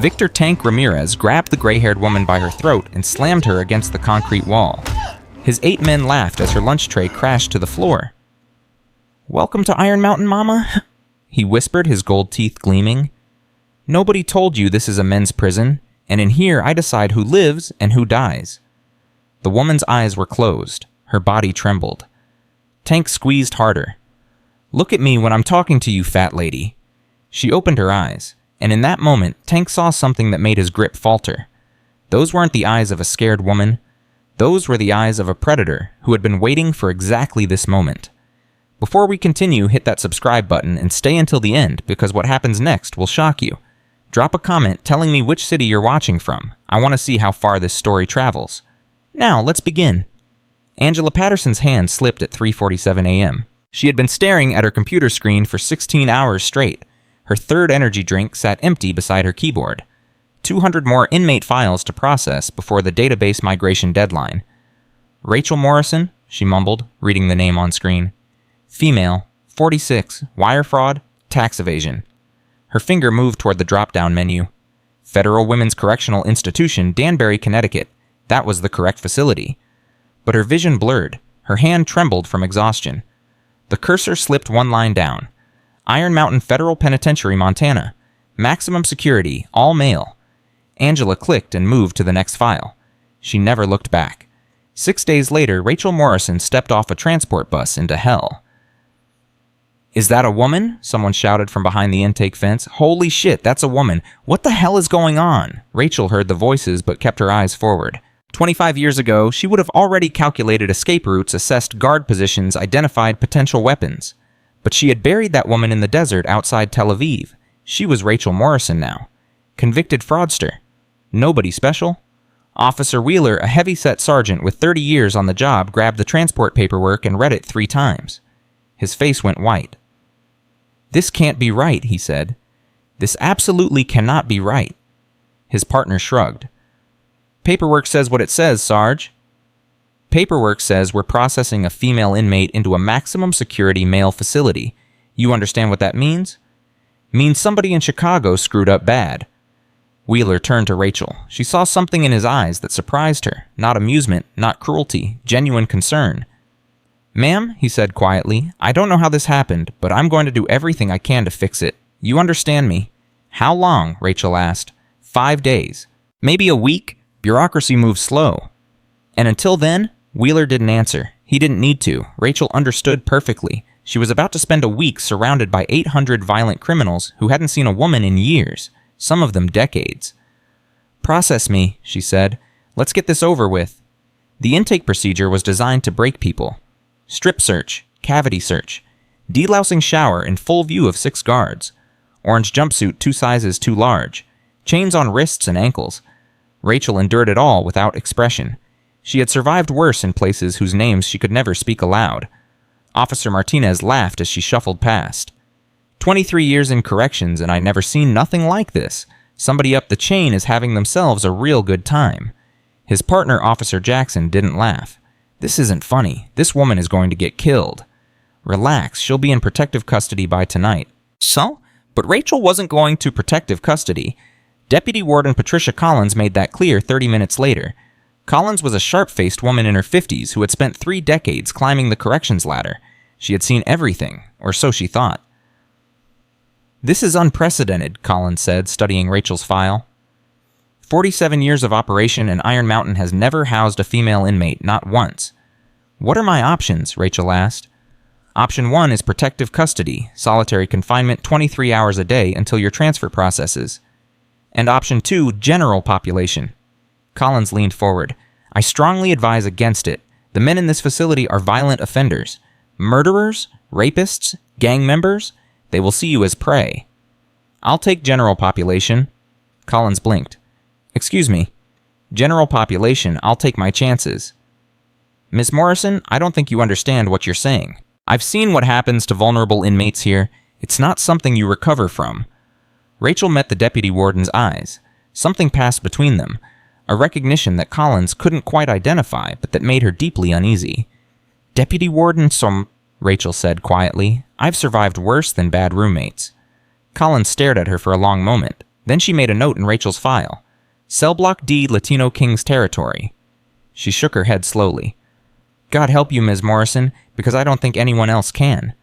Victor Tank Ramirez grabbed the gray-haired woman by her throat and slammed her against the concrete wall. His 8 men laughed as her lunch tray crashed to the floor. "Welcome to Iron Mountain, Mama," he whispered, his gold teeth gleaming. "Nobody told you this is a men's prison, and in here I decide who lives and who dies." The woman's eyes were closed. Her body trembled. Tank squeezed harder. "Look at me when I'm talking to you, fat lady." She opened her eyes, and in that moment, Tank saw something that made his grip falter. Those weren't the eyes of a scared woman. Those were the eyes of a predator who had been waiting for exactly this moment. Before we continue, hit that subscribe button and stay until the end, because what happens next will shock you. Drop a comment telling me which city you're watching from. I want to see how far this story travels. Now, let's begin. Angela Patterson's hand slipped at 3:47 a.m. She had been staring at her computer screen for 16 hours straight. Her third energy drink sat empty beside her keyboard. 200 more inmate files to process before the database migration deadline. "Rachel Morrison," she mumbled, reading the name on screen. "Female, 46, wire fraud, tax evasion." Her finger moved toward the drop-down menu. Federal Women's Correctional Institution, Danbury, Connecticut. That was the correct facility. But her vision blurred. Her hand trembled from exhaustion. The cursor slipped one line down. Iron Mountain Federal Penitentiary, Montana. Maximum security, all male. Angela clicked and moved to the next file. She never looked back. 6 days later, Rachel Morrison stepped off a transport bus into hell. "Is that a woman?" someone shouted from behind the intake fence. "Holy shit, that's a woman. What the hell is going on?" Rachel heard the voices but kept her eyes forward. 25 years ago, she would have already calculated escape routes, assessed guard positions, identified potential weapons. But she had buried that woman in the desert outside Tel Aviv. She was Rachel Morrison now. Convicted fraudster. Nobody special? Officer Wheeler, a heavy-set sergeant with 30 years on the job, grabbed the transport paperwork and read it 3 times. His face went white. "This can't be right," he said. "This absolutely cannot be right." His partner shrugged. "Paperwork says what it says, Sarge." "Paperwork says we're processing a female inmate into a maximum security male facility. You understand what that means?" "Means somebody in Chicago screwed up bad." Wheeler turned to Rachel. She saw something in his eyes that surprised her. Not amusement, not cruelty, genuine concern. "Ma'am," he said quietly, "I don't know how this happened, but I'm going to do everything I can to fix it. You understand me?" "How long?" Rachel asked. 5 days. "Maybe a week?" Bureaucracy moves slow. "And until then?" Wheeler didn't answer. He didn't need to. Rachel understood perfectly. She was about to spend a week surrounded by 800 violent criminals who hadn't seen a woman in years, some of them decades. "Process me," she said. "Let's get this over with." The intake procedure was designed to break people. Strip search, cavity search, delousing shower in full view of 6 guards, orange jumpsuit 2 sizes too large, chains on wrists and ankles. Rachel endured it all without expression. She had survived worse in places whose names she could never speak aloud. Officer Martinez laughed as she shuffled past. 23 years in corrections and I'd never seen nothing like this. Somebody up the chain is having themselves a real good time. His partner, Officer Jackson, didn't laugh. "This isn't funny. This woman is going to get killed." "Relax, she'll be in protective custody by tonight." So? But Rachel wasn't going to protective custody. Deputy Warden Patricia Collins made that clear 30 minutes later. Collins was a sharp-faced woman in her 50s who had spent 3 decades climbing the corrections ladder. She had seen everything, or so she thought. "This is unprecedented," Collins said, studying Rachel's file. 47 years of operation and Iron Mountain has never housed a female inmate, not once. "What are my options?" Rachel asked. "Option 1 is protective custody, solitary confinement 23 hours a day until your transfer processes. And option 2, general population." Collins leaned forward. "I strongly advise against it. The men in this facility are violent offenders. Murderers, rapists, gang members. They will see you as prey." "I'll take general population." Collins blinked. "Excuse me. General population, I'll take my chances." "Miss Morrison, I don't think you understand what you're saying. I've seen what happens to vulnerable inmates here. It's not something you recover from." Rachel met the deputy warden's eyes. Something passed between them. A recognition that Collins couldn't quite identify, but that made her deeply uneasy. "Deputy Warden Rachel said quietly. "I've survived worse than bad roommates." Collins stared at her for a long moment. Then she made a note in Rachel's file. Cell Block D, Latino Kings Territory. She shook her head slowly. God help you, Ms. Morrison, because I don't think anyone else can.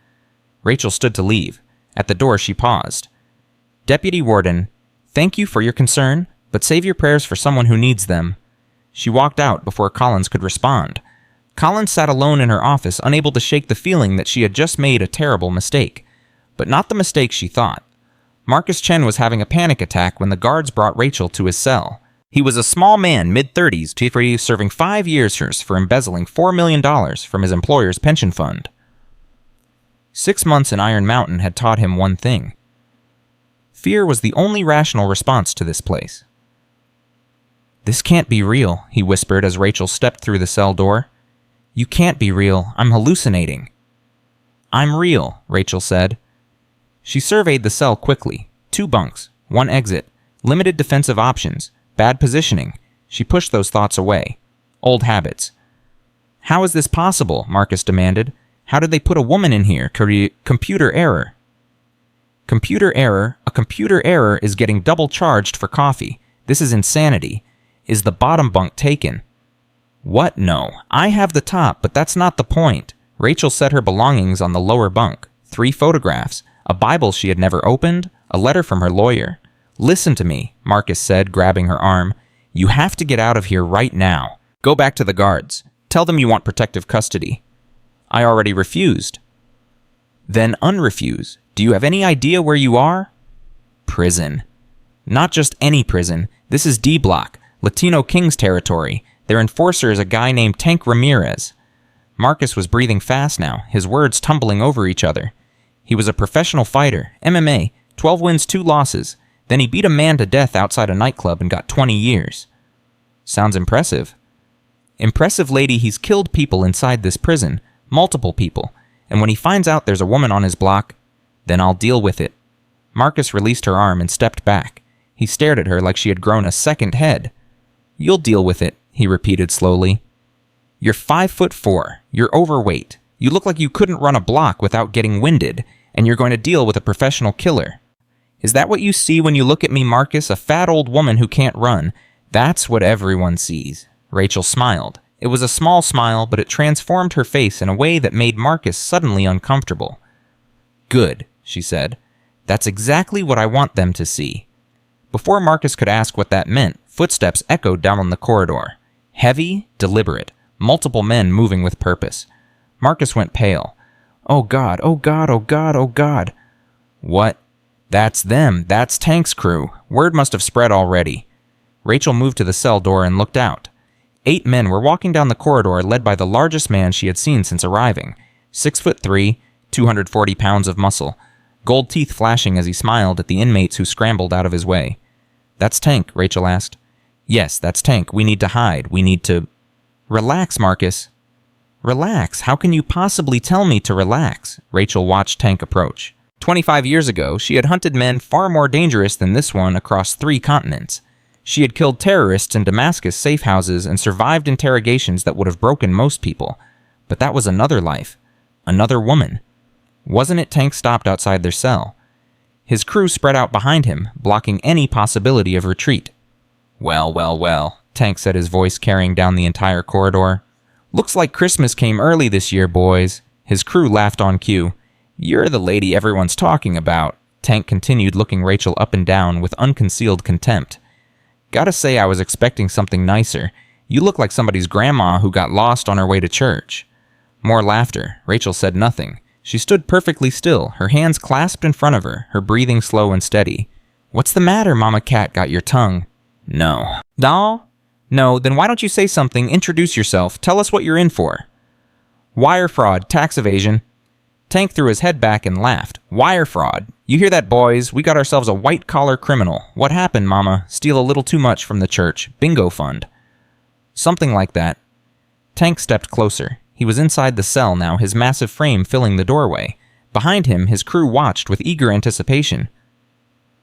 Rachel stood to leave. At the door, she paused. Deputy Warden, thank you for your concern, but save your prayers for someone who needs them. She walked out before Collins could respond. Collins sat alone in her office, unable to shake the feeling that she had just made a terrible mistake. But not the mistake she thought. Marcus Chen was having a panic attack when the guards brought Rachel to his cell. He was a small man, mid-30s, serving 5 years for embezzling $4 million from his employer's pension fund. 6 months in Iron Mountain had taught him one thing. Fear was the only rational response to this place. This can't be real, he whispered as Rachel stepped through the cell door. You can't be real. I'm hallucinating. I'm real, Rachel said. She surveyed the cell quickly. 2 bunks, 1 exit, limited defensive options, bad positioning. She pushed those thoughts away. Old habits. How is this possible? Marcus demanded. How did they put a woman in here? Computer error. Computer error? A computer error is getting double charged for coffee. This is insanity. Is the bottom bunk taken? What? No. I have the top, but that's not the point. Rachel set her belongings on the lower bunk. 3 photographs. A Bible she had never opened. A letter from her lawyer. Listen to me, Marcus said, grabbing her arm. You have to get out of here right now. Go back to the guards. Tell them you want protective custody. I already refused. Then unrefuse. Do you have any idea where you are? Prison. Not just any prison. This is D Block, Latino Kings Territory. Their enforcer is a guy named Tank Ramirez. Marcus was breathing fast now, his words tumbling over each other. He was a professional fighter, MMA, 12 wins, 2 losses. Then he beat a man to death outside a nightclub and got 20 years. Sounds impressive. Impressive, lady, he's killed people inside this prison, multiple people, and when he finds out there's a woman on his block, then I'll deal with it. Marcus released her arm and stepped back. He stared at her like she had grown a second head. You'll deal with it, he repeated slowly. You're 5'4". You're overweight. You look like you couldn't run a block without getting winded, and you're going to deal with a professional killer. Is that what you see when you look at me, Marcus? A fat old woman who can't run. That's what everyone sees. Rachel smiled. It was a small smile, but it transformed her face in a way that made Marcus suddenly uncomfortable. Good, she said. That's exactly what I want them to see. Before Marcus could ask what that meant, footsteps echoed down the corridor. Heavy, deliberate, multiple men moving with purpose. Marcus went pale. Oh God, oh God, oh God, oh God. What? That's them. That's Tank's crew. Word must have spread already. Rachel moved to the cell door and looked out. 8 men were walking down the corridor led by the largest man she had seen since arriving. 6'3", 240 pounds of muscle. Gold teeth flashing as he smiled at the inmates who scrambled out of his way. That's Tank, Rachel asked. Yes, that's Tank. We need to hide. We need to... Relax, Marcus. Relax? How can you possibly tell me to relax? Rachel watched Tank approach. 25 years ago, she had hunted men far more dangerous than this one across 3 continents. She had killed terrorists in Damascus safe houses and survived interrogations that would have broken most people. But that was another life. Another woman. Wasn't it Tank stopped outside their cell? His crew spread out behind him, blocking any possibility of retreat. Well, well, well, Tank said, his voice carrying down the entire corridor. Looks like Christmas came early this year, boys. His crew laughed on cue. You're the lady everyone's talking about. Tank continued, looking Rachel up and down with unconcealed contempt. Gotta say I was expecting something nicer. You look like somebody's grandma who got lost on her way to church. More laughter. Rachel said nothing. She stood perfectly still, her hands clasped in front of her, her breathing slow and steady. What's the matter, Mama Cat? Got your tongue? No. Doll? No, then why don't you say something, introduce yourself, tell us what you're in for. Wire fraud, tax evasion. Tank threw his head back and laughed. Wire fraud. You hear that, boys? We got ourselves a white-collar criminal. What happened, Mama? Steal a little too much from the church. Bingo fund. Something like that. Tank stepped closer. He was inside the cell now, his massive frame filling the doorway. Behind him, his crew watched with eager anticipation.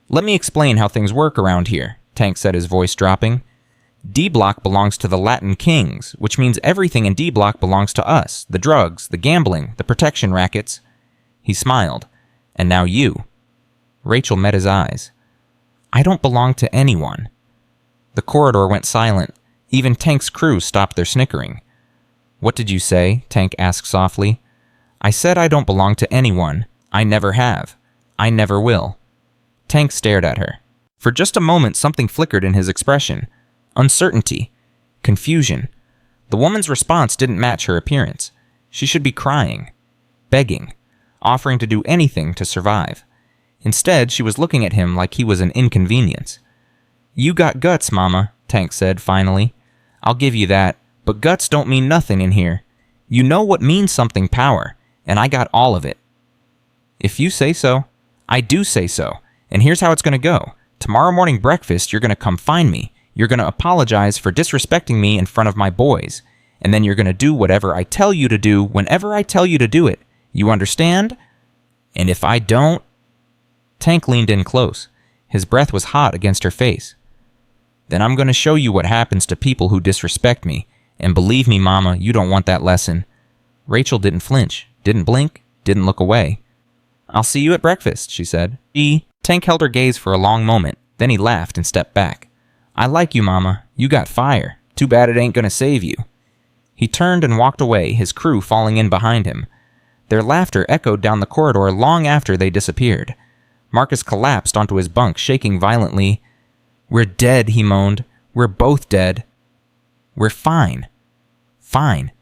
Let me explain how things work around here, Tank said, his voice dropping. D-Block belongs to the Latin Kings, which means everything in D-Block belongs to us. The drugs, the gambling, the protection rackets. He smiled. And now you. Rachel met his eyes. I don't belong to anyone. The corridor went silent. Even Tank's crew stopped their snickering. What did you say? Tank asked softly. I said I don't belong to anyone. I never have. I never will. Tank stared at her. For just a moment, something flickered in his expression. Uncertainty. Confusion. The woman's response didn't match her appearance. She should be crying, begging, offering to do anything to survive. Instead, she was looking at him like he was an inconvenience. You got guts, Mama, Tank said finally. I'll give you that, but guts don't mean nothing in here. You know what means something power, and I got all of it. If you say so, I do say so, and here's how it's going to go. Tomorrow morning breakfast, you're going to come find me. You're going to apologize for disrespecting me in front of my boys, and then you're going to do whatever I tell you to do whenever I tell you to do it. You understand? And if I don't... Tank leaned in close. His breath was hot against her face. Then I'm going to show you what happens to people who disrespect me, and believe me, Mama, you don't want that lesson. Rachel didn't flinch, didn't blink, didn't look away. I'll see you at breakfast, she said. Tank held her gaze for a long moment, then he laughed and stepped back. I like you, Mama. You got fire. Too bad it ain't gonna save you. He turned and walked away, his crew falling in behind him. Their laughter echoed down the corridor long after they disappeared. Marcus collapsed onto his bunk, shaking violently. We're dead, he moaned. We're both dead. We're fine. Fine.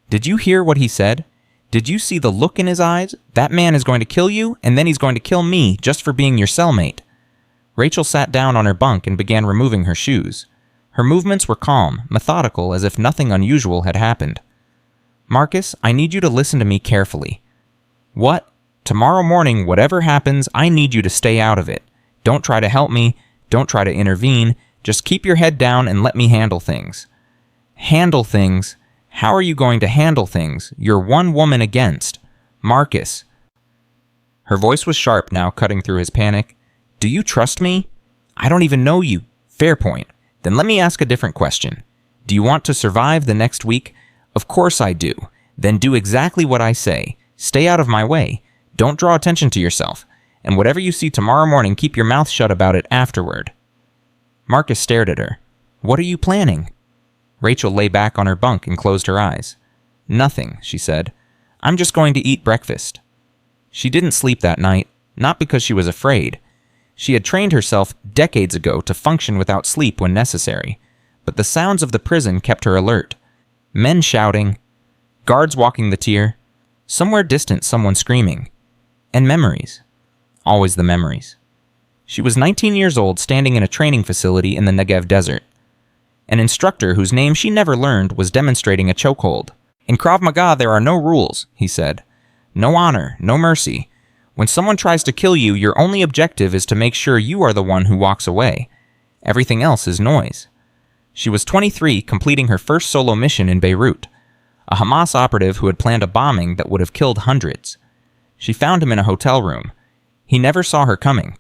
Did you hear what he said? Did you see the look in his eyes? That man is going to kill you, and then he's going to kill me just for being your cellmate. Rachel sat down on her bunk and began removing her shoes. Her movements were calm, methodical, as if nothing unusual had happened. Marcus, I need you to listen to me carefully. What? Tomorrow morning, whatever happens, I need you to stay out of it. Don't try to help me. Don't try to intervene. Just keep your head down and let me handle things. Handle things? How are you going to handle things? You're one woman against. Marcus. Her voice was sharp now, cutting through his panic. Do you trust me? I don't even know you. Fair point. Then let me ask a different question. Do you want to survive the next week? Of course I do. Then do exactly what I say. Stay out of my way. Don't draw attention to yourself. And whatever you see tomorrow morning, keep your mouth shut about it afterward. Marcus stared at her. What are you planning? Rachel lay back on her bunk and closed her eyes. Nothing, she said. I'm just going to eat breakfast. She didn't sleep that night, not because she was afraid. She had trained herself decades ago to function without sleep when necessary, but the sounds of the prison kept her alert. Men shouting, guards walking the tier, somewhere distant someone screaming, and memories. Always the memories. She was 19 years old, standing in a training facility in the Negev desert. An instructor whose name she never learned was demonstrating a chokehold. In Krav Maga, there are no rules, he said. No honor, no mercy. When someone tries to kill you, your only objective is to make sure you are the one who walks away. Everything else is noise. She was 23, completing her first solo mission in Beirut. A Hamas operative who had planned a bombing that would have killed hundreds. She found him in a hotel room. He never saw her coming.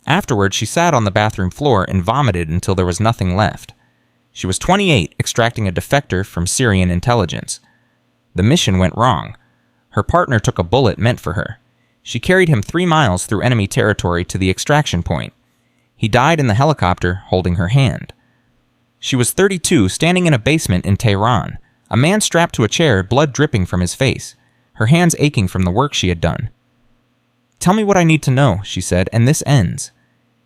Afterward, she sat on the bathroom floor and vomited until there was nothing left. She was 28, extracting a defector from Syrian intelligence. The mission went wrong. Her partner took a bullet meant for her. She carried him 3 miles through enemy territory to the extraction point. He died in the helicopter, holding her hand. She was 32, standing in a basement in Tehran. A man strapped to a chair, blood dripping from his face, her hands aching from the work she had done. Tell me what I need to know, she said, and this ends.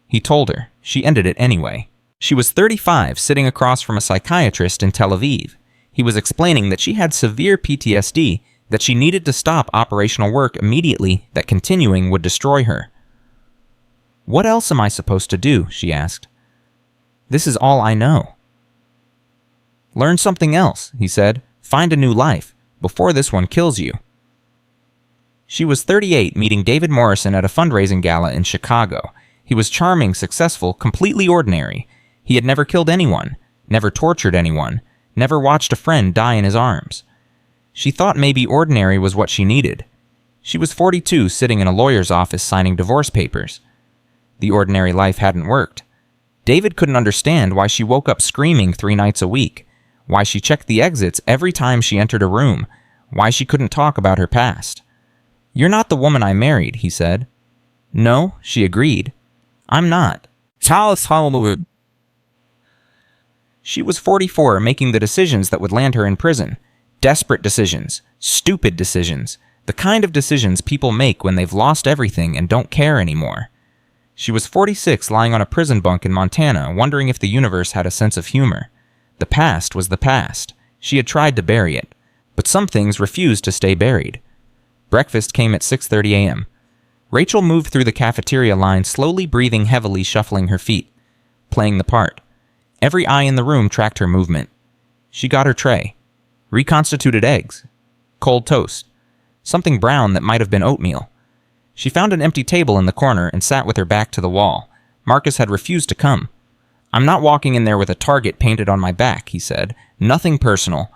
He told her. She ended it anyway. She was 35, sitting across from a psychiatrist in Tel Aviv. He was explaining that she had severe PTSD, that she needed to stop operational work immediately, that continuing would destroy her. What else am I supposed to do? She asked. This is all I know. Learn something else, he said. Find a new life, before this one kills you. She was 38, meeting David Morrison at a fundraising gala in Chicago. He was charming, successful, completely ordinary. He had never killed anyone, never tortured anyone, never watched a friend die in his arms. She thought maybe ordinary was what she needed. She was 42, sitting in a lawyer's office signing divorce papers. The ordinary life hadn't worked. David couldn't understand why she woke up screaming 3 nights a week, why she checked the exits every time she entered a room, why she couldn't talk about her past. You're not the woman I married, he said. No, she agreed. I'm not. She was 44, making the decisions that would land her in prison. Desperate decisions. Stupid decisions. The kind of decisions people make when they've lost everything and don't care anymore. She was 46, lying on a prison bunk in Montana, wondering if the universe had a sense of humor. The past was the past. She had tried to bury it. But some things refused to stay buried. Breakfast came at 6:30 a.m. Rachel moved through the cafeteria line, slowly breathing heavily, shuffling her feet, playing the part. Every eye in the room tracked her movement. She got her tray. Reconstituted eggs. Cold toast. Something brown that might have been oatmeal. She found an empty table in the corner and sat with her back to the wall. Marcus had refused to come. "I'm not walking in there with a target painted on my back," he said. "Nothing personal."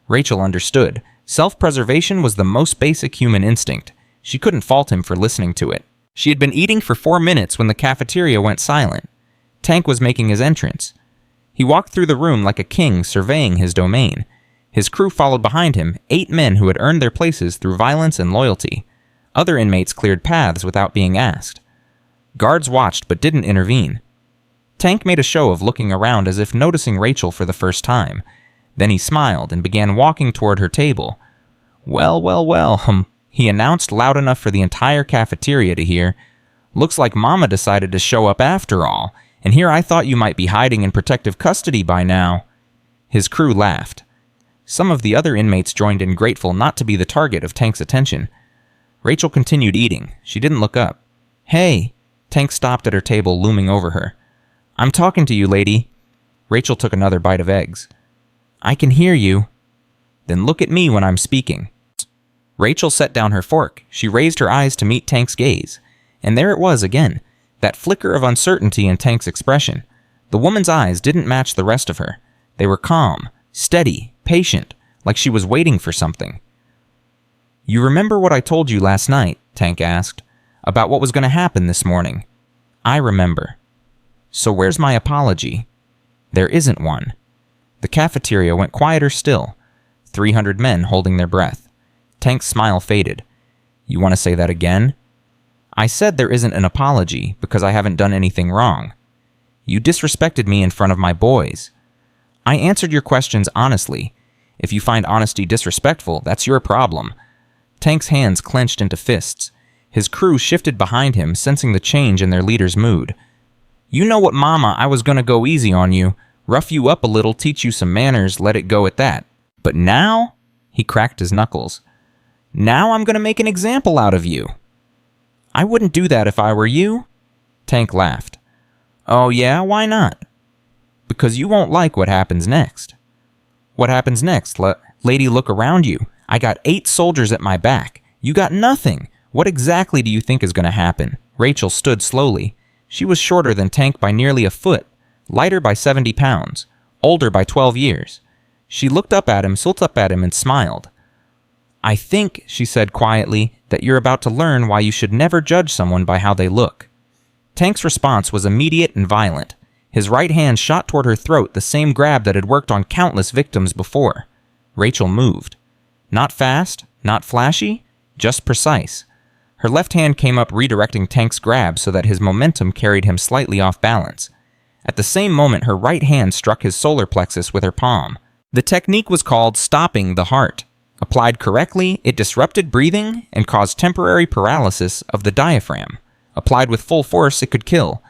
Rachel understood. Self-preservation was the most basic human instinct. She couldn't fault him for listening to it. She had been eating for 4 minutes when the cafeteria went silent. Tank was making his entrance. He walked through the room like a king surveying his domain. His crew followed behind him, 8 men who had earned their places through violence and loyalty. Other inmates cleared paths without being asked. Guards watched but didn't intervene. Tank made a show of looking around as if noticing Rachel for the first time. Then he smiled and began walking toward her table. Well, he announced loud enough for the entire cafeteria to hear. "Looks like Mama decided to show up after all, and here I thought you might be hiding in protective custody by now." His crew laughed. Some of the other inmates joined in, grateful not to be the target of Tank's attention. Rachel continued eating. She didn't look up. "Hey!" Tank stopped at her table, looming over her. "I'm talking to you, lady." Rachel took another bite of eggs. "I can hear you." "Then look at me when I'm speaking." Rachel set down her fork. She raised her eyes to meet Tank's gaze. And there it was again, that flicker of uncertainty in Tank's expression. The woman's eyes didn't match the rest of her. They were calm, steady, patient, like she was waiting for something. "You remember what I told you last night?" Tank asked. "About what was going to happen this morning?" "I remember." "So where's my apology?" "There isn't one." The cafeteria went quieter still. 300 men holding their breath. Tank's smile faded. "You want to say that again?" "I said there isn't an apology because I haven't done anything wrong. You disrespected me in front of my boys. I answered your questions honestly. If you find honesty disrespectful, that's your problem." Tank's hands clenched into fists. His crew shifted behind him, sensing the change in their leader's mood. "You know what, Mama, I was going to go easy on you. Rough you up a little, teach you some manners, let it go at that. But now?" He cracked his knuckles. "Now I'm going to make an example out of you." "I wouldn't do that if I were you." Tank laughed. "Oh yeah, why not?" "Because you won't like what happens next." "What happens next? Lady, look around you. I got 8 soldiers at my back. You got nothing. What exactly do you think is going to happen?" Rachel stood slowly. She was shorter than Tank by nearly a foot, lighter by 70 pounds, older by 12 years. She looked up at him, and smiled. "I think," she said quietly, "that you're about to learn why you should never judge someone by how they look." Tank's response was immediate and violent. His right hand shot toward her throat, the same grab that had worked on countless victims before. Rachel moved. Not fast, not flashy, just precise. Her left hand came up, redirecting Tank's grab so that his momentum carried him slightly off balance. At the same moment, her right hand struck his solar plexus with her palm. The technique was called stopping the heart. Applied correctly, it disrupted breathing and caused temporary paralysis of the diaphragm. Applied with full force, it could kill.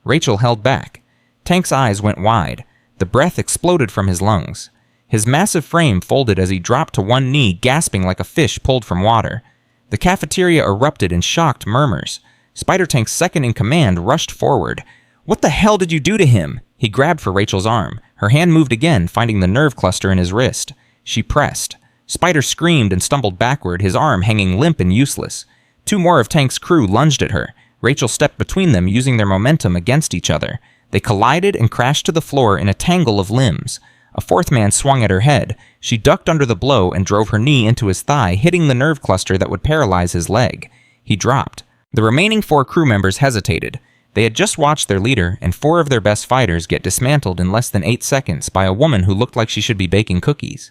Rachel held back. Tank's eyes went wide. The breath exploded from his lungs. His massive frame folded as he dropped to one knee, gasping like a fish pulled from water. The cafeteria erupted in shocked murmurs. Spider-Tank's second-in-command rushed forward. "What the hell did you do to him?" He grabbed for Rachel's arm. Her hand moved again, finding the nerve cluster in his wrist. She pressed. Spider screamed and stumbled backward, his arm hanging limp and useless. 2 more of Tank's crew lunged at her. Rachel stepped between them, using their momentum against each other. They collided and crashed to the floor in a tangle of limbs. A 4th man swung at her head. She ducked under the blow and drove her knee into his thigh, hitting the nerve cluster that would paralyze his leg. He dropped. The remaining 4 crew members hesitated. They had just watched their leader and 4 of their best fighters get dismantled in less than 8 seconds by a woman who looked like she should be baking cookies.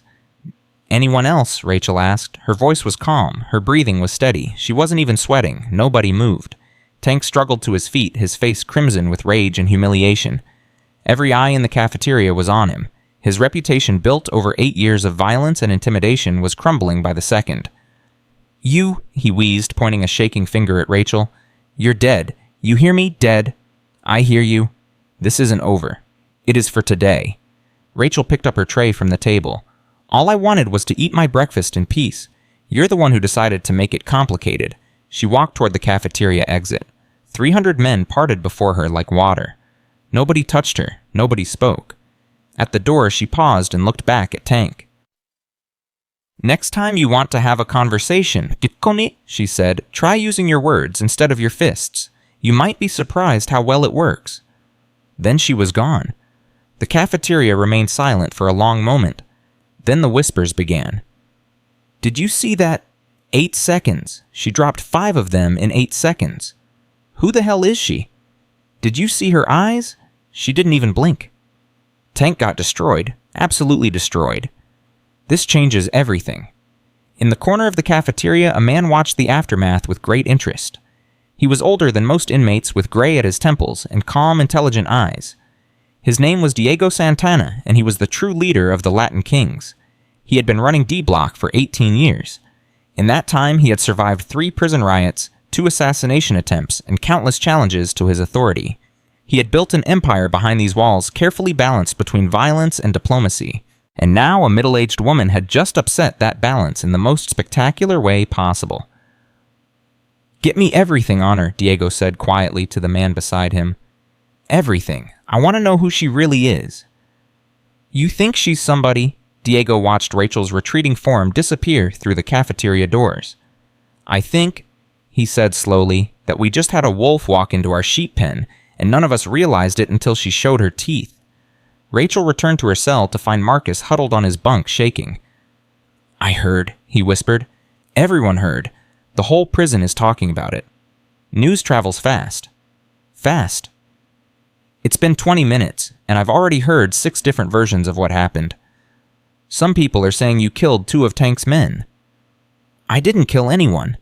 "Anyone else?" Rachel asked. Her voice was calm. Her breathing was steady. She wasn't even sweating. Nobody moved. Tank struggled to his feet, his face crimson with rage and humiliation. Every eye in the cafeteria was on him. His reputation built over 8 years of violence and intimidation was crumbling by the second. "You," he wheezed, pointing a shaking finger at Rachel. "You're dead. You hear me? Dead. I hear you. This isn't over. It is for today." Rachel picked up her tray from the table. "All I wanted was to eat my breakfast in peace. You're the one who decided to make it complicated." She walked toward the cafeteria exit. 300 men parted before her like water. Nobody touched her. Nobody spoke. At the door, she paused and looked back at Tank. "Next time you want to have a conversation, she said, try using your words instead of your fists. You might be surprised how well it works." Then she was gone. The cafeteria remained silent for a long moment. Then the whispers began. "Did you see that? 8 seconds. She dropped 5 of them in 8 seconds. Who the hell is she? Did you see her eyes? She didn't even blink." Tank got destroyed, absolutely destroyed. This changes everything. In the corner of the cafeteria, a man watched the aftermath with great interest. He was older than most inmates, with gray at his temples and calm, intelligent eyes. His name was Diego Santana, and he was the true leader of the Latin Kings. He had been running D-Block for 18 years. In that time, he had survived 3 prison riots, 2 assassination attempts, and countless challenges to his authority. He had built an empire behind these walls, carefully balanced between violence and diplomacy. And now a middle-aged woman had just upset that balance in the most spectacular way possible. "Get me everything on her," Diego said quietly to the man beside him. "Everything. I want to know who she really is." "You think she's somebody?" Diego watched Rachel's retreating form disappear through the cafeteria doors. "I think," he said slowly, "that we just had a wolf walk into our sheep pen, and none of us realized it until she showed her teeth." Rachel returned to her cell to find Marcus huddled on his bunk, shaking. "I heard," he whispered. "Everyone heard. The whole prison is talking about it. News travels fast. Fast. It's been 20 minutes, and I've already heard 6 different versions of what happened. Some people are saying you killed 2 of Tank's men." "I didn't kill anyone."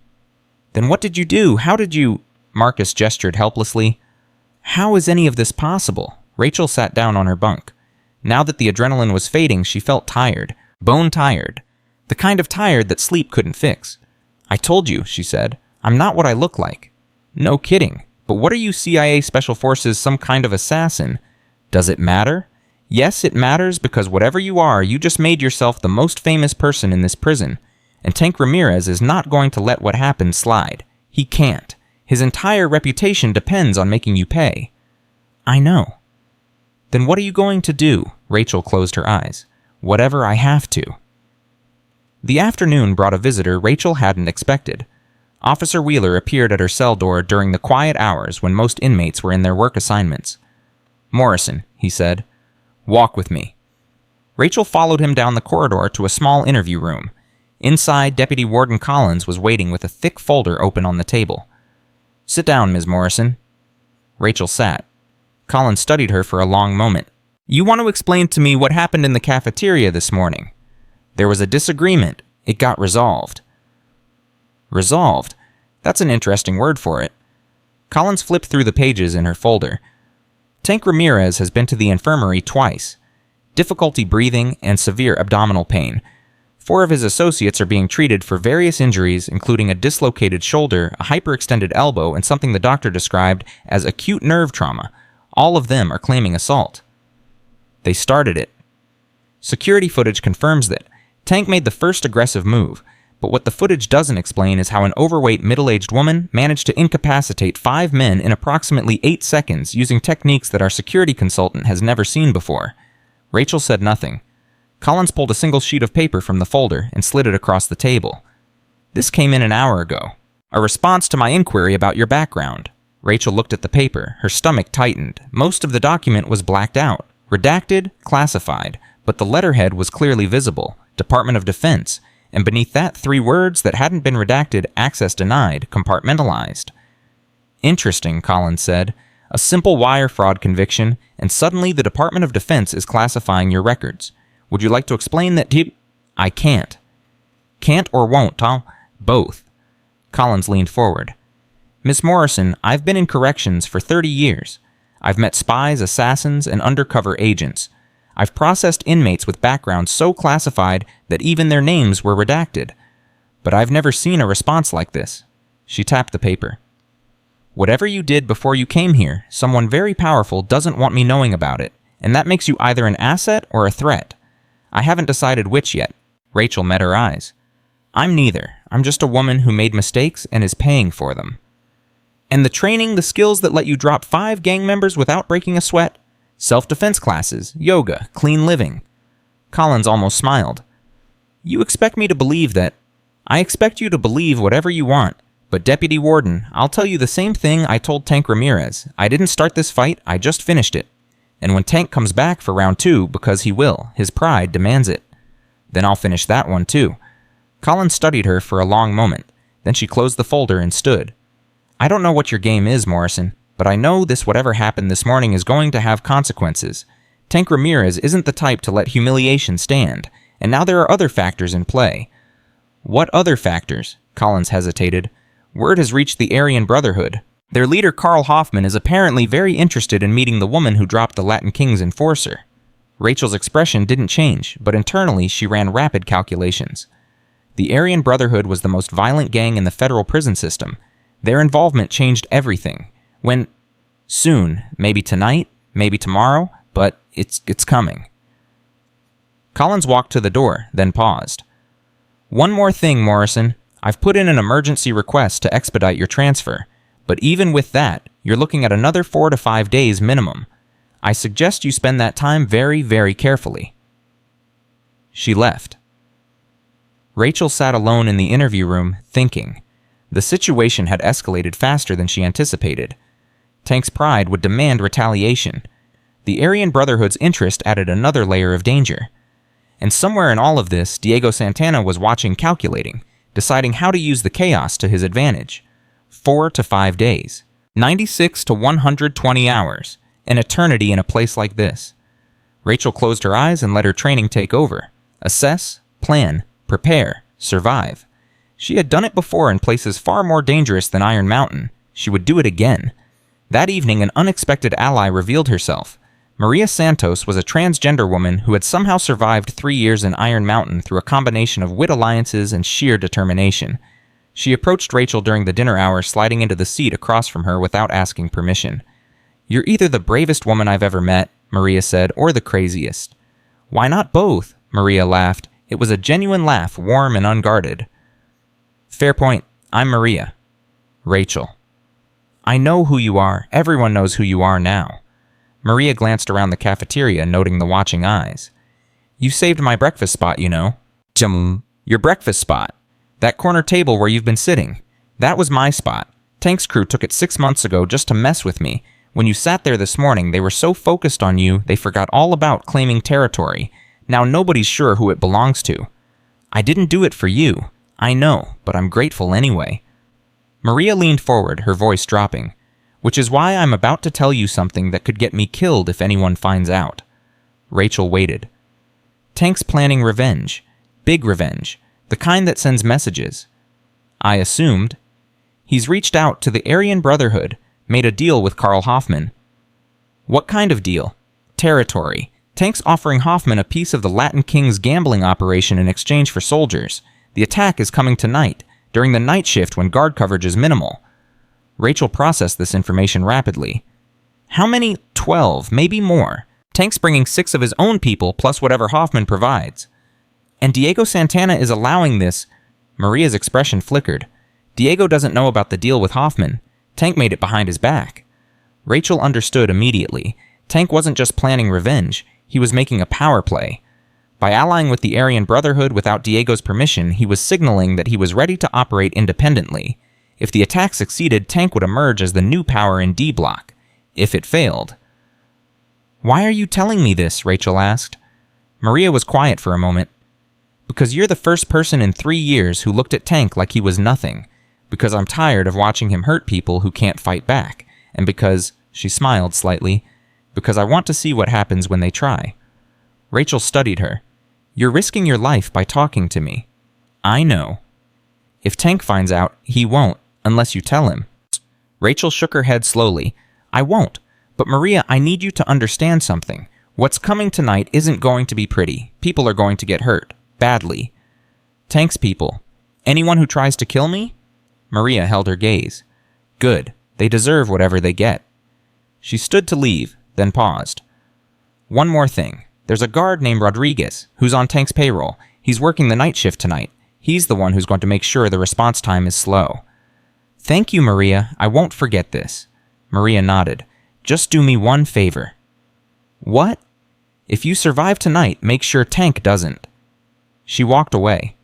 "Then what did you do? How did you—" Marcus gestured helplessly. "How is any of this possible?" Rachel sat down on her bunk. Now that the adrenaline was fading, she felt tired, bone tired, the kind of tired that sleep couldn't fix. "I told you," she said, "I'm not what I look like." "No kidding. But what are you, CIA Special Forces, some kind of assassin? Does it matter?" "Yes, it matters, because whatever you are, you just made yourself the most famous person in this prison. And Tank Ramirez is not going to let what happened slide. He can't. His entire reputation depends on making you pay." "I know." "Then what are you going to do?" Rachel closed her eyes. "Whatever I have to." The afternoon brought a visitor Rachel hadn't expected. Officer Wheeler appeared at her cell door during the quiet hours when most inmates were in their work assignments. "Morrison," he said, "walk with me." Rachel followed him down the corridor to a small interview room. Inside, Deputy Warden Collins was waiting with a thick folder open on the table. "Sit down, Ms. Morrison." Rachel sat. Collins studied her for a long moment. "You want to explain to me what happened in the cafeteria this morning?" "There was a disagreement. It got resolved." "Resolved? That's an interesting word for it." Collins flipped through the pages in her folder. "Tank Ramirez has been to the infirmary twice. Difficulty breathing and severe abdominal pain. 4 of his associates are being treated for various injuries, including a dislocated shoulder, a hyperextended elbow, and something the doctor described as acute nerve trauma. All of them are claiming assault." "They started it." "Security footage confirms that. Tank made the first aggressive move, but what the footage doesn't explain is how an overweight middle-aged woman managed to incapacitate 5 men in approximately 8 seconds using techniques that our security consultant has never seen before." Rachel said nothing. Collins pulled a single sheet of paper from the folder and slid it across the table. "This came in an hour ago. A response to my inquiry about your background." Rachel looked at the paper. Her stomach tightened. Most of the document was blacked out, redacted, classified, but the letterhead was clearly visible, Department of Defense, and beneath that 3 words that hadn't been redacted, access denied, compartmentalized. "Interesting," Collins said. "A simple wire fraud conviction, and suddenly the Department of Defense is classifying your records. Would you like to explain that to—" "I can't." "Can't or won't, huh?" "Both." Collins leaned forward. Miss Morrison, I've been in corrections for 30 years. I've met spies, assassins, and undercover agents. I've processed inmates with backgrounds so classified that even their names were redacted. But I've never seen a response like this. She tapped the paper. Whatever you did before you came here, someone very powerful doesn't want me knowing about it, and that makes you either an asset or a threat. I haven't decided which yet. Rachel met her eyes. I'm neither. I'm just a woman who made mistakes and is paying for them. And the training, the skills that let you drop 5 gang members without breaking a sweat? Self-defense classes, yoga, clean living. Collins almost smiled. You expect me to believe that? I expect you to believe whatever you want. But Deputy Warden, I'll tell you the same thing I told Tank Ramirez. I didn't start this fight, I just finished it. And when Tank comes back for round 2, because he will, his pride demands it. Then I'll finish that one too. Collins studied her for a long moment. Then she closed the folder and stood. I don't know what your game is, Morrison, but I know this whatever happened this morning is going to have consequences. Tank Ramirez isn't the type to let humiliation stand, and now there are other factors in play. What other factors? Collins hesitated. Word has reached the Aryan Brotherhood. Their leader Karl Hoffman is apparently very interested in meeting the woman who dropped the Latin King's enforcer. Rachel's expression didn't change, but internally she ran rapid calculations. The Aryan Brotherhood was the most violent gang in the federal prison system. Their involvement changed everything. When... Soon. Maybe tonight, maybe tomorrow, but it's coming. Collins walked to the door, then paused. One more thing, Morrison. I've put in an emergency request to expedite your transfer, but even with that, you're looking at another 4 to 5 days minimum. I suggest you spend that time very, very carefully. She left. Rachel sat alone in the interview room, thinking. The situation had escalated faster than she anticipated. Tank's pride would demand retaliation. The Aryan Brotherhood's interest added another layer of danger. And somewhere in all of this, Diego Santana was watching, calculating, deciding how to use the chaos to his advantage. 4 to 5 days. 96 to 120 hours. An eternity in a place like this. Rachel closed her eyes and let her training take over. Assess, plan, prepare, survive. She had done it before in places far more dangerous than Iron Mountain. She would do it again. That evening, an unexpected ally revealed herself. Maria Santos was a transgender woman who had somehow survived 3 years in Iron Mountain through a combination of wit alliances and sheer determination. She approached Rachel during the dinner hour, sliding into the seat across from her without asking permission. You're either the bravest woman I've ever met, Maria said, or the craziest. Why not both? Maria laughed. It was a genuine laugh, warm and unguarded. Fair point. I'm Maria. Rachel. I know who you are. Everyone knows who you are now. Maria glanced around the cafeteria, noting the watching eyes. You saved my breakfast spot, you know. Your breakfast spot. That corner table where you've been sitting. That was my spot. Tank's crew took it 6 months ago just to mess with me. When you sat there this morning, they were so focused on you, they forgot all about claiming territory. Now nobody's sure who it belongs to. I didn't do it for you. I know, but I'm grateful anyway. Maria leaned forward, her voice dropping. Which is why I'm about to tell you something that could get me killed if anyone finds out. Rachel waited. Tank's planning revenge. Big revenge. The kind that sends messages. I assumed. He's reached out to the Aryan Brotherhood, made a deal with Karl Hoffman. What kind of deal? Territory. Tank's offering Hoffman a piece of the Latin King's gambling operation in exchange for soldiers. The attack is coming tonight, during the night shift when guard coverage is minimal. Rachel processed this information rapidly. How many? 12, maybe more. Tank's bringing 6 of his own people plus whatever Hoffman provides. And Diego Santana is allowing this. Maria's expression flickered. Diego doesn't know about the deal with Hoffman. Tank made it behind his back. Rachel understood immediately. Tank wasn't just planning revenge. He was making a power play. By allying with the Aryan Brotherhood without Diego's permission, he was signaling that he was ready to operate independently. If the attack succeeded, Tank would emerge as the new power in D Block. If it failed. Why are you telling me this? Rachel asked. Maria was quiet for a moment. Because you're the first person in 3 years who looked at Tank like he was nothing. Because I'm tired of watching him hurt people who can't fight back. And because, she smiled slightly, because I want to see what happens when they try. Rachel studied her. You're risking your life by talking to me. I know. If Tank finds out, he won't, unless you tell him. Rachel shook her head slowly. I won't. But Maria, I need you to understand something. What's coming tonight isn't going to be pretty. People are going to get hurt. Badly. Tank's people. Anyone who tries to kill me? Maria held her gaze. Good. They deserve whatever they get. She stood to leave, then paused. One more thing. There's a guard named Rodriguez, who's on Tank's payroll. He's working the night shift tonight. He's the one who's going to make sure the response time is slow. Thank you, Maria. I won't forget this. Maria nodded. Just do me one favor. What? If you survive tonight, make sure Tank doesn't. She walked away.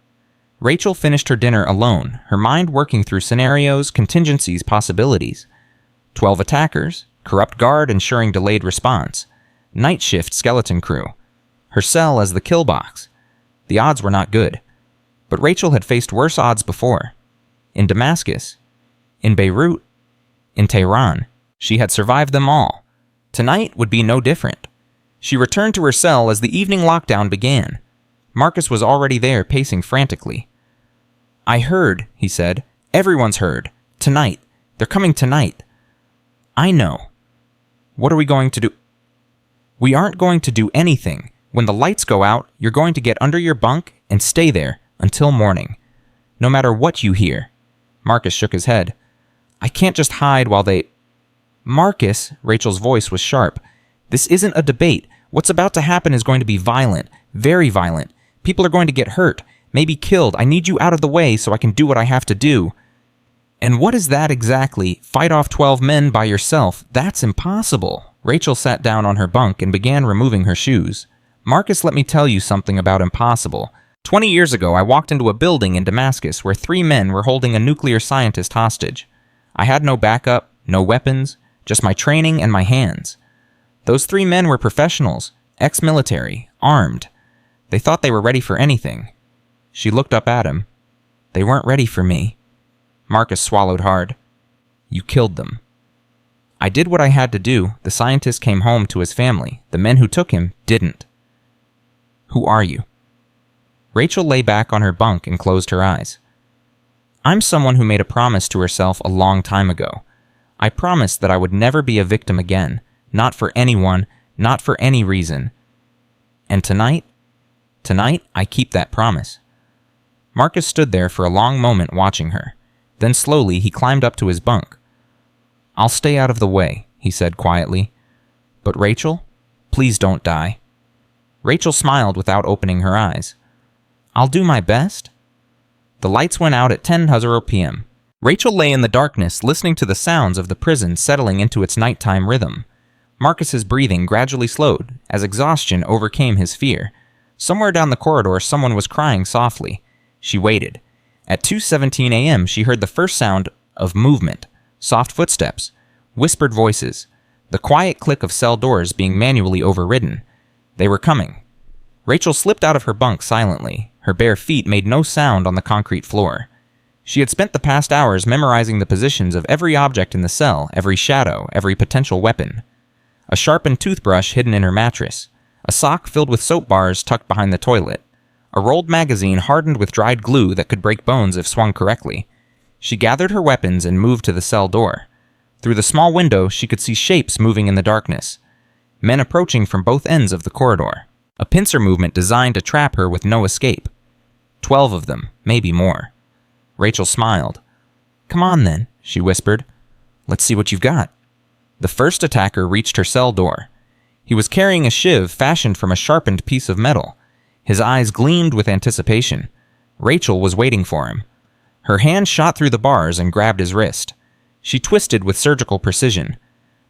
Rachel finished her dinner alone, her mind working through scenarios, contingencies, possibilities. 12 attackers, corrupt guard ensuring delayed response, night shift skeleton crew, her cell as the kill box. The odds were not good. But Rachel had faced worse odds before. In Damascus, in Beirut, in Tehran. She had survived them all. Tonight would be no different. She returned to her cell as the evening lockdown began. Marcus was already there, pacing frantically. I heard, he said. Everyone's heard. Tonight. They're coming tonight. I know. What are we going to do? We aren't going to do anything. When the lights go out, you're going to get under your bunk and stay there until morning. No matter what you hear. Marcus shook his head. I can't just hide while they... Marcus, Rachel's voice was sharp. This isn't a debate. What's about to happen is going to be violent. Very violent. People are going to get hurt. Maybe killed. I need you out of the way so I can do what I have to do. And what is that exactly? Fight off 12 men by yourself? That's impossible. Rachel sat down on her bunk and began removing her shoes. Marcus, let me tell you something about impossible. 20 years ago, I walked into a building in Damascus where 3 men were holding a nuclear scientist hostage. I had no backup, no weapons, just my training and my hands. Those 3 men were professionals, ex-military, armed. They thought they were ready for anything. She looked up at him. They weren't ready for me. Marcus swallowed hard. You killed them. I did what I had to do. The scientist came home to his family. The men who took him didn't. Who are you? Rachel lay back on her bunk and closed her eyes. I'm someone who made a promise to herself a long time ago. I promised that I would never be a victim again, not for anyone, not for any reason. And tonight, I keep that promise. Marcus stood there for a long moment watching her. Then slowly he climbed up to his bunk. I'll stay out of the way, he said quietly. But Rachel, please don't die. Rachel smiled without opening her eyes. I'll do my best. The lights went out at 10:00 p.m. Rachel lay in the darkness, listening to the sounds of the prison settling into its nighttime rhythm. Marcus's breathing gradually slowed as exhaustion overcame his fear. Somewhere down the corridor, someone was crying softly. She waited. At 2:17 a.m., she heard the first sound of movement, soft footsteps, whispered voices, the quiet click of cell doors being manually overridden. They were coming. Rachel slipped out of her bunk silently. Her bare feet made no sound on the concrete floor. She had spent the past hours memorizing the positions of every object in the cell, every shadow, every potential weapon. A sharpened toothbrush hidden in her mattress, a sock filled with soap bars tucked behind the toilet, a rolled magazine hardened with dried glue that could break bones if swung correctly. She gathered her weapons and moved to the cell door. Through the small window, she could see shapes moving in the darkness. Men approaching from both ends of the corridor. A pincer movement designed to trap her with no escape. 12 of them, maybe more. Rachel smiled. Come on then, she whispered. Let's see what you've got. The first attacker reached her cell door. He was carrying a shiv fashioned from a sharpened piece of metal. His eyes gleamed with anticipation. Rachel was waiting for him. Her hand shot through the bars and grabbed his wrist. She twisted with surgical precision.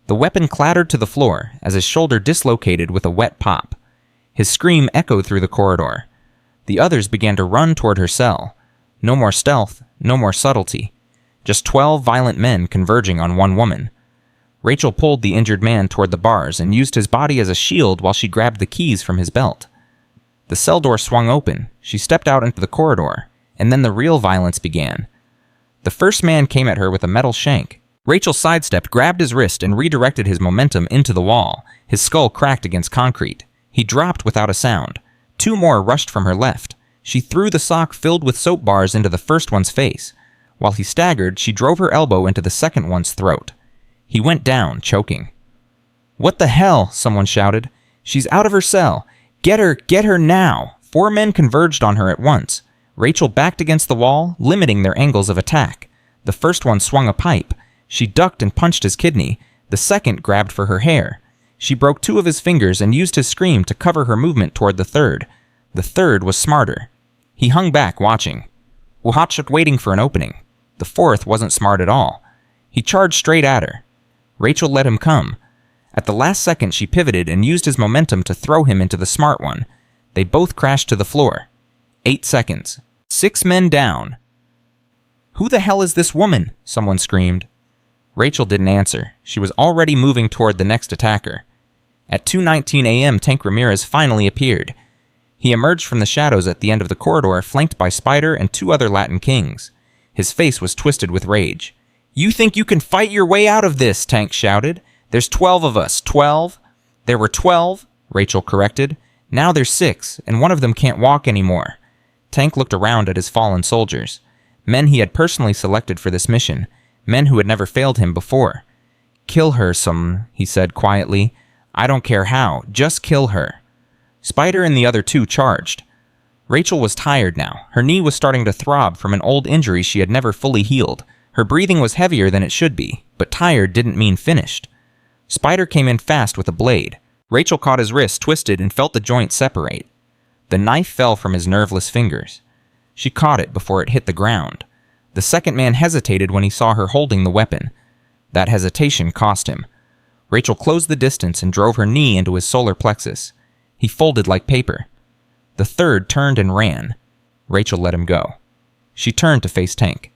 The weapon clattered to the floor as his shoulder dislocated with a wet pop. His scream echoed through the corridor. The others began to run toward her cell. No more stealth, no more subtlety. Just 12 violent men converging on one woman. Rachel pulled the injured man toward the bars and used his body as a shield while she grabbed the keys from his belt. The cell door swung open. She stepped out into the corridor, and then the real violence began. The first man came at her with a metal shank. Rachel sidestepped, grabbed his wrist, and redirected his momentum into the wall. His skull cracked against concrete. He dropped without a sound. 2 more rushed from her left. She threw the sock filled with soap bars into the first one's face. While he staggered, she drove her elbow into the second one's throat. He went down, choking. "What the hell?" someone shouted. "She's out of her cell. Get her now!" 4 men converged on her at once. Rachel backed against the wall, limiting their angles of attack. The first one swung a pipe. She ducked and punched his kidney. The second grabbed for her hair. She broke 2 of his fingers and used his scream to cover her movement toward the third. The third was smarter. He hung back, watching. Watched, waiting for an opening. The fourth wasn't smart at all. He charged straight at her. Rachel let him come. At the last second, she pivoted and used his momentum to throw him into the smart one. They both crashed to the floor. 8 seconds. 6 men down. "Who the hell is this woman?" someone screamed. Rachel didn't answer. She was already moving toward the next attacker. At 2:19 a.m., Tank Ramirez finally appeared. He emerged from the shadows at the end of the corridor, flanked by Spider and 2 other Latin kings. His face was twisted with rage. "You think you can fight your way out of this?" Tank shouted. "There's 12 of us. 12? There were 12, Rachel corrected. "Now there's 6, and one of them can't walk anymore." Tank looked around at his fallen soldiers. Men he had personally selected for this mission. Men who had never failed him before. "Kill her, he said quietly. "I don't care how. Just kill her." Spider and the other 2 charged. Rachel was tired now. Her knee was starting to throb from an old injury she had never fully healed. Her breathing was heavier than it should be, but tired didn't mean finished. Spider came in fast with a blade. Rachel caught his wrist twisted and felt the joint separate. The knife fell from his nerveless fingers. She caught it before it hit the ground. The second man hesitated when he saw her holding the weapon. That hesitation cost him. Rachel closed the distance and drove her knee into his solar plexus. He folded like paper. The third turned and ran. Rachel let him go. She turned to face Tank.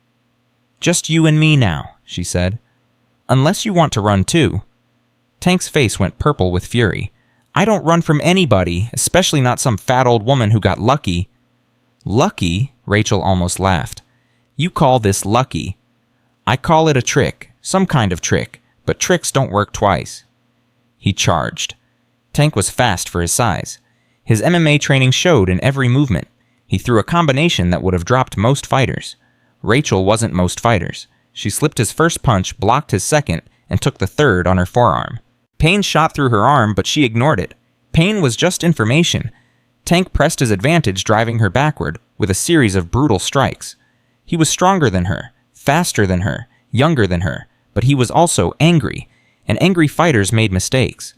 "Just you and me now," she said. "Unless you want to run too." Tank's face went purple with fury. "I don't run from anybody, especially not some fat old woman who got lucky." "Lucky?" Rachel almost laughed. "You call this lucky. I call it a trick, some kind of trick, but tricks don't work twice." He charged. Tank was fast for his size. His MMA training showed in every movement. He threw a combination that would have dropped most fighters. Rachel wasn't most fighters. She slipped his first punch, blocked his second, and took the third on her forearm. Pain shot through her arm, but she ignored it. Pain was just information. Tank pressed his advantage, driving her backward with a series of brutal strikes. He was stronger than her, faster than her, younger than her, but he was also angry, and angry fighters made mistakes.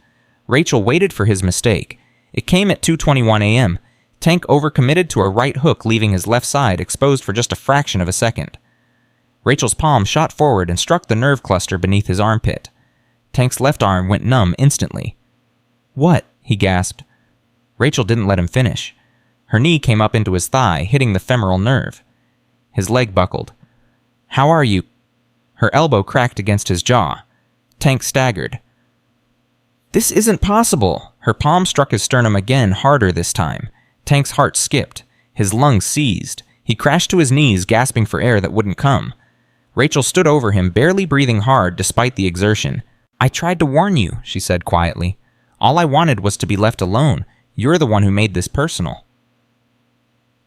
Rachel waited for his mistake. It came at 2:21 a.m. Tank overcommitted to a right hook, leaving his left side exposed for just a fraction of a second. Rachel's palm shot forward and struck the nerve cluster beneath his armpit. Tank's left arm went numb instantly. "What?" he gasped. Rachel didn't let him finish. Her knee came up into his thigh, hitting the femoral nerve. His leg buckled. "How are you?" Her elbow cracked against his jaw. Tank staggered. "This isn't possible." Her palm struck his sternum again, harder this time. Tank's heart skipped. His lungs seized. He crashed to his knees, gasping for air that wouldn't come. Rachel stood over him, barely breathing hard despite the exertion. "I tried to warn you," she said quietly. "All I wanted was to be left alone. You're the one who made this personal."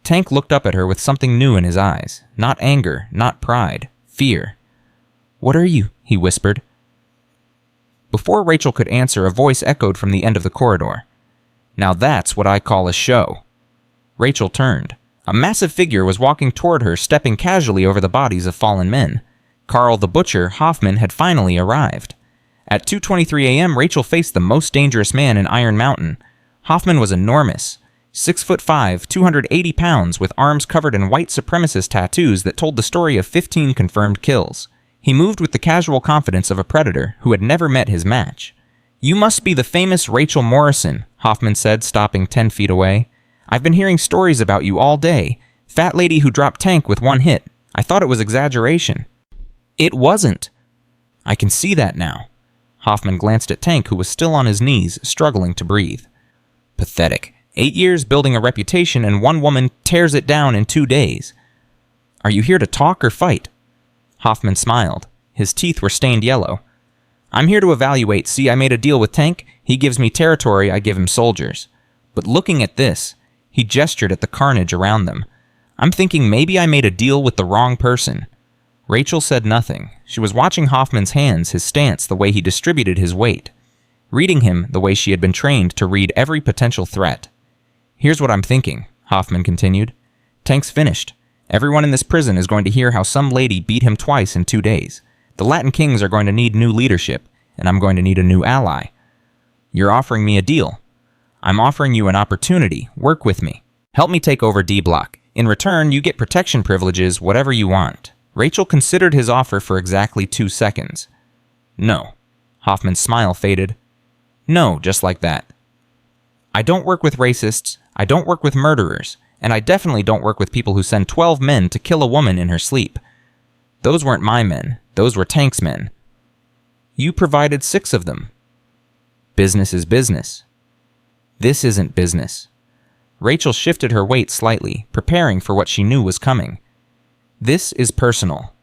Tank looked up at her with something new in his eyes. Not anger, not pride. Fear. "What are you?" he whispered. Before Rachel could answer, a voice echoed from the end of the corridor. "Now that's what I call a show." Rachel turned. A massive figure was walking toward her, stepping casually over the bodies of fallen men. Carl the Butcher, Hoffman, had finally arrived. At 2:23 a.m., Rachel faced the most dangerous man in Iron Mountain. Hoffman was enormous. 6'5", 280 pounds, with arms covered in white supremacist tattoos that told the story of 15 confirmed kills. He moved with the casual confidence of a predator who had never met his match. "You must be the famous Rachel Morrison," Hoffman said, stopping 10 feet away. "I've been hearing stories about you all day. Fat lady who dropped Tank with one hit. I thought it was exaggeration." "It wasn't." "I can see that now." Hoffman glanced at Tank, who was still on his knees, struggling to breathe. "Pathetic. 8 years building a reputation, and one woman tears it down in 2 days. Are you here to talk or fight?" Hoffman smiled. His teeth were stained yellow. "I'm here to evaluate. See, I made a deal with Tank. He gives me territory, I give him soldiers. But looking at this," he gestured at the carnage around them, "I'm thinking maybe I made a deal with the wrong person." Rachel said nothing. She was watching Hoffman's hands, his stance, the way he distributed his weight. Reading him the way she had been trained to read every potential threat. "Here's what I'm thinking," Hoffman continued. "Tank's finished. Everyone in this prison is going to hear how some lady beat him twice in 2 days. The Latin Kings are going to need new leadership, and I'm going to need a new ally. You're offering me a deal. I'm offering you an opportunity. Work with me. Help me take over D Block. In return, you get protection privileges, whatever you want." Rachel considered his offer for exactly 2 seconds. "No." Hoffman's smile faded. "No, just like that. I don't work with racists, I don't work with murderers, and I definitely don't work with people who send 12 men to kill a woman in her sleep. Those weren't my men, those were Tank's men. You provided 6 of them. Business is business. This isn't business." Rachel shifted her weight slightly, preparing for what she knew was coming. "This is personal."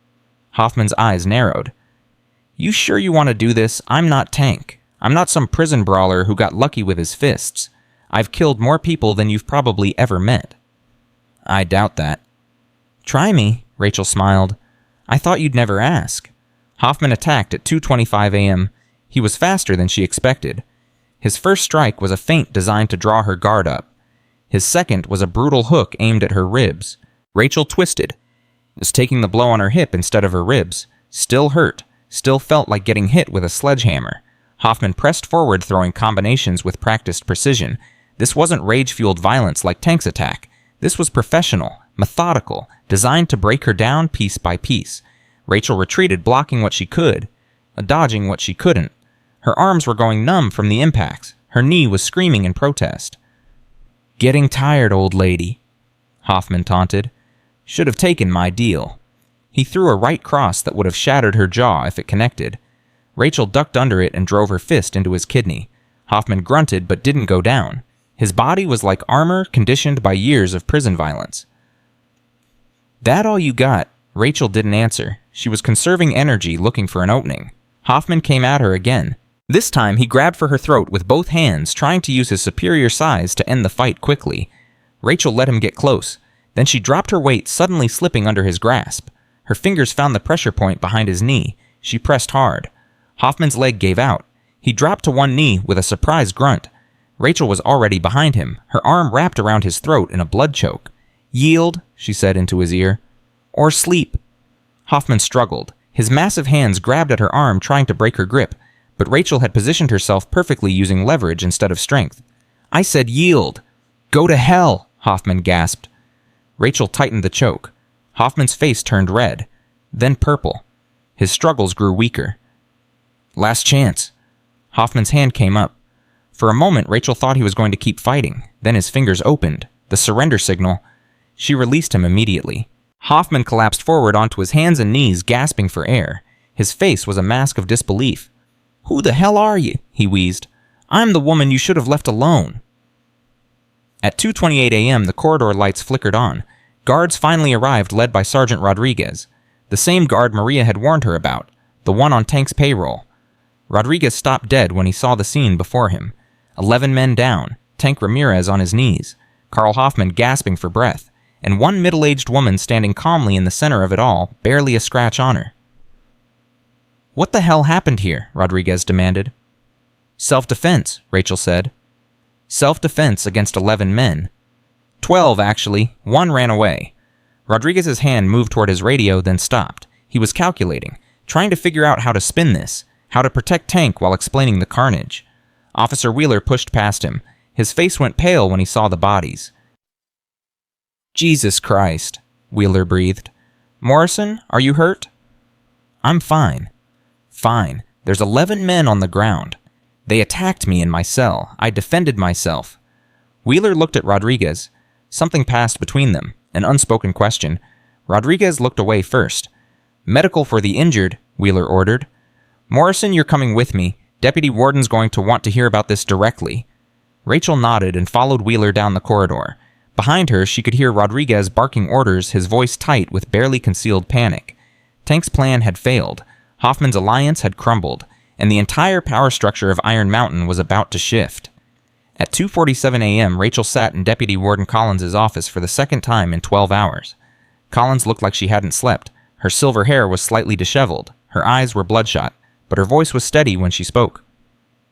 Hoffman's eyes narrowed. "You sure you want to do this? I'm not Tank. I'm not some prison brawler who got lucky with his fists. I've killed more people than you've probably ever met." "I doubt that." "Try me," Rachel smiled. "I thought you'd never ask." Hoffman attacked at 2:25 a.m. He was faster than she expected. His first strike was a feint designed to draw her guard up. His second was a brutal hook aimed at her ribs. Rachel twisted, was taking the blow on her hip instead of her ribs. Still hurt, still felt like getting hit with a sledgehammer. Hoffman pressed forward, throwing combinations with practiced precision. This wasn't rage-fueled violence like Tank's attack. This was professional, methodical, designed to break her down piece by piece. Rachel retreated, blocking what she could, dodging what she couldn't. Her arms were going numb from the impacts. Her knee was screaming in protest. "Getting tired, old lady," Hoffman taunted. "Should have taken my deal." He threw a right cross that would have shattered her jaw if it connected. Rachel ducked under it and drove her fist into his kidney. Hoffman grunted but didn't go down. His body was like armor conditioned by years of prison violence. "That all you got?" Rachel didn't answer. She was conserving energy, looking for an opening. Hoffman came at her again. This time he grabbed for her throat with both hands, trying to use his superior size to end the fight quickly. Rachel let him get close. Then she dropped her weight, suddenly slipping under his grasp. Her fingers found the pressure point behind his knee. She pressed hard. Hoffman's leg gave out. He dropped to one knee with a surprised grunt. Rachel was already behind him, her arm wrapped around his throat in a blood choke. "Yield," she said into his ear. "Or sleep." Hoffman struggled. His massive hands grabbed at her arm, trying to break her grip, but Rachel had positioned herself perfectly using leverage instead of strength. "I said yield." "Go to hell," Hoffman gasped. Rachel tightened the choke. Hoffman's face turned red, then purple. His struggles grew weaker. "Last chance." Hoffman's hand came up. For a moment, Rachel thought he was going to keep fighting. Then his fingers opened. The surrender signal. She released him immediately. Hoffman collapsed forward onto his hands and knees, gasping for air. His face was a mask of disbelief. "Who the hell are you?" he wheezed. "I'm the woman you should have left alone." At 2:28 a.m., the corridor lights flickered on. Guards finally arrived, led by Sergeant Rodriguez. The same guard Maria had warned her about, the one on Tank's payroll. Rodriguez stopped dead when he saw the scene before him. 11 men down, Tank Ramirez on his knees, Carl Hoffman gasping for breath, and one middle-aged woman standing calmly in the center of it all, barely a scratch on her. "What the hell happened here?" Rodriguez demanded. "Self-defense," Rachel said. "Self-defense against 11 men. 12, actually. One ran away." Rodriguez's hand moved toward his radio, then stopped. He was calculating, trying to figure out how to spin this, how to protect Tank while explaining the carnage. Officer Wheeler pushed past him. His face went pale when he saw the bodies. "Jesus Christ," Wheeler breathed. "Morrison, are you hurt?" "I'm fine." "Fine. There's 11 men on the ground. They attacked me in my cell. I defended myself." Wheeler looked at Rodriguez. Something passed between them, an unspoken question. Rodriguez looked away first. "Medical for the injured," Wheeler ordered. "Morrison, you're coming with me. Deputy Warden's going to want to hear about this directly." Rachel nodded and followed Wheeler down the corridor. Behind her, she could hear Rodriguez barking orders, his voice tight with barely concealed panic. Tank's plan had failed. Hoffman's alliance had crumbled, and the entire power structure of Iron Mountain was about to shift. At 2:47 a.m., Rachel sat in Deputy Warden Collins' office for the second time in 12 hours. Collins looked like she hadn't slept. Her silver hair was slightly disheveled, her eyes were bloodshot, but her voice was steady when she spoke.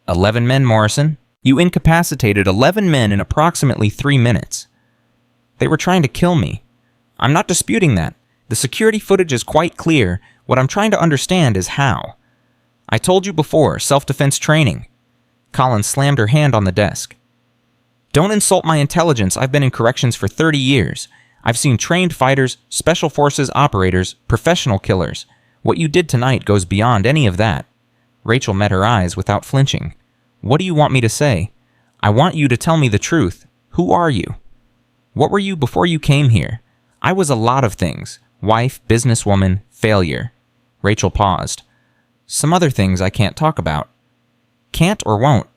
11 men, Morrison. You incapacitated 11 men in approximately 3 minutes. They were trying to kill me. I'm not disputing that. The security footage is quite clear. What I'm trying to understand is how. I told you before, self-defense training. Collins slammed her hand on the desk. Don't insult my intelligence. I've been in corrections for 30 years. I've seen trained fighters, special forces operators, professional killers. What you did tonight goes beyond any of that. Rachel met her eyes without flinching. What do you want me to say? I want you to tell me the truth. Who are you? What were you before you came here? I was a lot of things. Wife, businesswoman, failure. Rachel paused. Some other things I can't talk about. Can't or won't?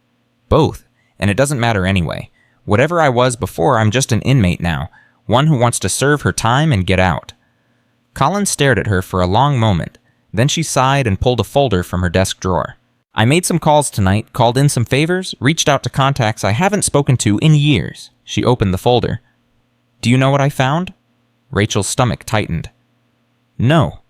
Both. And it doesn't matter anyway. Whatever I was before, I'm just an inmate now. One who wants to serve her time and get out. Collins stared at her for a long moment. Then she sighed and pulled a folder from her desk drawer. I made some calls tonight, called in some favors, reached out to contacts I haven't spoken to in years. She opened the folder. Do you know what I found? Rachel's stomach tightened. No.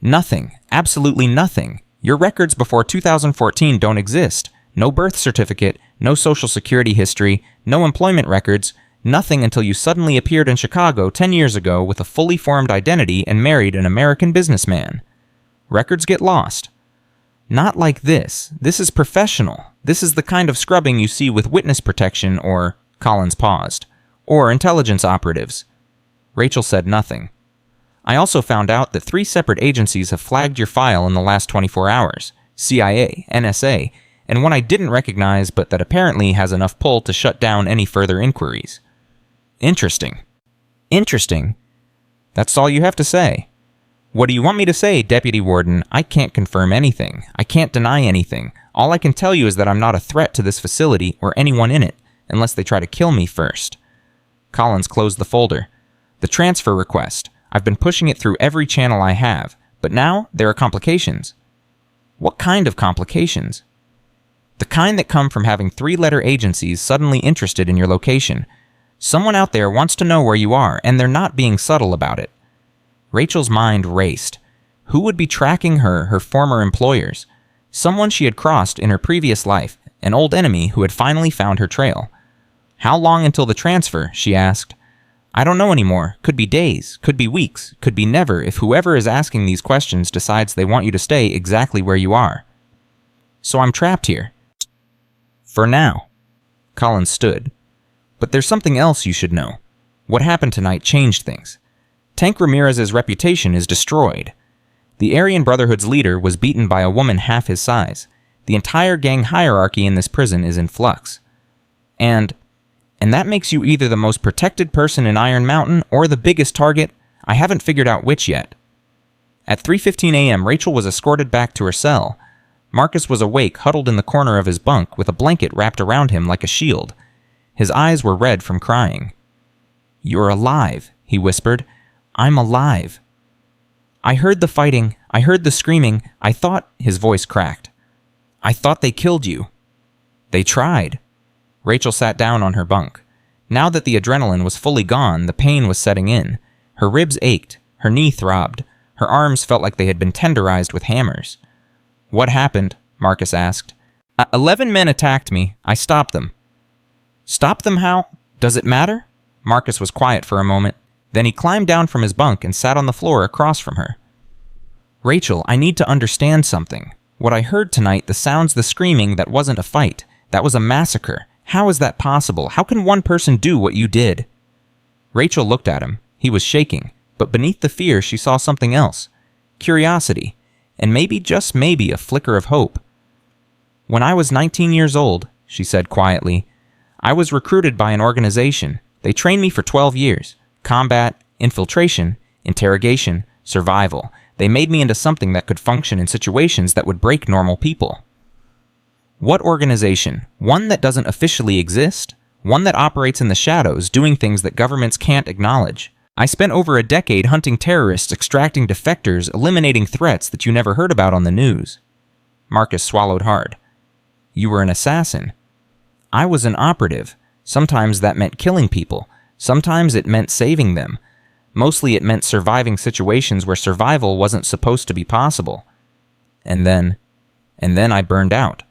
Nothing. Absolutely nothing. Your records before 2014 don't exist. No birth certificate, no social security history, no employment records, nothing until you suddenly appeared in Chicago 10 years ago with a fully formed identity and married an American businessman. Records get lost. Not like this. This is professional. This is the kind of scrubbing you see with witness protection or, Collins paused, or intelligence operatives. Rachel said nothing. I also found out that 3 separate agencies have flagged your file in the last 24 hours. CIA, NSA, and one I didn't recognize but that apparently has enough pull to shut down any further inquiries. Interesting. Interesting? That's all you have to say. What do you want me to say, Deputy Warden? I can't confirm anything. I can't deny anything. All I can tell you is that I'm not a threat to this facility or anyone in it, unless they try to kill me first. Collins closed the folder. The transfer request. I've been pushing it through every channel I have, but now there are complications. What kind of complications? The kind that come from having 3-letter agencies suddenly interested in your location. Someone out there wants to know where you are, and they're not being subtle about it. Rachel's mind raced. Who would be tracking her former employers? Someone she had crossed in her previous life, an old enemy who had finally found her trail. How long until the transfer? She asked. I don't know anymore. Could be days, could be weeks, could be never if whoever is asking these questions decides they want you to stay exactly where you are. So I'm trapped here. For now. Collins stood. But there's something else you should know. What happened tonight changed things. Tank Ramirez's reputation is destroyed. The Aryan Brotherhood's leader was beaten by a woman half his size. The entire gang hierarchy in this prison is in flux. And that makes you either the most protected person in Iron Mountain or the biggest target. I haven't figured out which yet. At 3:15 a.m., Rachel was escorted back to her cell. Marcus was awake, huddled in the corner of his bunk with a blanket wrapped around him like a shield. His eyes were red from crying. You're alive, he whispered. I'm alive. I heard the fighting. I heard the screaming. I thought, his voice cracked. I thought they killed you. They tried. Rachel sat down on her bunk. Now that the adrenaline was fully gone, the pain was setting in. Her ribs ached. Her knee throbbed. Her arms felt like they had been tenderized with hammers. What happened? Marcus asked. 11 men attacked me. I stopped them. Stop them how? Does it matter? Marcus was quiet for a moment. Then he climbed down from his bunk and sat on the floor across from her. Rachel, I need to understand something. What I heard tonight, the sounds, the screaming, that wasn't a fight. That was a massacre. How is that possible? How can one person do what you did? Rachel looked at him. He was shaking, but beneath the fear she saw something else. Curiosity, and maybe, just maybe, a flicker of hope. When I was 19 years old, she said quietly, I was recruited by an organization. They trained me for 12 years. Combat, infiltration, interrogation, survival. They made me into something that could function in situations that would break normal people. What organization? One that doesn't officially exist? One that operates in the shadows, doing things that governments can't acknowledge? I spent over a decade hunting terrorists, extracting defectors, eliminating threats that you never heard about on the news. Marcus swallowed hard. You were an assassin. I was an operative. Sometimes that meant killing people. Sometimes it meant saving them. Mostly it meant surviving situations where survival wasn't supposed to be possible. And then I burned out.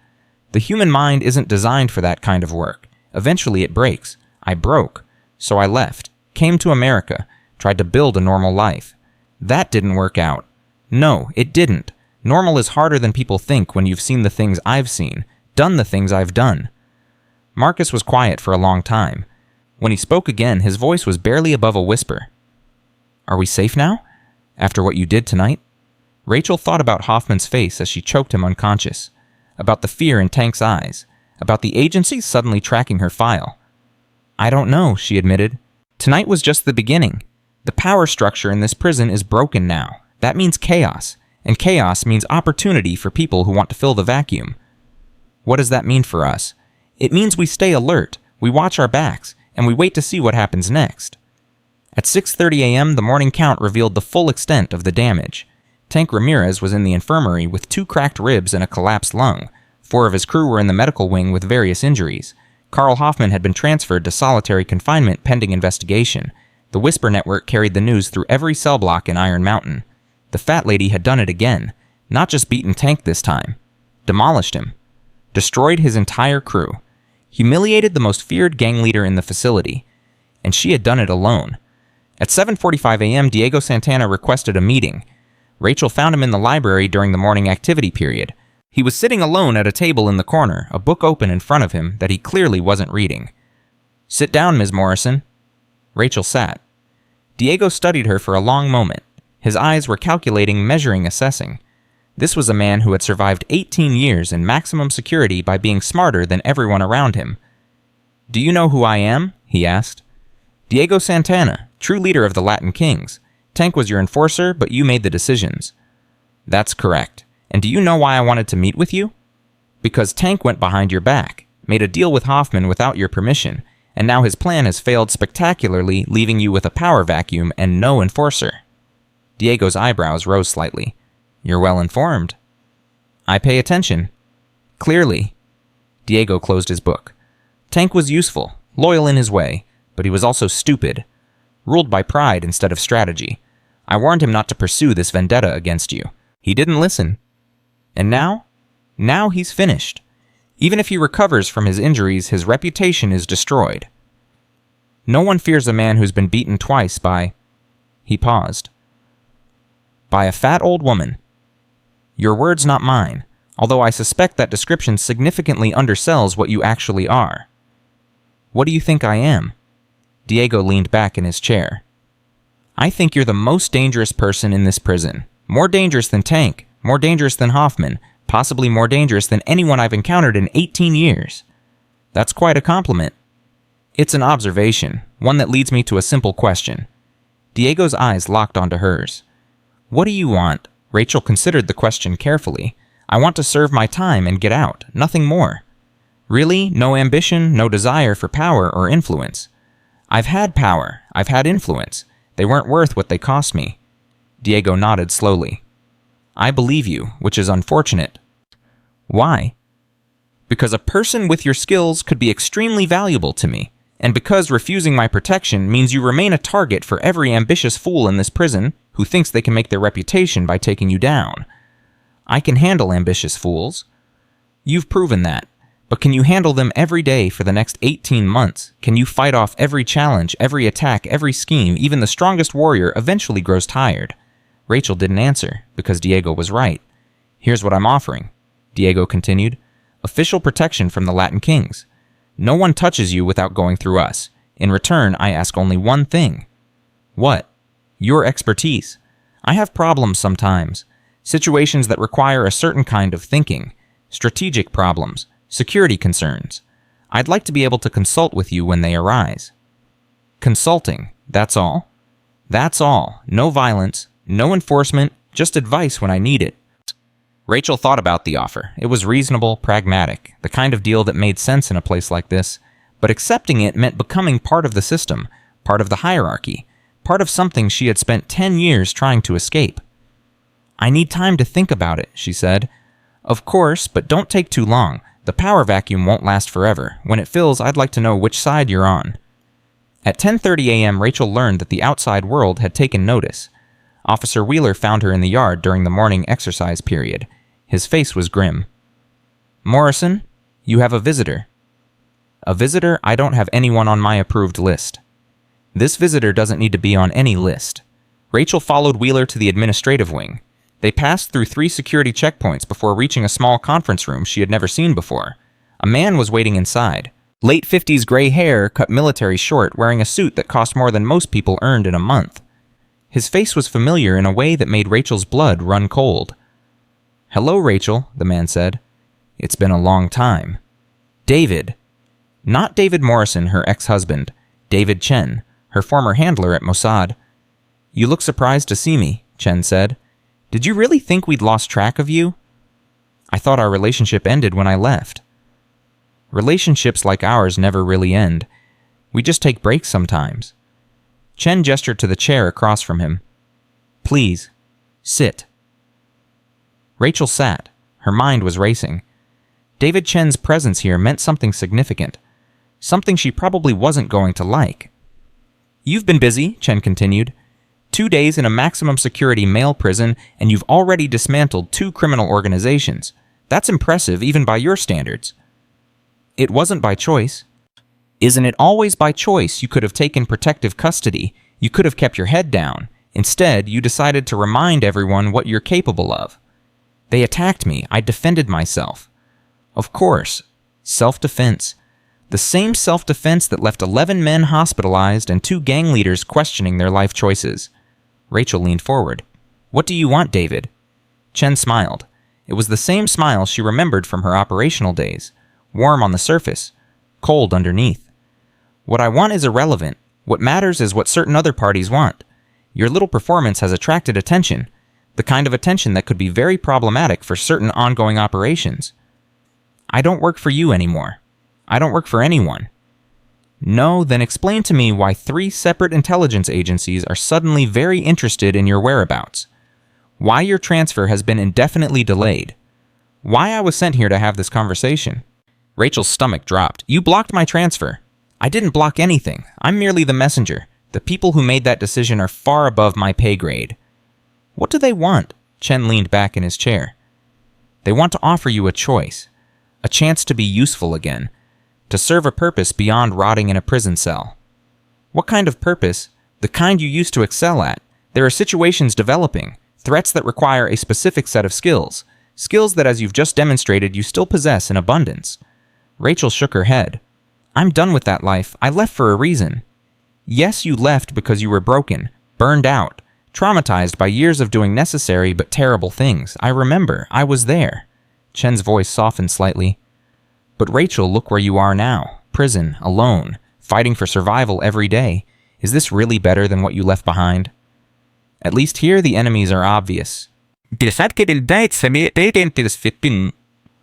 The human mind isn't designed for that kind of work. Eventually it breaks. I broke. So I left, came to America, tried to build a normal life. That didn't work out. No, it didn't. Normal is harder than people think when you've seen the things I've seen, done the things I've done. Marcus was quiet for a long time. When he spoke again, his voice was barely above a whisper. Are we safe now? After what you did tonight? Rachel thought about Hoffman's face as she choked him unconscious, about the fear in Tank's eyes, about the agency suddenly tracking her file. I don't know, she admitted. Tonight was just the beginning. The power structure in this prison is broken now. That means chaos, and chaos means opportunity for people who want to fill the vacuum. What does that mean for us? It means we stay alert, we watch our backs, and we wait to see what happens next. At 6:30 a.m., the morning count revealed the full extent of the damage. Tank Ramirez was in the infirmary with 2 cracked ribs and a collapsed lung. 4 of his crew were in the medical wing with various injuries. Carl Hoffman had been transferred to solitary confinement pending investigation. The Whisper Network carried the news through every cell block in Iron Mountain. The fat lady had done it again. Not just beaten Tank this time. Demolished him. Destroyed his entire crew. Humiliated the most feared gang leader in the facility. And she had done it alone. At 7:45 a.m., Diego Santana requested a meeting. Rachel found him in the library during the morning activity period. He was sitting alone at a table in the corner, a book open in front of him that he clearly wasn't reading. Sit down, Ms. Morrison. Rachel sat. Diego studied her for a long moment. His eyes were calculating, measuring, assessing. This was a man who had survived 18 years in maximum security by being smarter than everyone around him. Do you know who I am? He asked. Diego Santana, true leader of the Latin Kings. Tank was your enforcer, but you made the decisions. That's correct. And do you know why I wanted to meet with you? Because Tank went behind your back, made a deal with Hoffman without your permission, and now his plan has failed spectacularly, leaving you with a power vacuum and no enforcer. Diego's eyebrows rose slightly. You're well informed. I pay attention. Clearly. Diego closed his book. Tank was useful, loyal in his way, but he was also stupid. Ruled by pride instead of strategy. I warned him not to pursue this vendetta against you. He didn't listen. And now? Now he's finished. Even if he recovers from his injuries, his reputation is destroyed. No one fears a man who's been beaten twice by... He paused. By a fat old woman. Your words, not mine, although I suspect that description significantly undersells what you actually are. What do you think I am? Diego leaned back in his chair. I think you're the most dangerous person in this prison. More dangerous than Tank, more dangerous than Hoffman, possibly more dangerous than anyone I've encountered in 18 years. That's quite a compliment. It's an observation, one that leads me to a simple question. Diego's eyes locked onto hers. What do you want? Rachel considered the question carefully. I want to serve my time and get out, nothing more. Really, no ambition, no desire for power or influence. I've had power, I've had influence. They weren't worth what they cost me. Diego nodded slowly. I believe you, which is unfortunate. Why? Because a person with your skills could be extremely valuable to me, and because refusing my protection means you remain a target for every ambitious fool in this prison who thinks they can make their reputation by taking you down. I can handle ambitious fools. You've proven that. But can you handle them every day for the next 18 months? Can you fight off every challenge, every attack, every scheme? Even the strongest warrior eventually grows tired. Rachel didn't answer, because Diego was right. Here's what I'm offering, Diego continued. Official protection from the Latin Kings. No one touches you without going through us. In return, I ask only one thing. What? Your expertise. I have problems sometimes. Situations that require a certain kind of thinking. Strategic problems. Security concerns. I'd like to be able to consult with you when they arise. Consulting, that's all? That's all. No violence, no enforcement, just advice when I need it. Rachel thought about the offer. It was reasonable, pragmatic, the kind of deal that made sense in a place like this. But accepting it meant becoming part of the system, part of the hierarchy, part of something she had spent 10 years trying to escape. I need time to think about it, she said. Of course, but don't take too long. The power vacuum won't last forever. When it fills, I'd like to know which side you're on. At 10:30 a.m., Rachel learned that the outside world had taken notice. Officer Wheeler found her in the yard during the morning exercise period. His face was grim. "Morrison, you have a visitor." "A visitor? I don't have anyone on my approved list." "This visitor doesn't need to be on any list." Rachel followed Wheeler to the administrative wing. They passed through 3 security checkpoints before reaching a small conference room she had never seen before. A man was waiting inside. Late 50s gray hair, cut military short, wearing a suit that cost more than most people earned in a month. His face was familiar in a way that made Rachel's blood run cold. "Hello, Rachel," the man said. "It's been a long time." "David." Not David Morrison, her ex-husband. David Chen, her former handler at Mossad. "You look surprised to see me," Chen said. "Did you really think we'd lost track of you?" "I thought our relationship ended when I left." "Relationships like ours never really end. We just take breaks sometimes." Chen gestured to the chair across from him. "Please, sit." Rachel sat. Her mind was racing. David Chen's presence here meant something significant. Something she probably wasn't going to like. "You've been busy," Chen continued. 2 days in a maximum security male prison, and you've already dismantled 2 criminal organizations. That's impressive, even by your standards." "It wasn't by choice." "Isn't it always by choice? You could have taken protective custody. You could have kept your head down. Instead, you decided to remind everyone what you're capable of." "They attacked me. I defended myself." "Of course. Self-defense. The same self-defense that left 11 men hospitalized and 2 gang leaders questioning their life choices." Rachel leaned forward. "What do you want, David?" Chen smiled. It was the same smile she remembered from her operational days. Warm on the surface, cold underneath. "What I want is irrelevant. What matters is what certain other parties want. Your little performance has attracted attention, the kind of attention that could be very problematic for certain ongoing operations. I don't work for you anymore. I don't work for anyone." "No, then explain to me why 3 separate intelligence agencies are suddenly very interested in your whereabouts. Why your transfer has been indefinitely delayed. Why I was sent here to have this conversation." Rachel's stomach dropped. "You blocked my transfer." "I didn't block anything. I'm merely the messenger. The people who made that decision are far above my pay grade." "What do they want?" Chen leaned back in his chair. "They want to offer you a choice. A chance to be useful again. To serve a purpose beyond rotting in a prison cell." "What kind of purpose?" "The kind you used to excel at. There are situations developing, threats that require a specific set of skills. Skills that, as you've just demonstrated, you still possess in abundance." Rachel shook her head. "I'm done with that life. I left for a reason." "Yes, you left because you were broken, burned out, traumatized by years of doing necessary but terrible things. I remember. I was there." Chen's voice softened slightly. "But Rachel, look where you are now. Prison, alone, fighting for survival every day. Is this really better than what you left behind? At least here the enemies are obvious."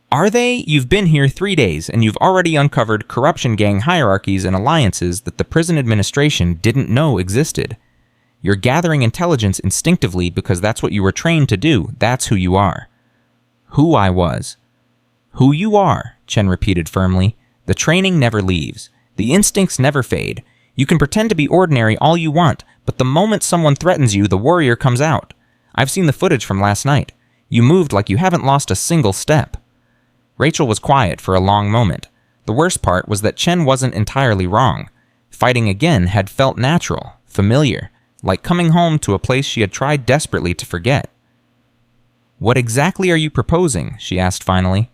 "Are they? You've been here 3 days, and you've already uncovered corruption gang hierarchies and alliances that the prison administration didn't know existed. You're gathering intelligence instinctively because that's what you were trained to do. That's who you are." "Who I was." "Who you are," Chen repeated firmly. "The training never leaves. The instincts never fade. You can pretend to be ordinary all you want, but the moment someone threatens you, the warrior comes out. I've seen the footage from last night. You moved like you haven't lost a single step." Rachel was quiet for a long moment. The worst part was that Chen wasn't entirely wrong. Fighting again had felt natural, familiar, like coming home to a place she had tried desperately to forget. "What exactly are you proposing?" she asked finally.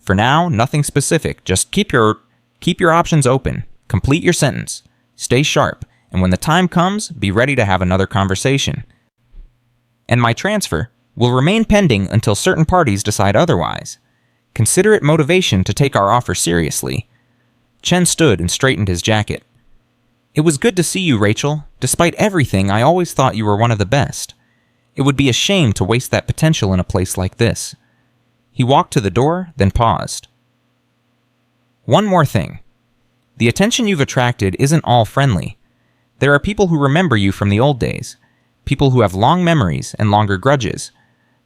"For now, nothing specific. Just keep your options open. Complete your sentence. Stay sharp, and when the time comes, be ready to have another conversation. And my transfer will remain pending until certain parties decide otherwise. Consider it motivation to take our offer seriously." Chen stood and straightened his jacket. "It was good to see you, Rachel. Despite everything, I always thought you were one of the best. It would be a shame to waste that potential in a place like this." He walked to the door, then paused. "One more thing. The attention you've attracted isn't all friendly. There are people who remember you from the old days, people who have long memories and longer grudges.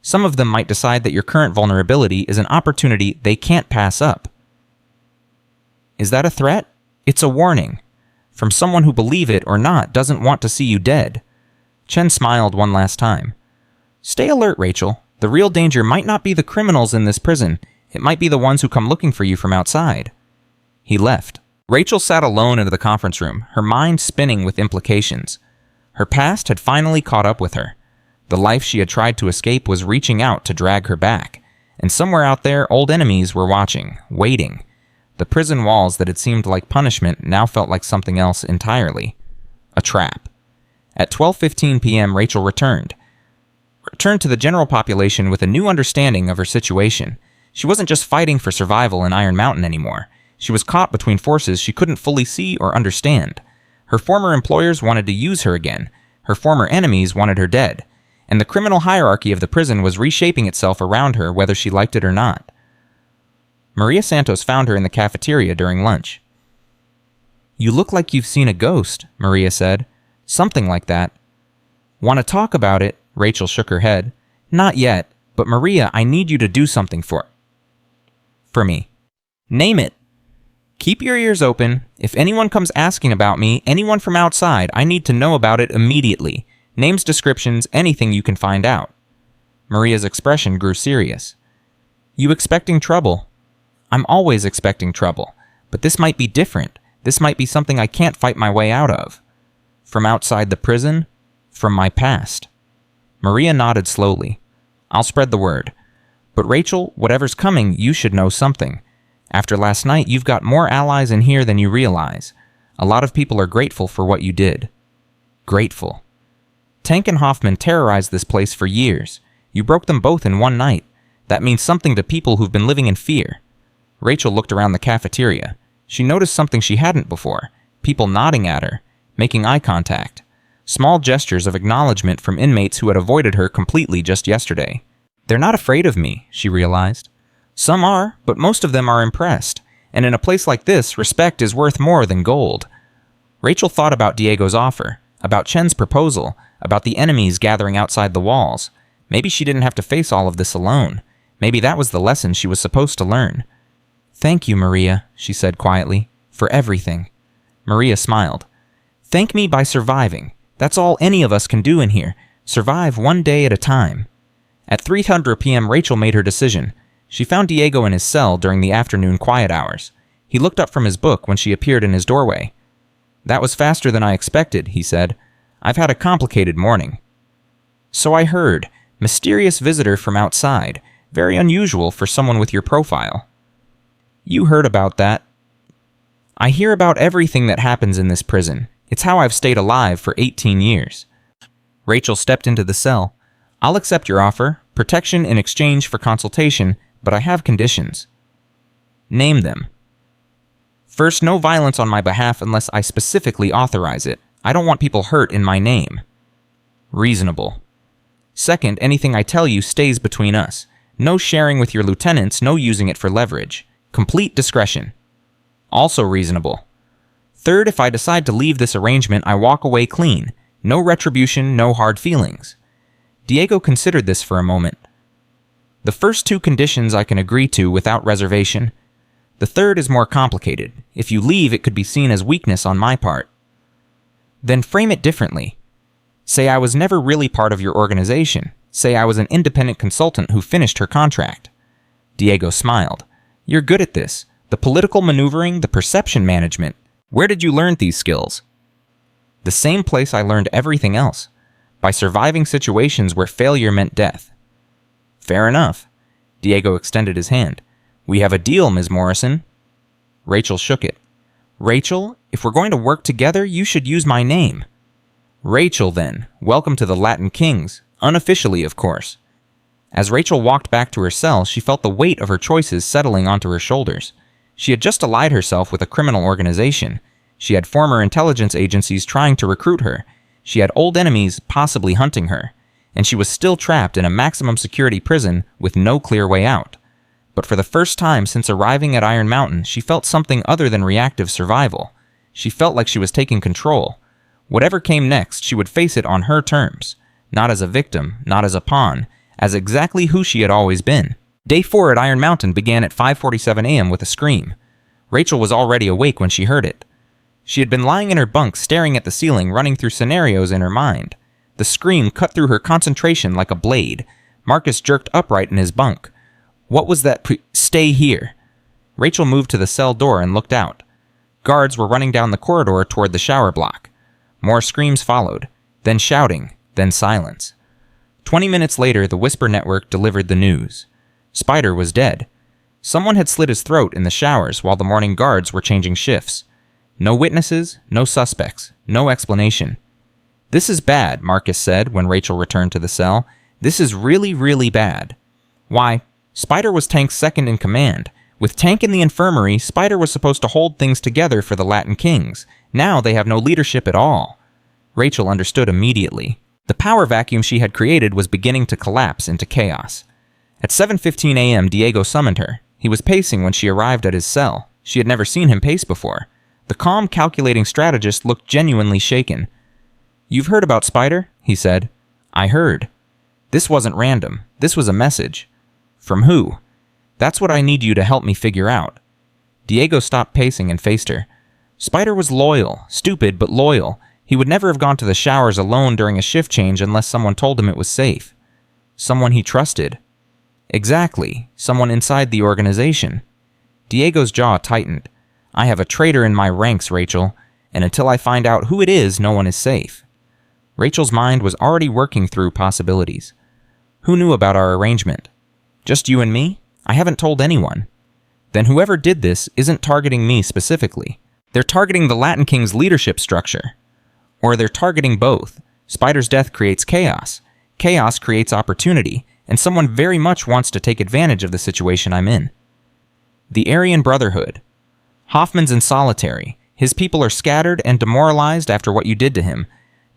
Some of them might decide that your current vulnerability is an opportunity they can't pass up." "Is that a threat?" "It's a warning. From someone who, believe it or not, doesn't want to see you dead. Chen smiled one last time. Stay alert, Rachel. The real danger might not be the criminals in this prison. It might be the ones who come looking for you from outside. He left. Rachel sat alone in the conference room, her mind spinning with implications. Her past had finally caught up with her. The life she had tried to escape was reaching out to drag her back. And somewhere out there, old enemies were watching, waiting. The prison walls that had seemed like punishment now felt like something else entirely. A trap. At 12:15 p.m., Rachel returned to the general population with a new understanding of her situation. She wasn't just fighting for survival in Iron Mountain anymore. She was caught between forces she couldn't fully see or understand. Her former employers wanted to use her again. Her former enemies wanted her dead. And the criminal hierarchy of the prison was reshaping itself around her whether she liked it or not. Maria Santos found her in the cafeteria during lunch. You look like you've seen a ghost, Maria said. Something like that. Want to talk about it? Rachel shook her head. Not yet, but Maria, I need you to do something for me. Name it. Keep your ears open. If anyone comes asking about me, anyone from outside, I need to know about it immediately. Names, descriptions, anything you can find out. Maria's expression grew serious. You expecting trouble? I'm always expecting trouble, but this might be different. This might be something I can't fight my way out of. From outside the prison? From my past. Maria nodded slowly. I'll spread the word. But Rachel, whatever's coming, you should know something. After last night, you've got more allies in here than you realize. A lot of people are grateful for what you did. Grateful. Tank and Hoffman terrorized this place for years. You broke them both in one night. That means something to people who've been living in fear. Rachel looked around the cafeteria. She noticed something she hadn't before. People nodding at her, making eye contact. Small gestures of acknowledgement from inmates who had avoided her completely just yesterday. They're not afraid of me, she realized. Some are, but most of them are impressed. And in a place like this, respect is worth more than gold. Rachel thought about Diego's offer, about Chen's proposal, about the enemies gathering outside the walls. Maybe she didn't have to face all of this alone. Maybe that was the lesson she was supposed to learn. Thank you, Maria, she said quietly, for everything. Maria smiled. Thank me by surviving. That's all any of us can do in here. Survive one day at a time. At 3:00 p.m., Rachel made her decision. She found Diego in his cell during the afternoon quiet hours. He looked up from his book when she appeared in his doorway. That was faster than I expected, he said. I've had a complicated morning. So I heard. Mysterious visitor from outside. Very unusual for someone with your profile. You heard about that. I hear about everything that happens in this prison. It's how I've stayed alive for 18 years. Rachel stepped into the cell. I'll accept your offer, protection in exchange for consultation, but I have conditions. Name them. First, no violence on my behalf unless I specifically authorize it. I don't want people hurt in my name. Reasonable. Second, anything I tell you stays between us. No sharing with your lieutenants, no using it for leverage. Complete discretion. Also reasonable. Third, if I decide to leave this arrangement, I walk away clean. No retribution, no hard feelings. Diego considered this for a moment. The first two conditions I can agree to without reservation. The third is more complicated. If you leave, it could be seen as weakness on my part. Then frame it differently. Say I was never really part of your organization. Say I was an independent consultant who finished her contract. Diego smiled. You're good at this. The political maneuvering, the perception management. Where did you learn these skills? The same place I learned everything else. By surviving situations where failure meant death. Fair enough. Diego extended his hand. We have a deal, Ms. Morrison. Rachel shook it. Rachel, if we're going to work together, you should use my name. Rachel, then. Welcome to the Latin Kings. Unofficially, of course. As Rachel walked back to her cell, she felt the weight of her choices settling onto her shoulders. She had just allied herself with a criminal organization. She had former intelligence agencies trying to recruit her. She had old enemies possibly hunting her. And she was still trapped in a maximum security prison with no clear way out. But for the first time since arriving at Iron Mountain, she felt something other than reactive survival. She felt like she was taking control. Whatever came next, she would face it on her terms. Not as a victim, not as a pawn, as exactly who she had always been. Day 4 at Iron Mountain began at 5:47 a.m. with a scream. Rachel was already awake when she heard it. She had been lying in her bunk staring at the ceiling, running through scenarios in her mind. The scream cut through her concentration like a blade. Marcus jerked upright in his bunk. What was that Stay here. Rachel moved to the cell door and looked out. Guards were running down the corridor toward the shower block. More screams followed, then shouting, then silence. 20 minutes later, the Whisper Network delivered the news. Spider was dead. Someone had slit his throat in the showers while the morning guards were changing shifts. No witnesses, no suspects, no explanation. This is bad, Marcus said when Rachel returned to the cell. This is really, really bad. Why, Spider was Tank's second in command. With Tank in the infirmary, Spider was supposed to hold things together for the Latin Kings. Now they have no leadership at all. Rachel understood immediately. The power vacuum she had created was beginning to collapse into chaos. At 7:15 a.m., Diego summoned her. He was pacing when she arrived at his cell. She had never seen him pace before. The calm, calculating strategist looked genuinely shaken. "You've heard about Spider?" he said. "I heard." "This wasn't random. This was a message." "From who?" "That's what I need you to help me figure out." Diego stopped pacing and faced her. Spider was loyal, stupid but loyal. He would never have gone to the showers alone during a shift change unless someone told him it was safe. Someone he trusted. Exactly, someone inside the organization. Diego's jaw tightened. "I have a traitor in my ranks, Rachel, and until I find out who it is, no one is safe." Rachel's mind was already working through possibilities. "Who knew about our arrangement?" "Just you and me? I haven't told anyone." "Then whoever did this isn't targeting me specifically. They're targeting the Latin King's leadership structure. Or they're targeting both. Spider's death creates chaos. Chaos creates opportunity, and someone very much wants to take advantage of the situation I'm in." The Aryan Brotherhood. "Hoffman's in solitary. His people are scattered and demoralized after what you did to him.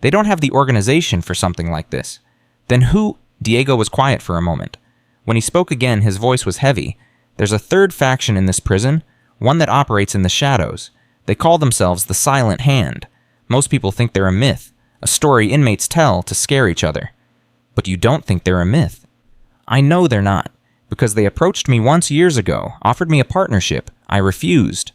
They don't have the organization for something like this." "Then who—" Diego was quiet for a moment. When he spoke again, his voice was heavy. "There's a third faction in this prison, one that operates in the shadows. They call themselves the Silent Hand. Most people think they're a myth, a story inmates tell to scare each other. But you don't think they're a myth." "I know they're not, because they approached me once years ago, offered me a partnership. I refused."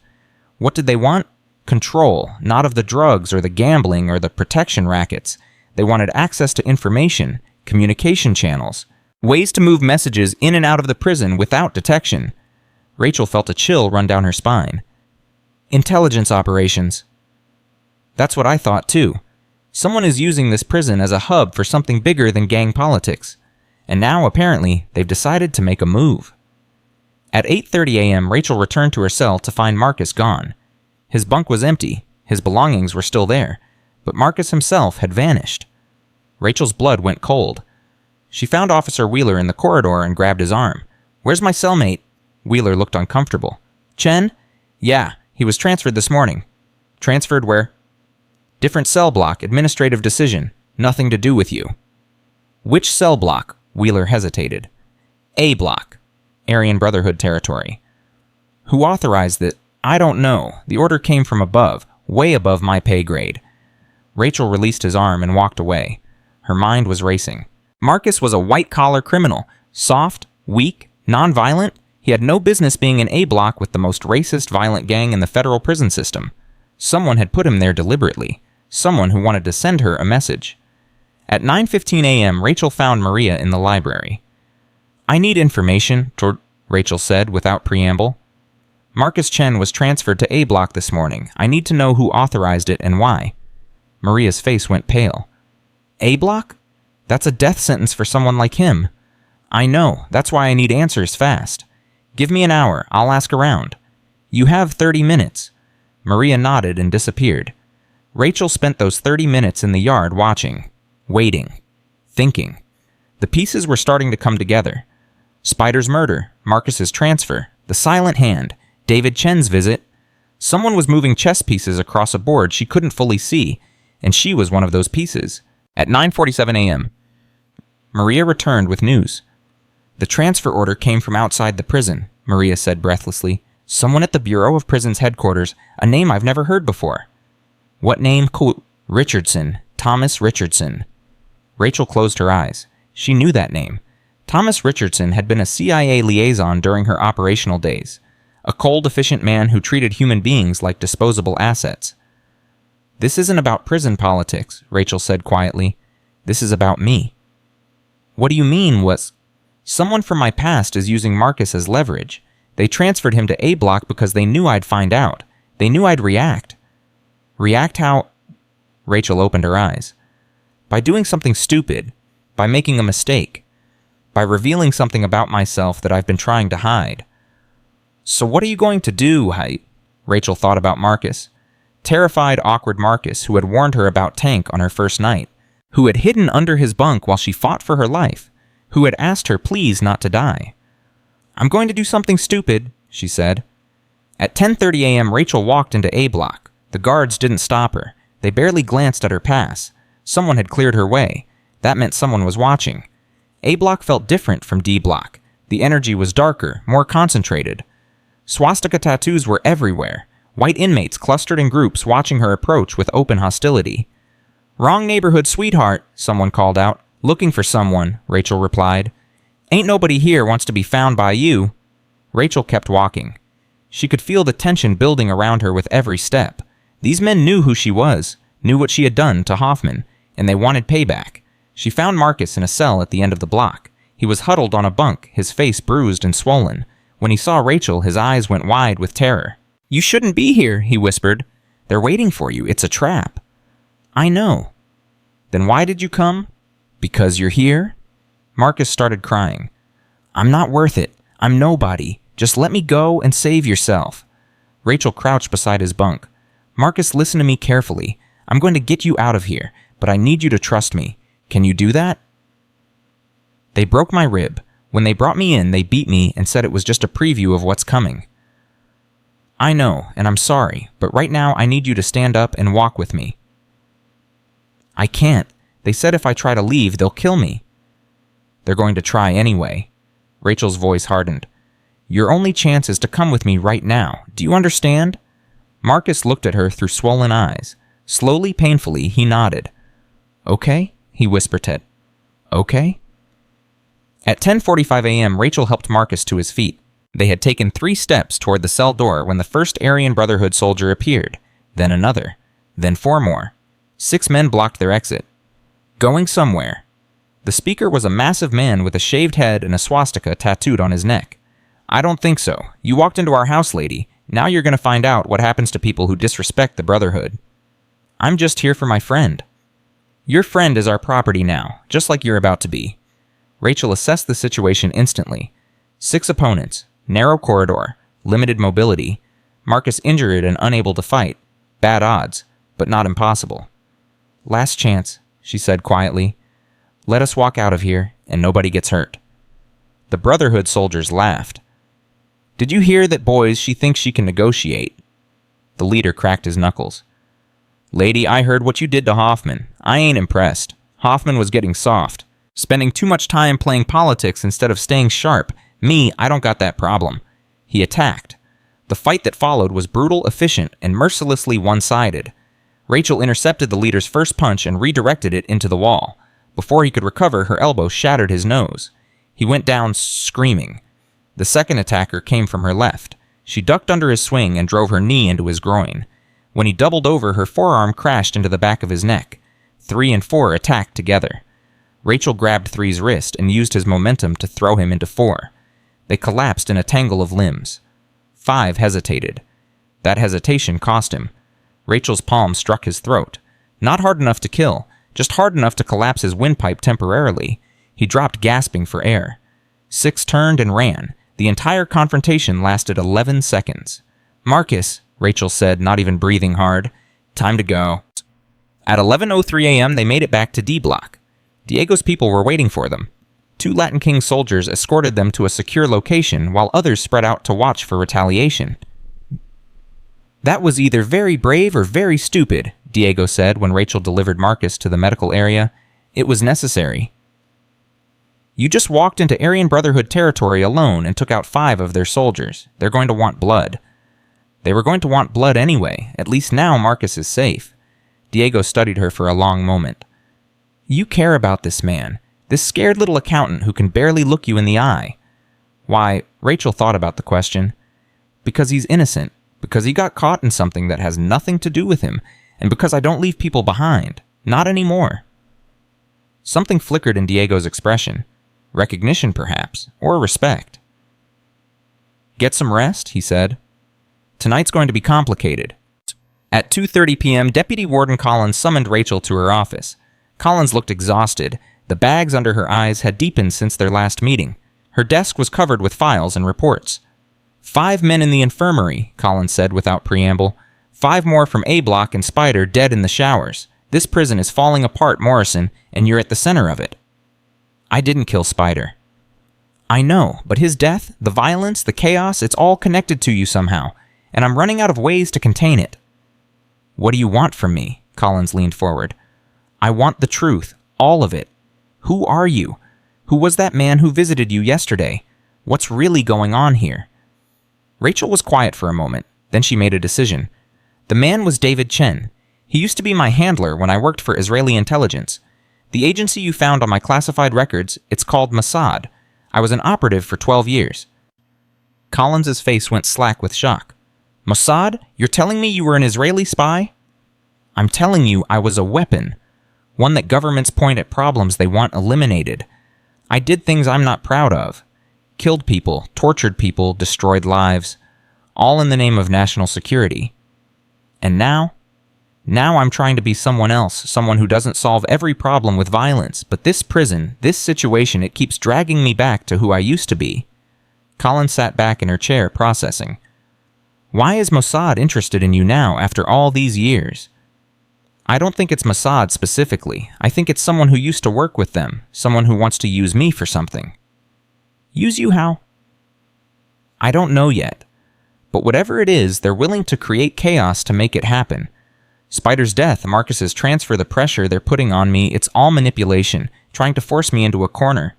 "What did they want? Control, not of the drugs or the gambling or the protection rackets. They wanted access to information, communication channels, ways to move messages in and out of the prison without detection." Rachel felt a chill run down her spine. "Intelligence operations." "That's what I thought too. Someone is using this prison as a hub for something bigger than gang politics. And now, apparently, they've decided to make a move." At 8:30 a.m., Rachel returned to her cell to find Marcus gone. His bunk was empty, his belongings were still there, but Marcus himself had vanished. Rachel's blood went cold. She found Officer Wheeler in the corridor and grabbed his arm. "Where's my cellmate?" Wheeler looked uncomfortable. "Chen?" "Yeah, he was transferred this morning." "Transferred where?" "Different cell block, administrative decision. Nothing to do with you." "Which cell block?" Wheeler hesitated. "A block. Aryan Brotherhood territory." "Who authorized it?" "I don't know. The order came from above, way above my pay grade." Rachel released his arm and walked away. Her mind was racing. Marcus was a white-collar criminal. Soft, weak, non-violent. He had no business being in A block with the most racist, violent gang in the federal prison system. Someone had put him there deliberately. Someone who wanted to send her a message. At 9:15 a.m., Rachel found Maria in the library. "I need information," Rachel said without preamble. "Marcus Chen was transferred to A block this morning. I need to know who authorized it and why." Maria's face went pale. "A block? That's a death sentence for someone like him." "I know. That's why I need answers fast." "Give me an hour. I'll ask around." "You have 30 minutes. Maria nodded and disappeared. Rachel spent those 30 minutes in the yard watching, waiting, thinking. The pieces were starting to come together. Spider's murder, Marcus's transfer, the Silent Hand, David Chen's visit. Someone was moving chess pieces across a board she couldn't fully see, and she was one of those pieces. At 9:47 a.m., Maria returned with news. "The transfer order came from outside the prison," Maria said breathlessly. "Someone at the Bureau of Prisons headquarters, a name I've never heard before." "What name?" "Richardson. Thomas Richardson." Rachel closed her eyes. She knew that name. Thomas Richardson had been a CIA liaison during her operational days. A cold, efficient man who treated human beings like disposable assets. This isn't about prison politics, Rachel said quietly. This is about me. What do you mean, was? Someone from my past is using Marcus as leverage. They transferred him to A block because they knew I'd find out. They knew I'd react. React how? Rachel opened her eyes. By doing something stupid. By making a mistake. By revealing something about myself that I've been trying to hide. So what are you going to do, Height? Rachel thought about Marcus. Terrified, awkward Marcus, who had warned her about Tank on her first night, who had hidden under his bunk while she fought for her life, who had asked her please not to die. I'm going to do something stupid, she said. At 10:30 a.m., Rachel walked into A block. The guards didn't stop her. They barely glanced at her pass. Someone had cleared her way. That meant someone was watching. A block felt different from D block. The energy was darker, more concentrated. Swastika tattoos were everywhere. White inmates clustered in groups watching her approach with open hostility. Wrong neighborhood, sweetheart, someone called out. Looking for someone, Rachel replied. Ain't nobody here wants to be found by you. Rachel kept walking. She could feel the tension building around her with every step. These men knew who she was, knew what she had done to Hoffman, and they wanted payback. She found Marcus in a cell at the end of the block. He was huddled on a bunk, his face bruised and swollen. When he saw Rachel, his eyes went wide with terror. You shouldn't be here, he whispered. They're waiting for you. It's a trap. I know. Then why did you come? Because you're here? Marcus started crying. I'm not worth it. I'm nobody. Just let me go and save yourself. Rachel crouched beside his bunk. Marcus, listen to me carefully. I'm going to get you out of here, but I need you to trust me. Can you do that? They broke my rib. When they brought me in, they beat me and said it was just a preview of what's coming. I know, and I'm sorry, but right now I need you to stand up and walk with me. I can't. They said if I try to leave, they'll kill me. They're going to try anyway. Rachel's voice hardened. Your only chance is to come with me right now. Do you understand? Marcus looked at her through swollen eyes. Slowly, painfully, he nodded. Okay, he whispered to it. Okay? At 10:45 a.m., Rachel helped Marcus to his feet. They had taken 3 steps toward the cell door when the first Aryan Brotherhood soldier appeared, then another, then 4 more. 6 men blocked their exit. Going somewhere. The speaker was a massive man with a shaved head and a swastika tattooed on his neck. I don't think so. You walked into our house, lady. Now you're going to find out what happens to people who disrespect the Brotherhood. I'm just here for my friend. Your friend is our property now, just like you're about to be. Rachel assessed the situation instantly. 6 opponents, narrow corridor, limited mobility, Marcus injured and unable to fight. Bad odds, but not impossible. Last chance, she said quietly. Let us walk out of here, and nobody gets hurt. The Brotherhood soldiers laughed. Did you hear that, boys? She thinks she can negotiate. The leader cracked his knuckles. Lady, I heard what you did to Hoffman. I ain't impressed. Hoffman was getting soft. Spending too much time playing politics instead of staying sharp. Me, I don't got that problem. He attacked. The fight that followed was brutal, efficient, and mercilessly one-sided. Rachel intercepted the leader's first punch and redirected it into the wall. Before he could recover, her elbow shattered his nose. He went down screaming. The second attacker came from her left. She ducked under his swing and drove her knee into his groin. When he doubled over, her forearm crashed into the back of his neck. 3 and 4 attacked together. Rachel grabbed 3's wrist and used his momentum to throw him into 4. They collapsed in a tangle of limbs. 5 hesitated. That hesitation cost him. Rachel's palm struck his throat. Not hard enough to kill, just hard enough to collapse his windpipe temporarily. He dropped gasping for air. 6 turned and ran. The entire confrontation lasted 11 seconds. Marcus, Rachel said, not even breathing hard. Time to go. At 11:03 a.m., they made it back to D Block. Diego's people were waiting for them. 2 Latin King soldiers escorted them to a secure location while others spread out to watch for retaliation. That was either very brave or very stupid, Diego said when Rachel delivered Marcus to the medical area. It was necessary. You just walked into Aryan Brotherhood territory alone and took out 5 of their soldiers. They're going to want blood. They were going to want blood anyway. At least now Marcus is safe. Diego studied her for a long moment. You care about this man, this scared little accountant who can barely look you in the eye. Why, Rachel thought about the question. Because he's innocent. Because he got caught in something that has nothing to do with him. And because I don't leave people behind. Not anymore. Something flickered in Diego's expression. Recognition, perhaps, or respect. Get some rest, he said. Tonight's going to be complicated. At 2:30 p.m., Deputy Warden Collins summoned Rachel to her office. Collins looked exhausted. The bags under her eyes had deepened since their last meeting. Her desk was covered with files and reports. 5 men in the infirmary, Collins said without preamble. 5 more from A Block and Spider dead in the showers. This prison is falling apart, Morrison, and you're at the center of it. I didn't kill Spider. I know, but his death, the violence, the chaos, it's all connected to you somehow, and I'm running out of ways to contain it. What do you want from me? Collins leaned forward. I want the truth, all of it. Who are you? Who was that man who visited you yesterday? What's really going on here? Rachel was quiet for a moment, then she made a decision. The man was David Chen. He used to be my handler when I worked for Israeli intelligence. The agency you found on my classified records, it's called Mossad. I was an operative for 12 years. Collins's face went slack with shock. Mossad? You're telling me you were an Israeli spy? I'm telling you I was a weapon. One that governments point at problems they want eliminated. I did things I'm not proud of. Killed people, tortured people, destroyed lives. All in the name of national security. And now I'm trying to be someone else, someone who doesn't solve every problem with violence, but this prison, this situation, it keeps dragging me back to who I used to be. Collins sat back in her chair, processing. Why is Mossad interested in you now, after all these years? I don't think it's Mossad specifically. I think it's someone who used to work with them, someone who wants to use me for something. Use you how? I don't know yet. But whatever it is, they're willing to create chaos to make it happen. Spider's death, Marcus's transfer, the pressure they're putting on me, it's all manipulation, trying to force me into a corner.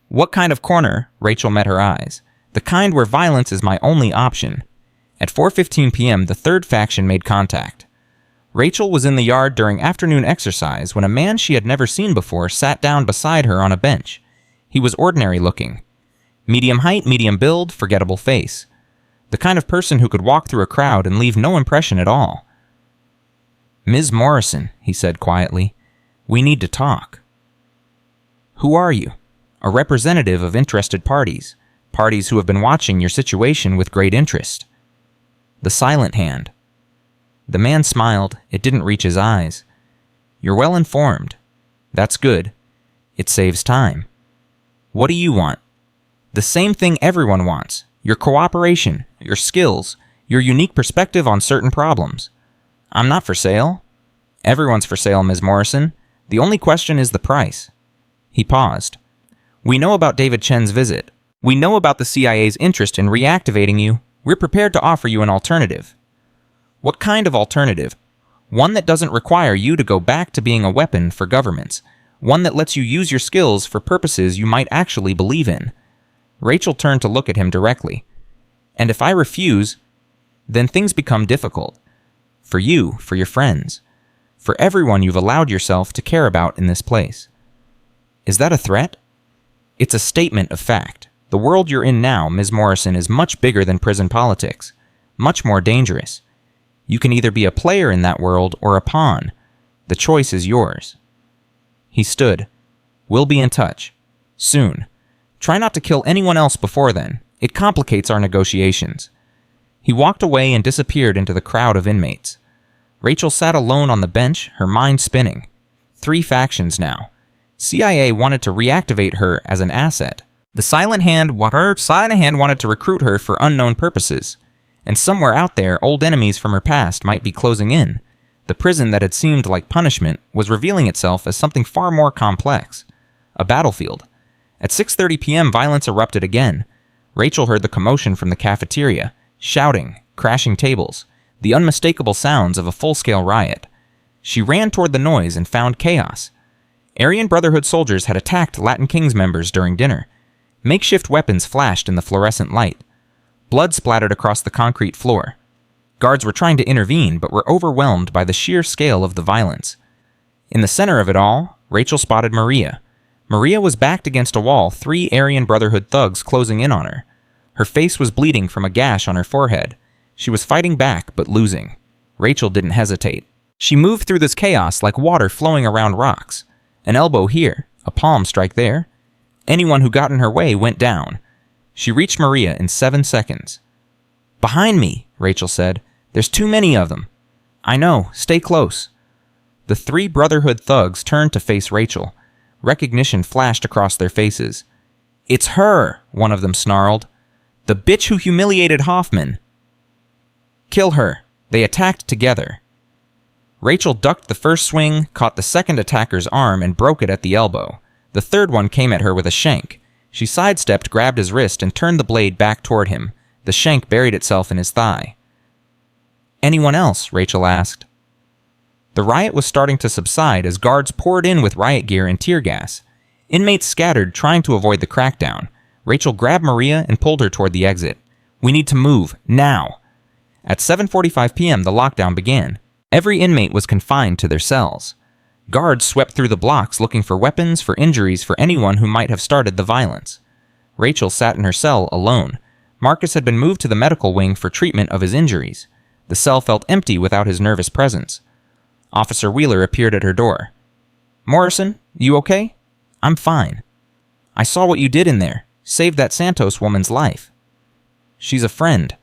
What kind of corner? Rachel met her eyes. The kind where violence is my only option. At 4:15 p.m., the third faction made contact. Rachel was in the yard during afternoon exercise when a man she had never seen before sat down beside her on a bench. He was ordinary looking. Medium height, medium build, forgettable face. The kind of person who could walk through a crowd and leave no impression at all. Ms. Morrison, he said quietly, we need to talk. Who are you? A representative of interested parties, parties who have been watching your situation with great interest. The silent hand. The man smiled. It didn't reach his eyes. You're well informed. That's good. It saves time. What do you want? The same thing everyone wants. Your cooperation, your skills, your unique perspective on certain problems. I'm not for sale. Everyone's for sale, Ms. Morrison. The only question is the price. He paused. We know about David Chen's visit. We know about the CIA's interest in reactivating you. We're prepared to offer you an alternative. What kind of alternative? One that doesn't require you to go back to being a weapon for governments. One that lets you use your skills for purposes you might actually believe in. Rachel turned to look at him directly. And if I refuse, then things become difficult. For you, for your friends, for everyone you've allowed yourself to care about in this place. Is that a threat? It's a statement of fact. The world you're in now, Ms. Morrison, is much bigger than prison politics, much more dangerous. You can either be a player in that world or a pawn. The choice is yours. He stood. We'll be in touch. Soon. Try not to kill anyone else before then. It complicates our negotiations. He walked away and disappeared into the crowd of inmates. Rachel sat alone on the bench, her mind spinning. 3 factions now. CIA wanted to reactivate her as an asset. The Silent Hand wanted to recruit her for unknown purposes. And somewhere out there, old enemies from her past might be closing in. The prison that had seemed like punishment was revealing itself as something far more complex. A battlefield. At 6:30 p.m., violence erupted again. Rachel heard the commotion from the cafeteria, shouting, crashing tables, the unmistakable sounds of a full-scale riot. She ran toward the noise and found chaos. Aryan Brotherhood soldiers had attacked Latin Kings members during dinner. Makeshift weapons flashed in the fluorescent light. Blood splattered across the concrete floor. Guards were trying to intervene, but were overwhelmed by the sheer scale of the violence. In the center of it all, Rachel spotted Maria. Maria was backed against a wall, 3 Aryan Brotherhood thugs closing in on her. Her face was bleeding from a gash on her forehead. She was fighting back, but losing. Rachel didn't hesitate. She moved through this chaos like water flowing around rocks. An elbow here, a palm strike there. Anyone who got in her way went down. She reached Maria in 7 seconds. "Behind me," Rachel said. "There's too many of them." "I know. Stay close." The 3 Brotherhood thugs turned to face Rachel. Recognition flashed across their faces. "It's her," one of them snarled. "The bitch who humiliated Hoffman." "Kill her." They attacked together. Rachel ducked the first swing, caught the second attacker's arm, and broke it at the elbow. The third one came at her with a shank. She sidestepped, grabbed his wrist, and turned the blade back toward him. The shank buried itself in his thigh. "Anyone else?" Rachel asked. The riot was starting to subside as guards poured in with riot gear and tear gas. Inmates scattered, trying to avoid the crackdown. Rachel grabbed Maria and pulled her toward the exit. "We need to move, now." At 7:45 p.m., the lockdown began. Every inmate was confined to their cells. Guards swept through the blocks looking for weapons, for injuries, for anyone who might have started the violence. Rachel sat in her cell alone. Marcus had been moved to the medical wing for treatment of his injuries. The cell felt empty without his nervous presence. Officer Wheeler appeared at her door. "Morrison, you okay?" "I'm fine." "I saw what you did in there. Saved that Santos woman's life." "She's a friend."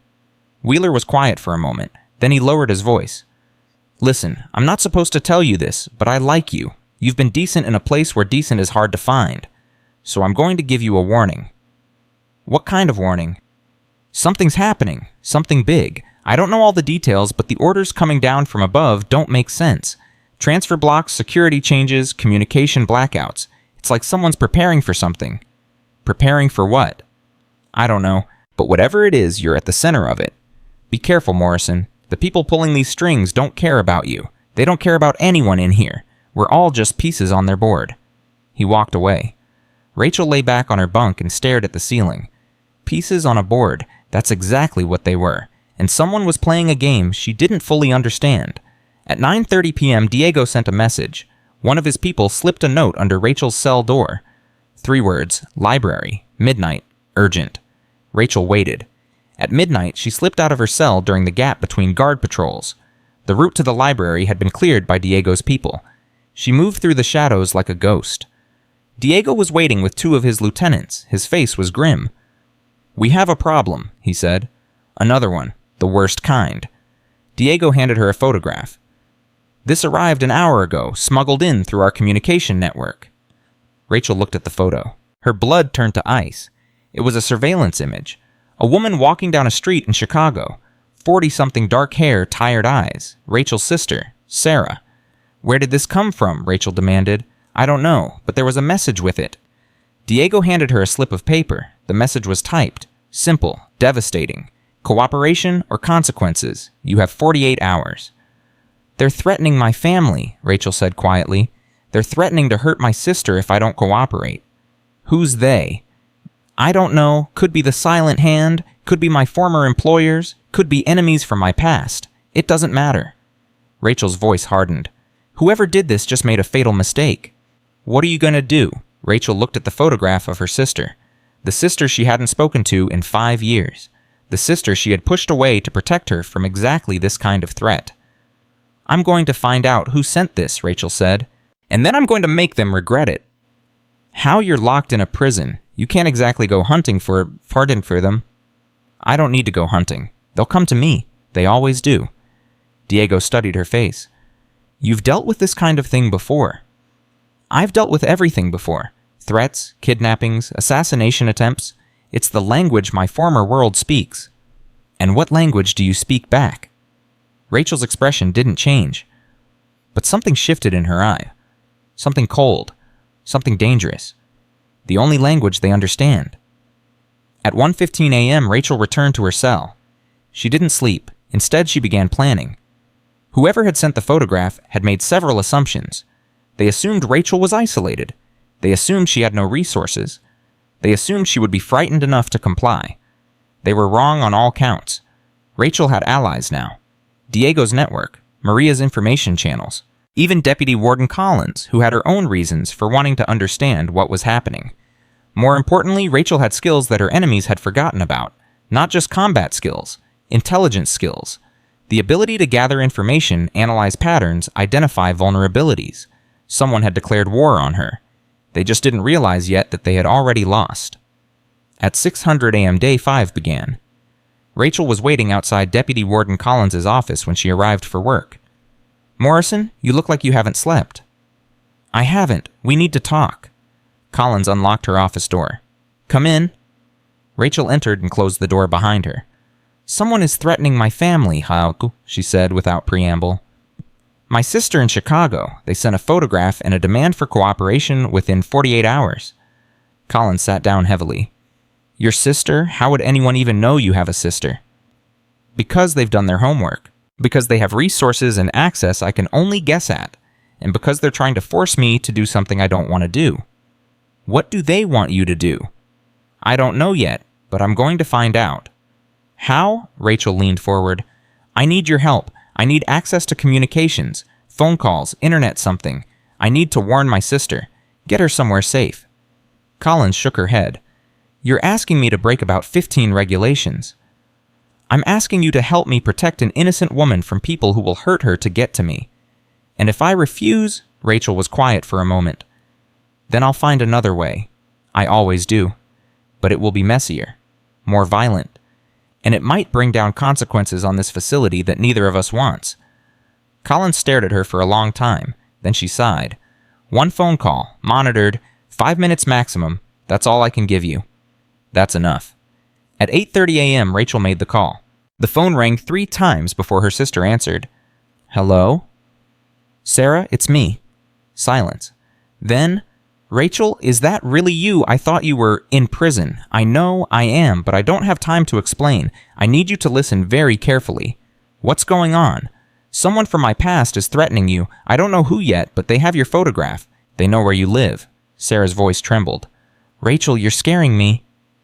Wheeler was quiet for a moment. Then he lowered his voice. "Listen, I'm not supposed to tell you this, but I like you. You've been decent in a place where decent is hard to find. So I'm going to give you a warning." "What kind of warning?" "Something's happening. Something big. I don't know all the details, but the orders coming down from above don't make sense. Transfer blocks, security changes, communication blackouts. It's like someone's preparing for something." "Preparing for what?" "I don't know, but whatever it is, you're at the center of it. Be careful, Morrison. The people pulling these strings don't care about you. They don't care about anyone in here. We're all just pieces on their board." He walked away. Rachel lay back on her bunk and stared at the ceiling. Pieces on a board, that's exactly what they were. And someone was playing a game she didn't fully understand. At 9:30 p.m., Diego sent a message. One of his people slipped a note under Rachel's cell door. 3 words, library, midnight, urgent. Rachel waited. At midnight, she slipped out of her cell during the gap between guard patrols. The route to the library had been cleared by Diego's people. She moved through the shadows like a ghost. Diego was waiting with 2 of his lieutenants. His face was grim. "We have a problem," he said. "Another one. The worst kind." Diego handed her a photograph. "This arrived an hour ago, smuggled in through our communication network." Rachel looked at the photo. Her blood turned to ice. It was a surveillance image. A woman walking down a street in Chicago. 40-something, dark hair, tired eyes. Rachel's sister, Sarah. "Where did this come from?" Rachel demanded. "I don't know, but there was a message with it." Diego handed her a slip of paper. The message was typed. Simple, devastating. "Cooperation or consequences. You have 48 hours. "They're threatening my family," Rachel said quietly. "They're threatening to hurt my sister if I don't cooperate." "Who's they?" "I don't know. Could be the Silent Hand. Could be my former employers. Could be enemies from my past. It doesn't matter." Rachel's voice hardened. "Whoever did this just made a fatal mistake." "What are you going to do?" Rachel looked at the photograph of her sister. The sister she hadn't spoken to in 5 years. The sister she had pushed away to protect her from exactly this kind of threat. "I'm going to find out who sent this," Rachel said, "and then I'm going to make them regret it." "How you're locked in a prison. You can't exactly go hunting for them." "I don't need to go hunting. They'll come to me. They always do." Diego studied her face. "You've dealt with this kind of thing before." "I've dealt with everything before. Threats, kidnappings, assassination attempts. It's the language my former world speaks." "And what language do you speak back?" Rachel's expression didn't change. But something shifted in her eye. Something cold. Something dangerous. The only language they understand. At 1:15 a.m., Rachel returned to her cell. She didn't sleep. Instead, she began planning. Whoever had sent the photograph had made several assumptions. They assumed Rachel was isolated. They assumed she had no resources. They assumed she would be frightened enough to comply. They were wrong on all counts. Rachel had allies now. Diego's network, Maria's information channels, even Deputy Warden Collins, who had her own reasons for wanting to understand what was happening. More importantly, Rachel had skills that her enemies had forgotten about. Not just combat skills, intelligence skills. The ability to gather information, analyze patterns, identify vulnerabilities. Someone had declared war on her. They just didn't realize yet that they had already lost. At 6:00 a.m. Day 5 began. Rachel was waiting outside Deputy Warden Collins's office when she arrived for work. "Morrison, you look like you haven't slept." "I haven't. We need to talk." Collins unlocked her office door. "Come in." Rachel entered and closed the door behind her. "Someone is threatening my family, Haoku," she said without preamble. "My sister in Chicago. They sent a photograph and a demand for cooperation within 48 hours. Collins sat down heavily. "Your sister? How would anyone even know you have a sister?" "Because they've done their homework. Because they have resources and access I can only guess at. And because they're trying to force me to do something I don't want to do." "What do they want you to do?" "I don't know yet, but I'm going to find out." "How?" Rachel leaned forward. "I need your help. I need access to communications, phone calls, internet something. I need to warn my sister. Get her somewhere safe." Collins shook her head. "You're asking me to break about 15 regulations." "I'm asking you to help me protect an innocent woman from people who will hurt her to get to me. And if I refuse," Rachel was quiet for a moment, "then I'll find another way. I always do. But it will be messier, more violent, and it might bring down consequences on this facility that neither of us wants." Collins stared at her for a long time, then she sighed. "One phone call, monitored, 5 minutes maximum, that's all I can give you." "That's enough." At 8:30 a.m., Rachel made the call. The phone rang 3 times before her sister answered. "Hello?" "Sarah, it's me." Silence. Then, "Rachel, is that really you? I thought you were in prison." "I know I am, but I don't have time to explain. I need you to listen very carefully." "What's going on?" "Someone from my past is threatening you. I don't know who yet, but they have your photograph. They know where you live." Sarah's voice trembled. "Rachel, you're scaring me."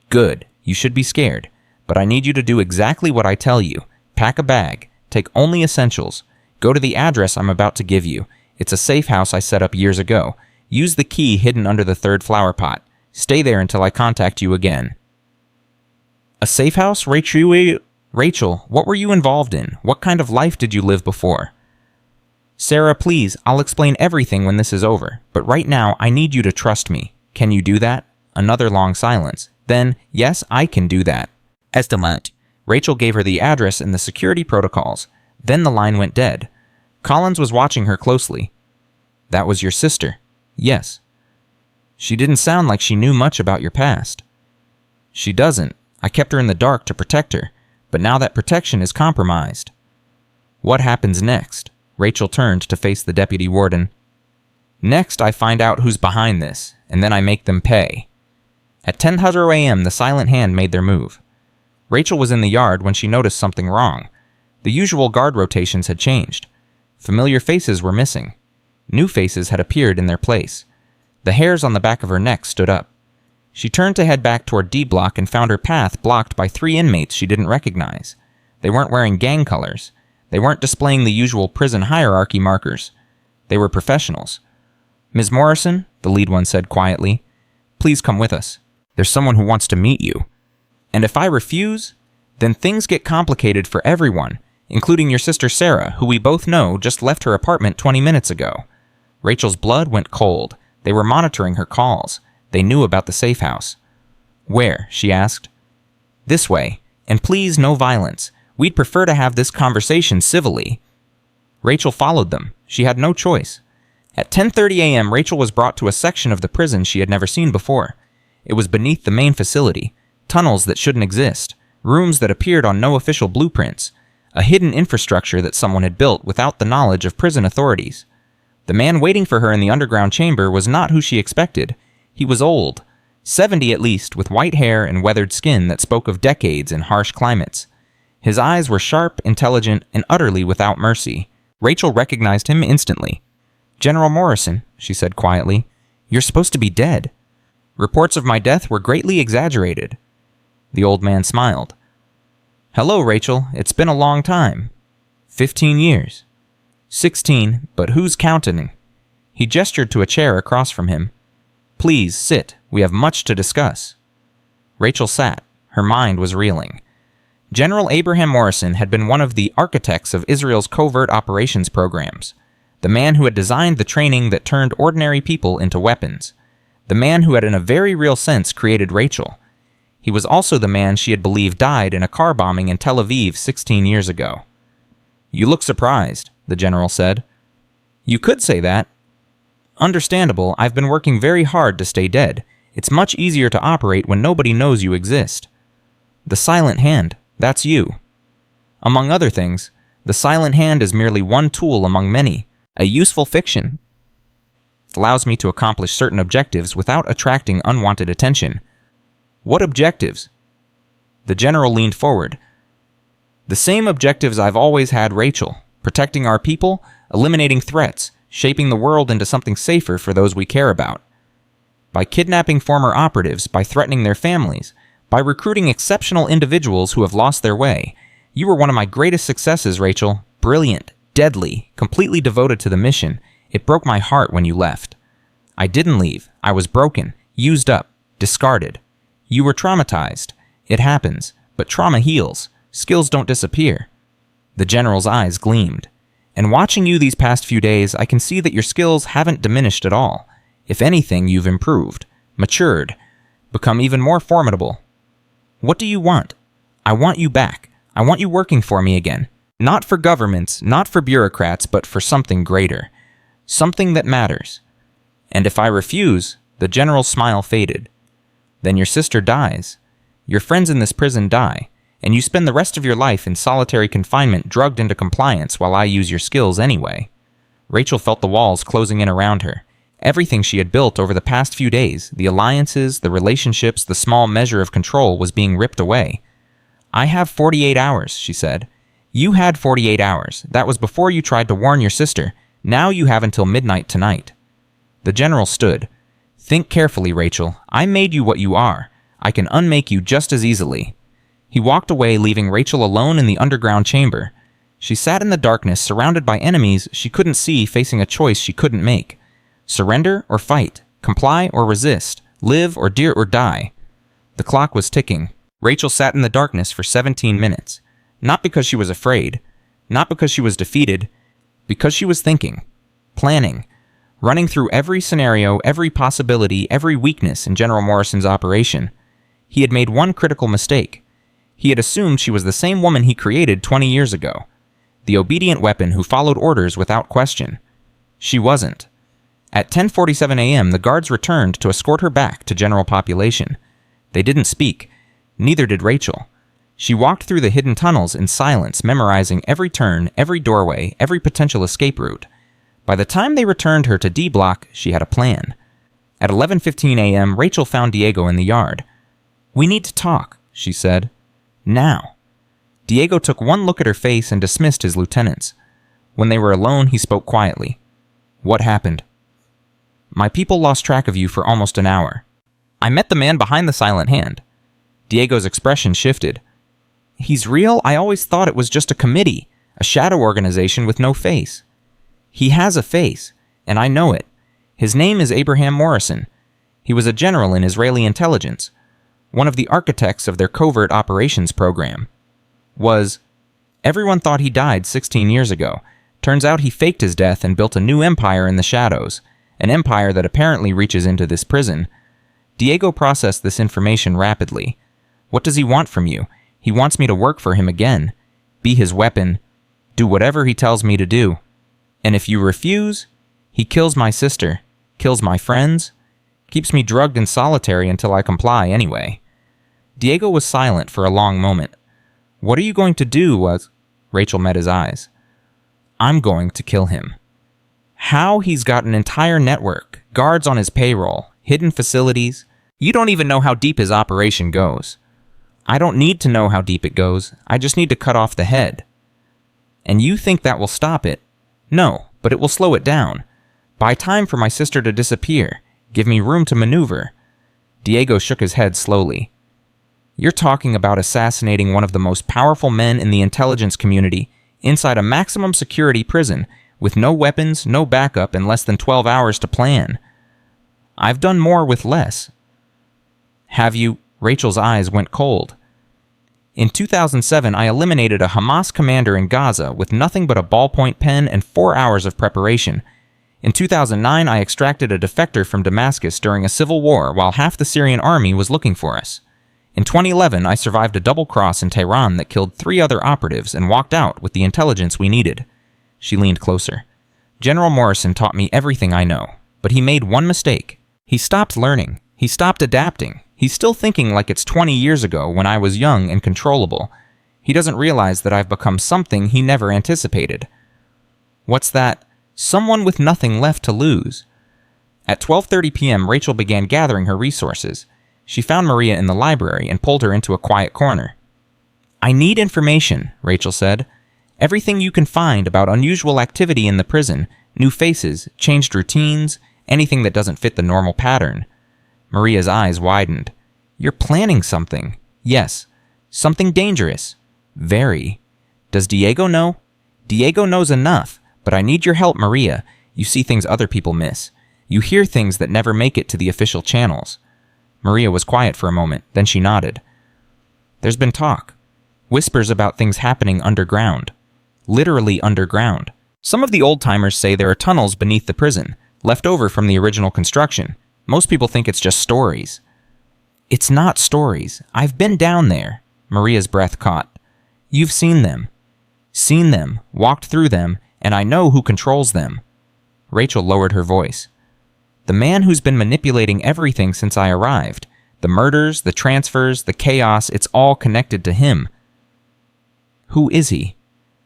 "Good. You should be scared. But I need you to do exactly what I tell you. Pack a bag. Take only essentials. Go to the address I'm about to give you. It's a safe house I set up years ago. Use the key hidden under the 3rd flower pot. Stay there until I contact you again." "A safe house, Rachel? Rachel, what were you involved in? What kind of life did you live before?" "Sarah, please, I'll explain everything when this is over. But right now, I need you to trust me. Can you do that?" Another long silence. Then, "Yes, I can do that." "Estimate." Rachel gave her the address and the security protocols. Then the line went dead. Collins was watching her closely. "That was your sister?" "Yes." "She didn't sound like she knew much about your past." "She doesn't. I kept her in the dark to protect her, but now that protection is compromised." "What happens next?" Rachel turned to face the deputy warden. "Next, I find out who's behind this, and then I make them pay." At 10:00 a.m., the silent hand made their move. Rachel was in the yard when she noticed something wrong. The usual guard rotations had changed. Familiar faces were missing. New faces had appeared in their place. The hairs on the back of her neck stood up. She turned to head back toward D Block and found her path blocked by 3 inmates she didn't recognize. They weren't wearing gang colors. They weren't displaying the usual prison hierarchy markers. They were professionals. "Ms. Morrison," the lead one said quietly, "please come with us. There's someone who wants to meet you. And if I refuse, then things get complicated for everyone, including your sister Sarah, who we both know just left her apartment 20 minutes ago." Rachel's blood went cold. They were monitoring her calls. They knew about the safe house. "Where?" she asked. "This way. And please, no violence. We'd prefer to have this conversation civilly." Rachel followed them. She had no choice. At 10:30 a.m., Rachel was brought to a section of the prison she had never seen before. It was beneath the main facility. Tunnels that shouldn't exist. Rooms that appeared on no official blueprints. A hidden infrastructure that someone had built without the knowledge of prison authorities. The man waiting for her in the underground chamber was not who she expected. He was old, 70 at least, with white hair and weathered skin that spoke of decades in harsh climates. His eyes were sharp, intelligent, and utterly without mercy. Rachel recognized him instantly. "General Morrison," she said quietly, "you're supposed to be dead." "Reports of my death were greatly exaggerated." The old man smiled. "Hello, Rachel. It's been a long time. 15 years. 16, but who's counting?" He gestured to a chair across from him. "Please, sit. We have much to discuss." Rachel sat. Her mind was reeling. General Abraham Morrison had been one of the architects of Israel's covert operations programs, the man who had designed the training that turned ordinary people into weapons, the man who had in a very real sense created Rachel. He was also the man she had believed died in a car bombing in Tel Aviv 16 years ago. "You look surprised," the general said. "You could say that." "Understandable, I've been working very hard to stay dead. It's much easier to operate when nobody knows you exist." "The silent hand, that's you." "Among other things, the silent hand is merely one tool among many, a useful fiction. It allows me to accomplish certain objectives without attracting unwanted attention." "What objectives?" The general leaned forward. "The same objectives I've always had, Rachel. Protecting our people, eliminating threats, shaping the world into something safer for those we care about. By kidnapping former operatives, by threatening their families, by recruiting exceptional individuals who have lost their way. You were one of my greatest successes, Rachel. Brilliant, deadly, completely devoted to the mission. It broke my heart when you left. I didn't leave. I was broken, used up, discarded. You were traumatized. It happens, but trauma heals. Skills don't disappear." The general's eyes gleamed. "And watching you these past few days, I can see that your skills haven't diminished at all. If anything, you've improved, matured, become even more formidable. What do you want? I want you back. I want you working for me again. Not for governments, not for bureaucrats, but for something greater. Something that matters. And if I refuse," the general's smile faded, "then your sister dies. Your friends in this prison die. And you spend the rest of your life in solitary confinement drugged into compliance while I use your skills anyway." Rachel felt the walls closing in around her. Everything she had built over the past few days, the alliances, the relationships, the small measure of control was being ripped away. "I have 48 hours, she said. "You had 48 hours. That was before you tried to warn your sister. Now you have until midnight tonight." The general stood. "Think carefully, Rachel. I made you what you are. I can unmake you just as easily." He walked away, leaving Rachel alone in the underground chamber. She sat in the darkness, surrounded by enemies she couldn't see, facing a choice she couldn't make. Surrender or fight, comply or resist, live or dare or die. The clock was ticking. Rachel sat in the darkness for 17 minutes. Not because she was afraid, not because she was defeated, because she was thinking, planning, running through every scenario, every possibility, every weakness in General Morrison's operation. He had made one critical mistake. He had assumed she was the same woman he created 20 years ago, the obedient weapon who followed orders without question. She wasn't. At 10:47 a.m., the guards returned to escort her back to general population. They didn't speak. Neither did Rachel. She walked through the hidden tunnels in silence, memorizing every turn, every doorway, every potential escape route. By the time they returned her to D Block, she had a plan. At 11:15 a.m., Rachel found Diego in the yard. "We need to talk," she said. "Now." Diego took one look at her face and dismissed his lieutenants. When they were alone, he spoke quietly. "What happened?" "My people lost track of you for almost an hour. I met the man behind the silent hand." Diego's expression shifted. "He's real? I always thought it was just a committee, a shadow organization with no face." "He has a face, and I know it. His name is Abraham Morrison. He was a general in Israeli intelligence, one of the architects of their covert operations program. Everyone thought he died 16 years ago. Turns out he faked his death and built a new empire in the shadows, an empire that apparently reaches into this prison." Diego processed this information rapidly. "What does he want from you? He wants me to work for him again, be his weapon, do whatever he tells me to do. And if you refuse, he kills my sister, kills my friends, keeps me drugged in solitary until I comply anyway." Diego was silent for a long moment. "What are you going to do?" Rachel met his eyes. "I'm going to kill him." "How? He's got an entire network, guards on his payroll, hidden facilities. You don't even know how deep his operation goes." "I don't need to know how deep it goes. I just need to cut off the head." "And you think that will stop it?" "No, but it will slow it down. Buy time for my sister to disappear. Give me room to maneuver." Diego shook his head slowly. "You're talking about assassinating one of the most powerful men in the intelligence community inside a maximum security prison with no weapons, no backup, and less than 12 hours to plan. I've done more with less." "Have you?" Rachel's eyes went cold. In 2007, I eliminated a Hamas commander in Gaza with nothing but a ballpoint pen and 4 hours of preparation. In 2009, I extracted a defector from Damascus during a civil war while half the Syrian army was looking for us. In 2011, I survived a double cross in Tehran that killed 3 other operatives and walked out with the intelligence we needed. She leaned closer. General Morrison taught me everything I know, but he made one mistake. He stopped learning. He stopped adapting. He's still thinking like it's 20 years ago when I was young and controllable. He doesn't realize that I've become something he never anticipated. What's that? Someone with nothing left to lose. At 12:30 p.m., Rachel began gathering her resources. She found Maria in the library and pulled her into a quiet corner. I need information, Rachel said. Everything you can find about unusual activity in the prison, new faces, changed routines, anything that doesn't fit the normal pattern. Maria's eyes widened. You're planning something. Yes. Something dangerous. Very. Does Diego know? Diego knows enough, but I need your help, Maria. You see things other people miss. You hear things that never make it to the official channels. Maria was quiet for a moment, then she nodded. There's been talk. Whispers about things happening underground. Literally underground. Some of the old-timers say there are tunnels beneath the prison, left over from the original construction. Most people think it's just stories. It's not stories. I've been down there. Maria's breath caught. You've seen them. Seen them, walked through them, and I know who controls them. Rachel lowered her voice. The man who's been manipulating everything since I arrived. The murders, the transfers, the chaos, it's all connected to him. Who is he?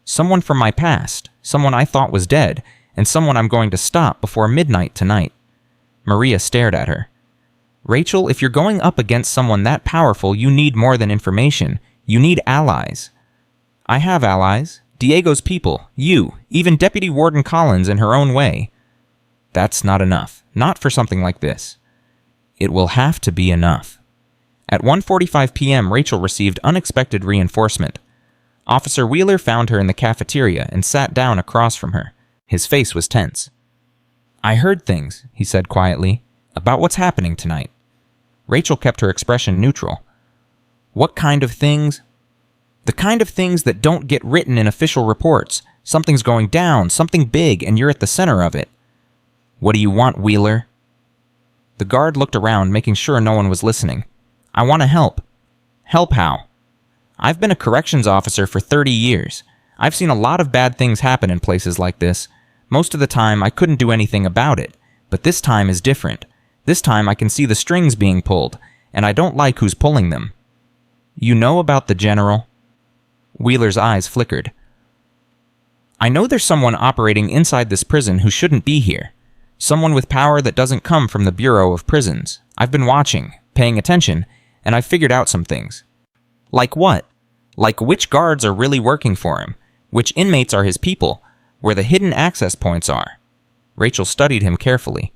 Someone from my past, someone I thought was dead, and someone I'm going to stop before midnight tonight. Maria stared at her. Rachel, if you're going up against someone that powerful, you need more than information. You need allies. I have allies. Diego's people, you, even Deputy Warden Collins in her own way. That's not enough. Not for something like this. It will have to be enough. At 1:45 p.m., Rachel received unexpected reinforcement. Officer Wheeler found her in the cafeteria and sat down across from her. His face was tense. I heard things, he said quietly, about what's happening tonight. Rachel kept her expression neutral. What kind of things? The kind of things that don't get written in official reports. Something's going down, something big, and you're at the center of it. What do you want, Wheeler? The guard looked around, making sure no one was listening. I want to help. Help how? I've been a corrections officer for 30 years. I've seen a lot of bad things happen in places like this. Most of the time, I couldn't do anything about it. But this time is different. This time I can see the strings being pulled, and I don't like who's pulling them. You know about the general? Wheeler's eyes flickered. I know there's someone operating inside this prison who shouldn't be here. Someone with power that doesn't come from the Bureau of Prisons. I've been watching, paying attention, and I've figured out some things. Like what? Like which guards are really working for him, which inmates are his people, where the hidden access points are. Rachel studied him carefully.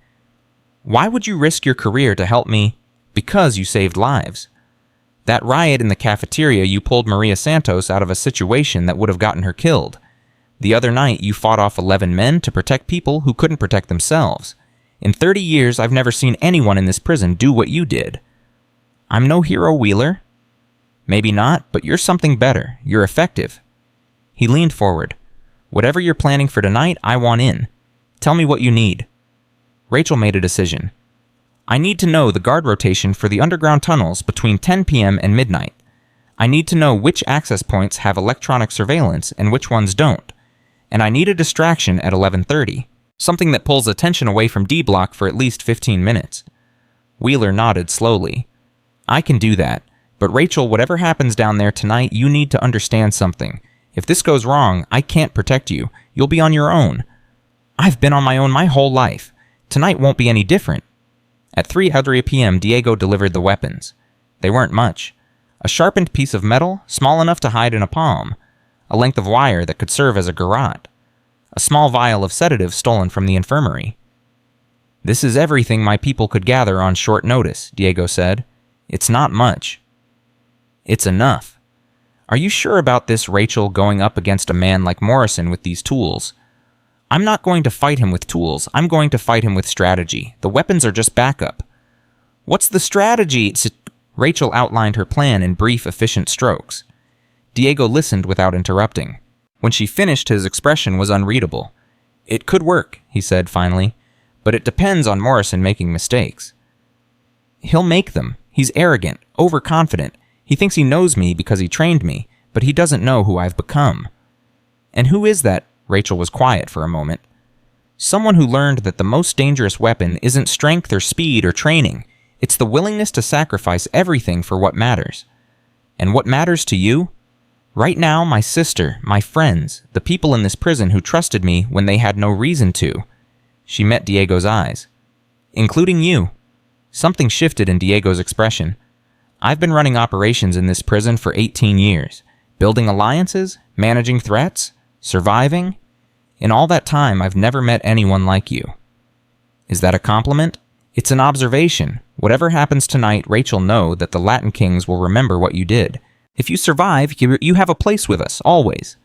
Why would you risk your career to help me? Because you saved lives. That riot in the cafeteria, you pulled Maria Santos out of a situation that would have gotten her killed. The other night, you fought off 11 men to protect people who couldn't protect themselves. In 30 years, I've never seen anyone in this prison do what you did. I'm no hero, Wheeler. Maybe not, but you're something better. You're effective. He leaned forward. Whatever you're planning for tonight, I want in. Tell me what you need. Rachel made a decision. I need to know the guard rotation for the underground tunnels between 10 p.m. and midnight. I need to know which access points have electronic surveillance and which ones don't. And I need a distraction at 11:30, something that pulls attention away from D Block for at least 15 minutes. Wheeler nodded slowly. I can do that, but Rachel, whatever happens down there tonight, you need to understand something. If this goes wrong, I can't protect you. You'll be on your own. I've been on my own my whole life. Tonight won't be any different. At 3:00 p.m., Diego delivered the weapons. They weren't much. A sharpened piece of metal, small enough to hide in a palm. A length of wire that could serve as a garrote. A small vial of sedative stolen from the infirmary. This is everything my people could gather on short notice, Diego said. It's not much. It's enough. Are you sure about this, Rachel, going up against a man like Morrison with these tools? I'm not going to fight him with tools. I'm going to fight him with strategy. The weapons are just backup. What's the strategy? Rachel outlined her plan in brief, efficient strokes. Diego listened without interrupting. When she finished, his expression was unreadable. "It could work," he said finally, "but it depends on Morrison making mistakes." "He'll make them. He's arrogant, overconfident. He thinks he knows me because he trained me, but he doesn't know who I've become." "And who is that?" Rachel was quiet for a moment. "Someone who learned that the most dangerous weapon isn't strength or speed or training. It's the willingness to sacrifice everything for what matters." "And what matters to you?" "Right now, my sister, my friends, the people in this prison who trusted me when they had no reason to." She met Diego's eyes. "Including you." Something shifted in Diego's expression. "I've been running operations in this prison for 18 years, building alliances, managing threats, surviving. In all that time, I've never met anyone like you." "Is that a compliment?" "It's an observation. Whatever happens tonight, Rachel, know that the Latin Kings will remember what you did. If you survive, you have a place with us, always.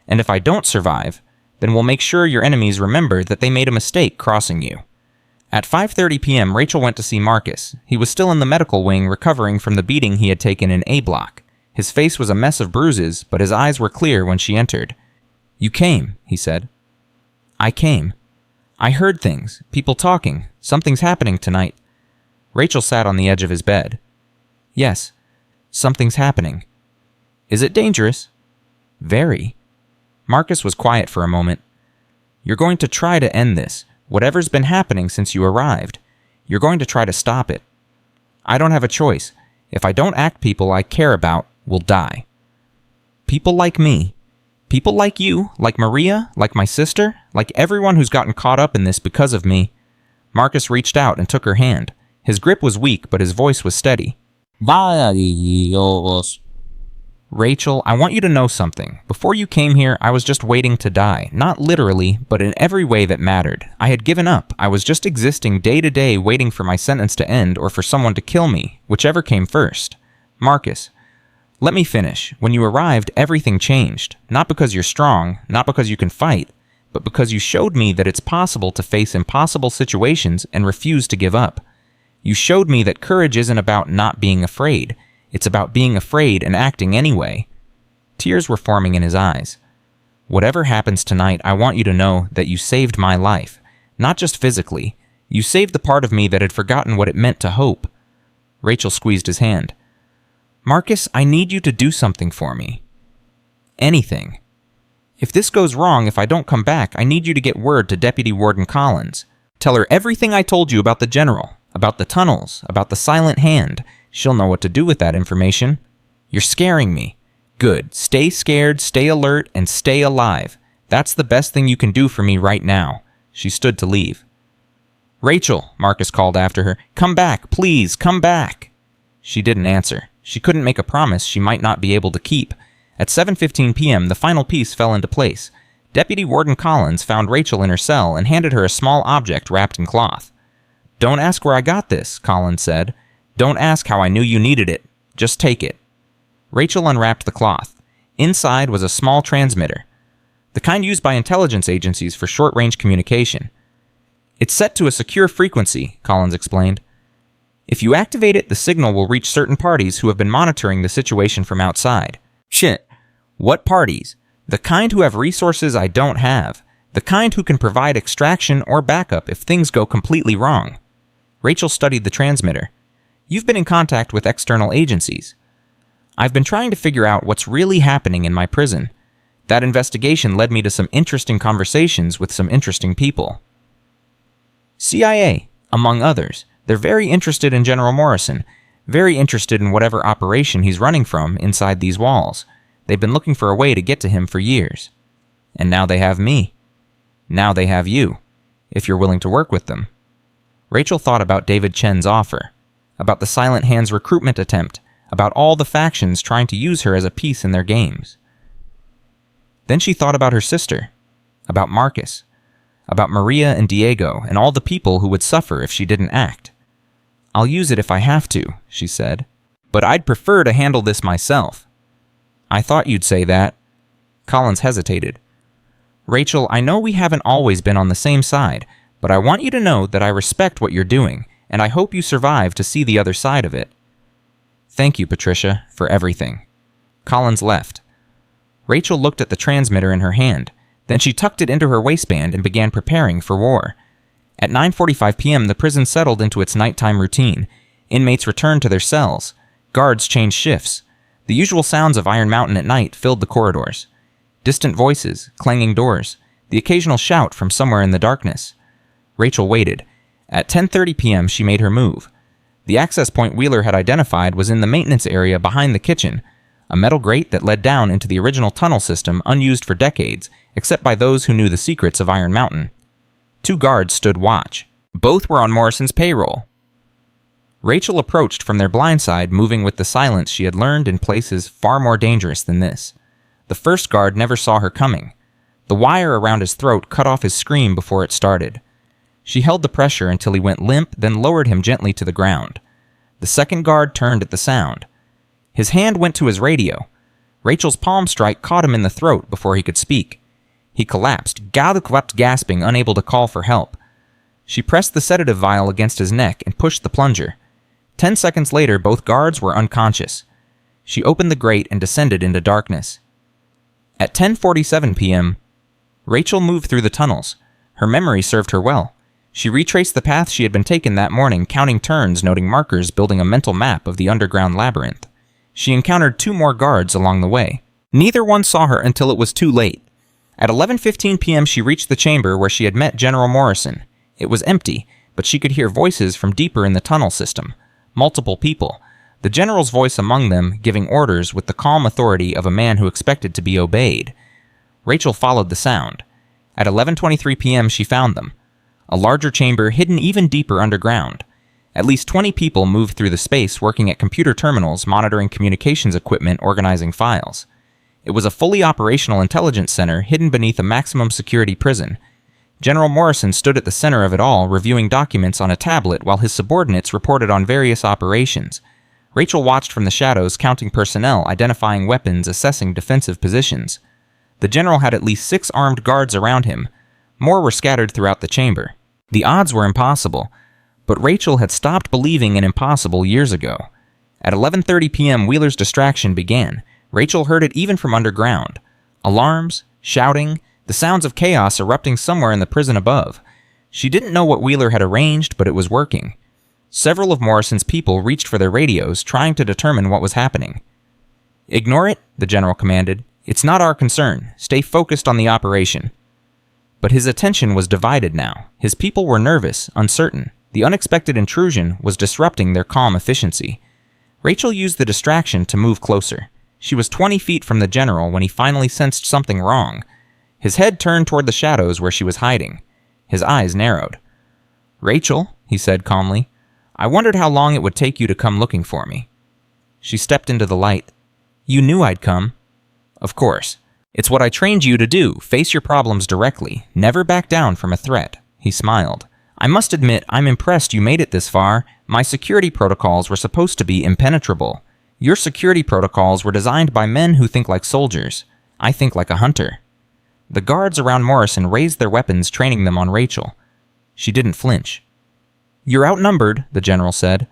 And if I don't survive, then we'll make sure your enemies remember that they made a mistake crossing you." At 5:30 p.m., Rachel went to see Marcus. He was still in the medical wing, recovering from the beating he had taken in A block. His face was a mess of bruises, but his eyes were clear when she entered. "You came," he said. "I came. I heard things, people talking. Something's happening tonight." Rachel sat on the edge of his bed. "Yes, something's happening." "Is it dangerous?" "Very." Marcus was quiet for a moment. "You're going to try to end this. Whatever's been happening since you arrived. You're going to try to stop it. I don't have a choice. If I don't act, people I care about will die. People like me. People like you, like Maria, like my sister, like everyone who's gotten caught up in this because of me." Marcus reached out and took her hand. His grip was weak, but his voice was steady. "Rachel, I want you to know something. Before you came here, I was just waiting to die. Not literally, but in every way that mattered. I had given up. I was just existing day to day, waiting for my sentence to end or for someone to kill me, whichever came first." "Marcus, let me finish. When you arrived, everything changed. Not because you're strong, not because you can fight, but because you showed me that it's possible to face impossible situations and refuse to give up. You showed me that courage isn't about not being afraid. It's about being afraid and acting anyway." Tears were forming in his eyes. "Whatever happens tonight, I want you to know that you saved my life. Not just physically. You saved the part of me that had forgotten what it meant to hope." Rachel squeezed his hand. "Marcus, I need you to do something for me. Anything. If this goes wrong, if I don't come back, I need you to get word to Deputy Warden Collins. Tell her everything I told you about the General, about the tunnels, about the Silent Hand. She'll know what to do with that information. You're scaring me. Good. Stay scared, stay alert, and stay alive. That's the best thing you can do for me right now." She stood to leave. "Rachel," Marcus called after her, "come back, please, come back." She didn't answer. She couldn't make a promise she might not be able to keep. At 7:15 p.m., the final piece fell into place. Deputy Warden Collins found Rachel in her cell and handed her a small object wrapped in cloth. "Don't ask where I got this," Collins said. "Don't ask how I knew you needed it. Just take it." Rachel unwrapped the cloth. Inside was a small transmitter, the kind used by intelligence agencies for short-range communication. "It's set to a secure frequency," Collins explained. "If you activate it, the signal will reach certain parties who have been monitoring the situation from outside." "Shit. What parties?" "The kind who have resources I don't have. The kind who can provide extraction or backup if things go completely wrong." Rachel studied the transmitter. "You've been in contact with external agencies." "I've been trying to figure out what's really happening in my prison. That investigation led me to some interesting conversations with some interesting people. CIA, among others. They're very interested in General Morrison, very interested in whatever operation he's running from inside these walls. They've been looking for a way to get to him for years. And now they have me. Now they have you, if you're willing to work with them." Rachel thought about David Chen's offer, about the Silent Hand's recruitment attempt, about all the factions trying to use her as a piece in their games. Then she thought about her sister, about Marcus, about Maria and Diego and all the people who would suffer if she didn't act. "I'll use it if I have to," she said, "but I'd prefer to handle this myself." "I thought you'd say that." Collins hesitated. "Rachel, I know we haven't always been on the same side, but I want you to know that I respect what you're doing, and I hope you survive to see the other side of it." "Thank you, Patricia, for everything." Collins left. Rachel looked at the transmitter in her hand. Then she tucked it into her waistband and began preparing for war. At 9:45 p.m., the prison settled into its nighttime routine. Inmates returned to their cells. Guards changed shifts. The usual sounds of Iron Mountain at night filled the corridors. Distant voices, clanging doors, the occasional shout from somewhere in the darkness. Rachel waited. At 10:30 p.m., she made her move. The access point Wheeler had identified was in the maintenance area behind the kitchen, a metal grate that led down into the original tunnel system unused for decades, except by those who knew the secrets of Iron Mountain. 2 guards stood watch. Both were on Morrison's payroll. Rachel approached from their blind side, moving with the silence she had learned in places far more dangerous than this. The first guard never saw her coming. The wire around his throat cut off his scream before it started. She held the pressure until he went limp, then lowered him gently to the ground. The second guard turned at the sound. His hand went to his radio. Rachel's palm strike caught him in the throat before he could speak. He collapsed, gasping, unable to call for help. She pressed the sedative vial against his neck and pushed the plunger. 10 seconds later, both guards were unconscious. She opened the grate and descended into darkness. At 10:47 p.m., Rachel moved through the tunnels. Her memory served her well. She retraced the path she had been taken that morning, counting turns, noting markers, building a mental map of the underground labyrinth. She encountered 2 more guards along the way. Neither one saw her until it was too late. At 11:15 p.m., she reached the chamber where she had met General Morrison. It was empty, but she could hear voices from deeper in the tunnel system. Multiple people. The general's voice among them, giving orders with the calm authority of a man who expected to be obeyed. Rachel followed the sound. At 11:23 p.m., she found them. A larger chamber hidden even deeper underground. At least 20 people moved through the space, working at computer terminals, monitoring communications equipment, organizing files. It was a fully operational intelligence center hidden beneath a maximum security prison. General Morrison stood at the center of it all, reviewing documents on a tablet while his subordinates reported on various operations. Rachel watched from the shadows, counting personnel, identifying weapons, assessing defensive positions. The general had at least 6 armed guards around him. More were scattered throughout the chamber. The odds were impossible, but Rachel had stopped believing in impossible years ago. At 11:30 p.m., Wheeler's distraction began. Rachel heard it even from underground. Alarms, shouting, the sounds of chaos erupting somewhere in the prison above. She didn't know what Wheeler had arranged, but it was working. Several of Morrison's people reached for their radios, trying to determine what was happening. "Ignore it," the general commanded. "It's not our concern. Stay focused on the operation." But his attention was divided now. His people were nervous, uncertain. The unexpected intrusion was disrupting their calm efficiency. Rachel used the distraction to move closer. She was 20 feet from the general when he finally sensed something wrong. His head turned toward the shadows where she was hiding. His eyes narrowed. "Rachel," he said calmly, "I wondered how long it would take you to come looking for me." She stepped into the light. "You knew I'd come." "Of course. It's what I trained you to do, face your problems directly, never back down from a threat." He smiled. "I must admit, I'm impressed you made it this far. My security protocols were supposed to be impenetrable. Your security protocols were designed by men who think like soldiers. I think like a hunter." The guards around Morrison raised their weapons, training them on Rachel. She didn't flinch. "You're outnumbered," the general said.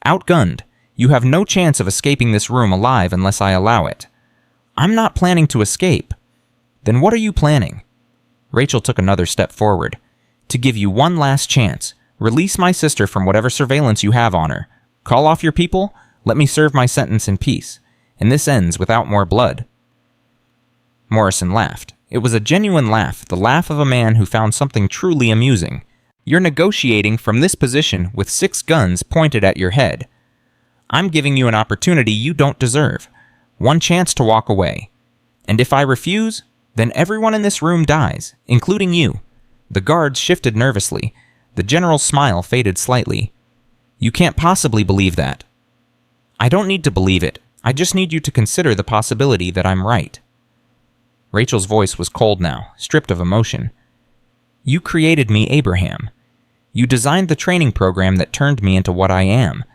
"Outgunned. You have no chance of escaping this room alive unless I allow it." "I'm not planning to escape." "Then what are you planning?" Rachel took another step forward. "To give you one last chance. Release my sister from whatever surveillance you have on her. Call off your people. Let me serve my sentence in peace. And this ends without more blood." Morrison laughed. It was a genuine laugh, the laugh of a man who found something truly amusing. "You're negotiating from this position with 6 guns pointed at your head. I'm giving you an opportunity you don't deserve. One chance to walk away. And if I refuse, then everyone in this room dies, including you." The guards shifted nervously. The general's smile faded slightly. "You can't possibly believe that." "I don't need to believe it. I just need you to consider the possibility that I'm right." Rachel's voice was cold now, stripped of emotion. "You created me, Abraham. You designed the training program that turned me into what I am.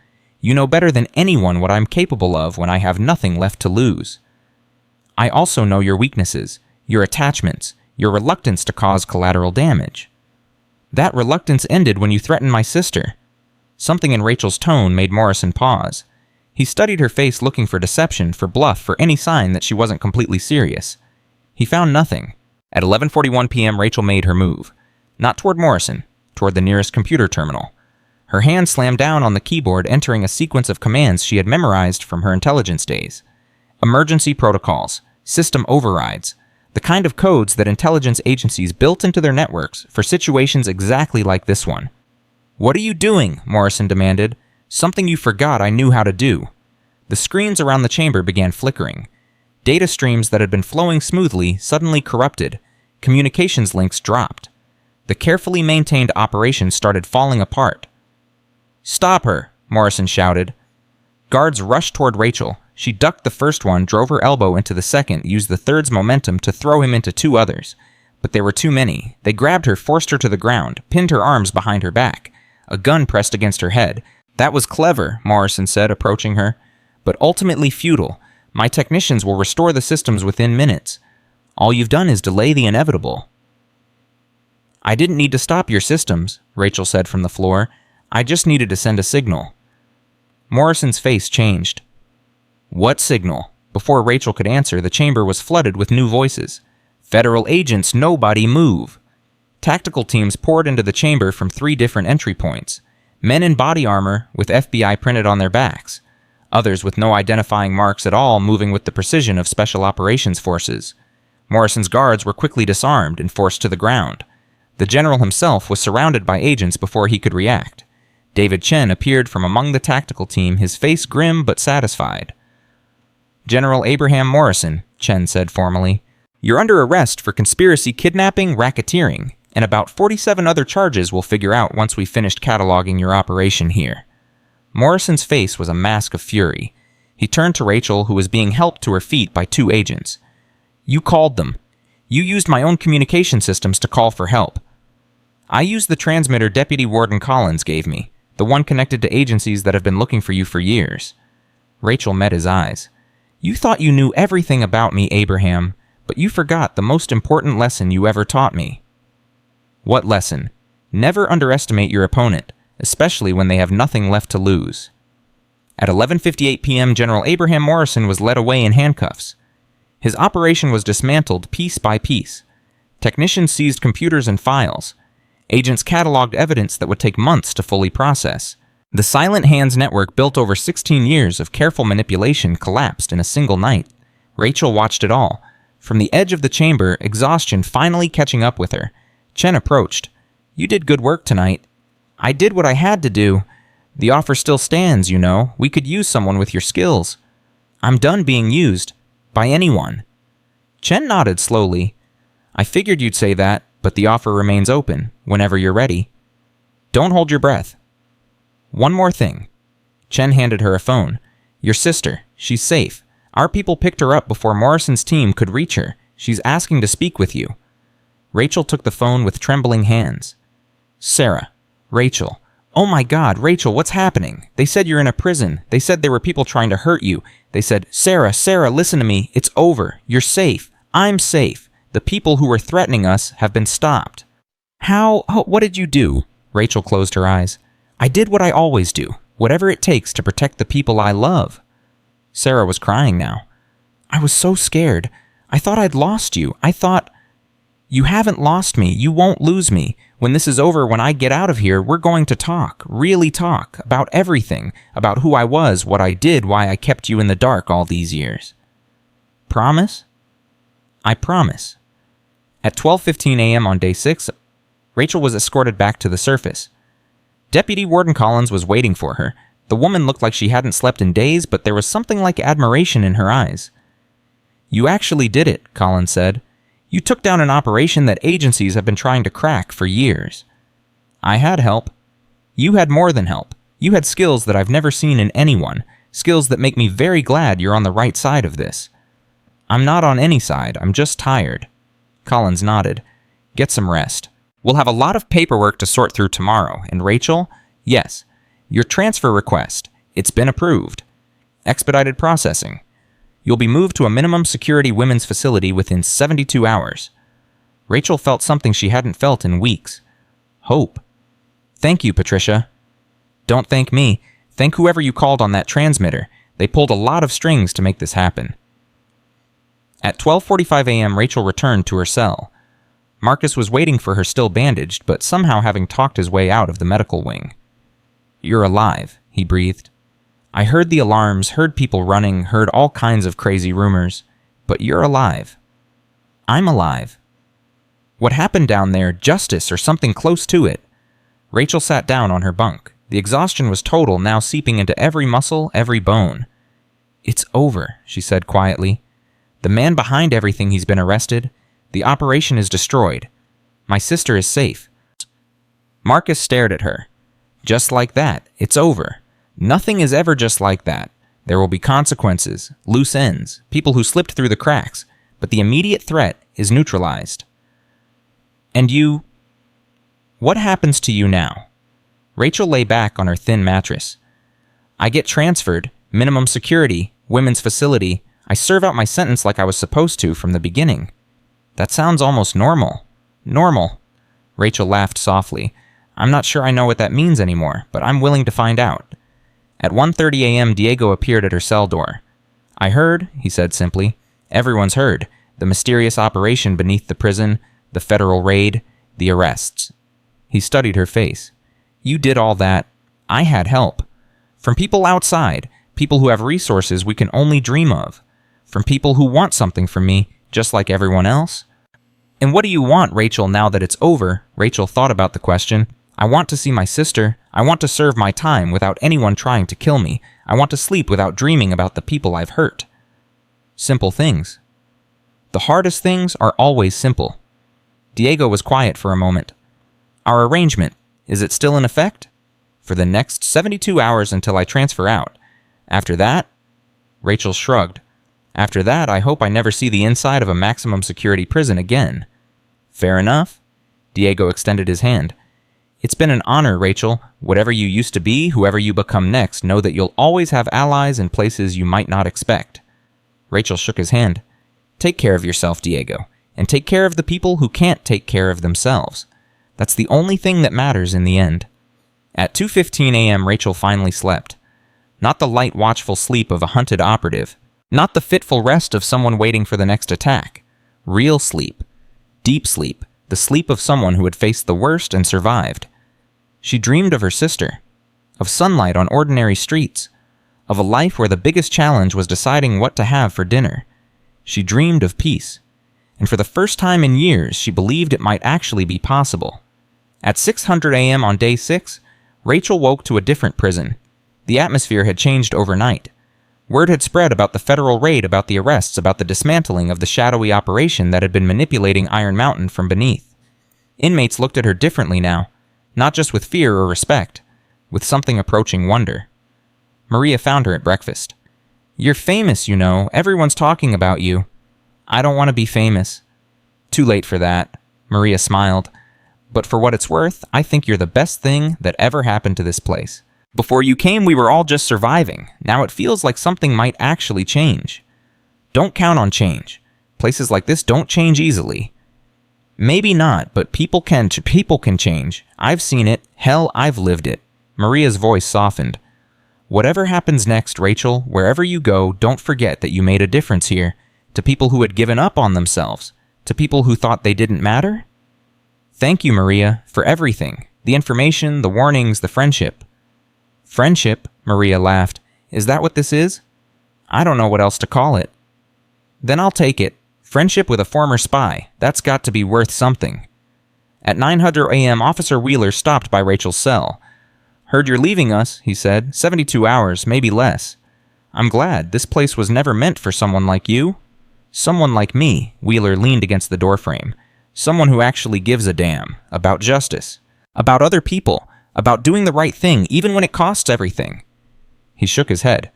You know better than anyone what I'm capable of when I have nothing left to lose. I also know your weaknesses, your attachments, your reluctance to cause collateral damage. That reluctance ended when you threatened my sister." Something in Rachel's tone made Morrison pause. He studied her face, looking for deception, for bluff, for any sign that she wasn't completely serious. He found nothing. At 11:41 p.m., Rachel made her move. Not toward Morrison, toward the nearest computer terminal. Her hand slammed down on the keyboard, entering a sequence of commands she had memorized from her intelligence days. Emergency protocols, system overrides, the kind of codes that intelligence agencies built into their networks for situations exactly like this one. "What are you doing?" Morrison demanded. "Something you forgot I knew how to do." The screens around the chamber began flickering. Data streams that had been flowing smoothly suddenly corrupted. Communications links dropped. The carefully maintained operation started falling apart. "Stop her!" Morrison shouted. Guards rushed toward Rachel. She ducked the first one, drove her elbow into the second, used the third's momentum to throw him into two others. But there were too many. They grabbed her, forced her to the ground, pinned her arms behind her back. A gun pressed against her head. "That was clever," Morrison said, approaching her. "But ultimately futile. My technicians will restore the systems within minutes. All you've done is delay the inevitable." "I didn't need to stop your systems," Rachel said from the floor. "I just needed to send a signal." Morrison's face changed. "What signal?" Before Rachel could answer, the chamber was flooded with new voices. "Federal agents, nobody move!" Tactical teams poured into the chamber from 3 different entry points. Men in body armor with FBI printed on their backs. Others with no identifying marks at all, moving with the precision of special operations forces. Morrison's guards were quickly disarmed and forced to the ground. The general himself was surrounded by agents before he could react. David Chen appeared from among the tactical team, his face grim but satisfied. "General Abraham Morrison," Chen said formally, "you're under arrest for conspiracy, kidnapping, racketeering, and about 47 other charges we'll figure out once we've finished cataloging your operation here." Morrison's face was a mask of fury. He turned to Rachel, who was being helped to her feet by 2 agents. "You called them. You used my own communication systems to call for help." "I used the transmitter Deputy Warden Collins gave me, the one connected to agencies that have been looking for you for years." Rachel met his eyes. "You thought you knew everything about me, Abraham, but you forgot the most important lesson you ever taught me." "What lesson?" "Never underestimate your opponent, especially when they have nothing left to lose." At 11:58 p.m., General Abraham Morrison was led away in handcuffs. His operation was dismantled piece by piece. Technicians seized computers and files. Agents cataloged evidence that would take months to fully process. The Silent Hands network, built over 16 years of careful manipulation, collapsed in a single night. Rachel watched it all. From the edge of the chamber, exhaustion finally catching up with her. Chen approached. "You did good work tonight." "I did what I had to do. The offer still stands, you know. We could use someone with your skills." "I'm done being used. By anyone." Chen nodded slowly. "I figured you'd say that, but the offer remains open, whenever you're ready. Don't hold your breath." "One more thing." Chen handed her a phone. "Your sister. She's safe. Our people picked her up before Morrison's team could reach her. She's asking to speak with you." Rachel took the phone with trembling hands. "Sarah. Rachel. Oh my God, Rachel, what's happening? They said you're in a prison. They said there were people trying to hurt you. They said, Sarah, listen to me. It's over. You're safe. I'm safe. The people who were threatening us have been stopped." "How? What did you do?" Rachel closed her eyes. "I did what I always do. Whatever it takes to protect the people I love." Sarah was crying now. "I was so scared. I thought I'd lost you. I thought..." "You haven't lost me. You won't lose me. When this is over, when I get out of here, we're going to talk, really talk, about everything, about who I was, what I did, why I kept you in the dark all these years." "Promise?" "I promise." At 12:15 a.m. on day 6, Rachel was escorted back to the surface. Deputy Warden Collins was waiting for her. The woman looked like she hadn't slept in days, but there was something like admiration in her eyes. "You actually did it," Collins said. "You took down an operation that agencies have been trying to crack for years." "I had help." "You had more than help. You had skills that I've never seen in anyone, skills that make me very glad you're on the right side of this." "I'm not on any side. I'm just tired." Collins nodded. "Get some rest. We'll have a lot of paperwork to sort through tomorrow, and Rachel, yes, your transfer request. It's been approved. Expedited processing. You'll be moved to a minimum security women's facility within 72 hours. Rachel felt something she hadn't felt in weeks. Hope. "Thank you, Patricia." "Don't thank me. Thank whoever you called on that transmitter. They pulled a lot of strings to make this happen. At 12:45 a.m., Rachel returned to her cell. Marcus was waiting for her still bandaged, but somehow having talked his way out of the medical wing. "You're alive," he breathed. "I heard the alarms, heard people running, heard all kinds of crazy rumors, but you're alive." "I'm alive." "What happened down there? Justice or something close to it?" Rachel sat down on her bunk. The exhaustion was total, now seeping into every muscle, every bone. "It's over," she said quietly. "The man behind everything, he's been arrested. The operation is destroyed. My sister is safe." Marcus stared at her. "Just like that. It's over. Nothing is ever just like that. There will be consequences, loose ends, people who slipped through the cracks, but the immediate threat is neutralized." "And you... what happens to you now?" Rachel lay back on her thin mattress. "I get transferred, minimum security, women's facility. I serve out my sentence like I was supposed to from the beginning." "That sounds almost normal." "Normal?" Rachel laughed softly. "I'm not sure I know what that means anymore, but I'm willing to find out." At 1:30 a.m., Diego appeared at her cell door. "I heard," he said simply. "Everyone's heard. The mysterious operation beneath the prison, the federal raid, the arrests." He studied her face. "You did all that. I had help. From people outside, people who have resources we can only dream of. From people who want something from me, just like everyone else." "And what do you want, Rachel, now that it's over?" Rachel thought about the question. "I want to see my sister. I want to serve my time without anyone trying to kill me. I want to sleep without dreaming about the people I've hurt." Simple things. The hardest things are always simple. Diego was quiet for a moment. "Our arrangement, is it still in effect?" "For the next 72 hours until I transfer out. After that..." Rachel shrugged. "After that, I hope I never see the inside of a maximum security prison again." "Fair enough." Diego extended his hand. "It's been an honor, Rachel. Whatever you used to be, whoever you become next, know that you'll always have allies in places you might not expect." Rachel shook his hand. "Take care of yourself, Diego, and take care of the people who can't take care of themselves. That's the only thing that matters in the end." At 2:15 a.m., Rachel finally slept. Not the light, watchful sleep of a hunted operative. Not the fitful rest of someone waiting for the next attack. Real sleep. Deep sleep. The sleep of someone who had faced the worst and survived. She dreamed of her sister. Of sunlight on ordinary streets. Of a life where the biggest challenge was deciding what to have for dinner. She dreamed of peace. And for the first time in years, she believed it might actually be possible. At 6:00 a.m. on day 6, Rachel woke to a different prison. The atmosphere had changed overnight. Word had spread about the federal raid, about the arrests, about the dismantling of the shadowy operation that had been manipulating Iron Mountain from beneath. Inmates looked at her differently now, not just with fear or respect, with something approaching wonder. Maria found her at breakfast. "You're famous, you know. Everyone's talking about you." "I don't want to be famous." "Too late for that." Maria smiled. "But for what it's worth, I think you're the best thing that ever happened to this place. Before you came, we were all just surviving. Now it feels like something might actually change." "Don't count on change. Places like this don't change easily." "Maybe not, but people can change. I've seen it. Hell, I've lived it." Maria's voice softened. "Whatever happens next, Rachel, wherever you go, don't forget that you made a difference here. To people who had given up on themselves. To people who thought they didn't matter." "Thank you, Maria, for everything. The information, the warnings, the friendship." "Friendship?" Maria laughed. "Is that what this is?" "I don't know what else to call it." "Then I'll take it. Friendship with a former spy. That's got to be worth something." At 9:00 a.m., Officer Wheeler stopped by Rachel's cell. "Heard you're leaving us," he said. 72 hours, maybe less." "I'm glad. This place was never meant for someone like you." "Someone like me," Wheeler leaned against the doorframe. "Someone who actually gives a damn. About justice. About other people. About doing the right thing, even when it costs everything." He shook his head.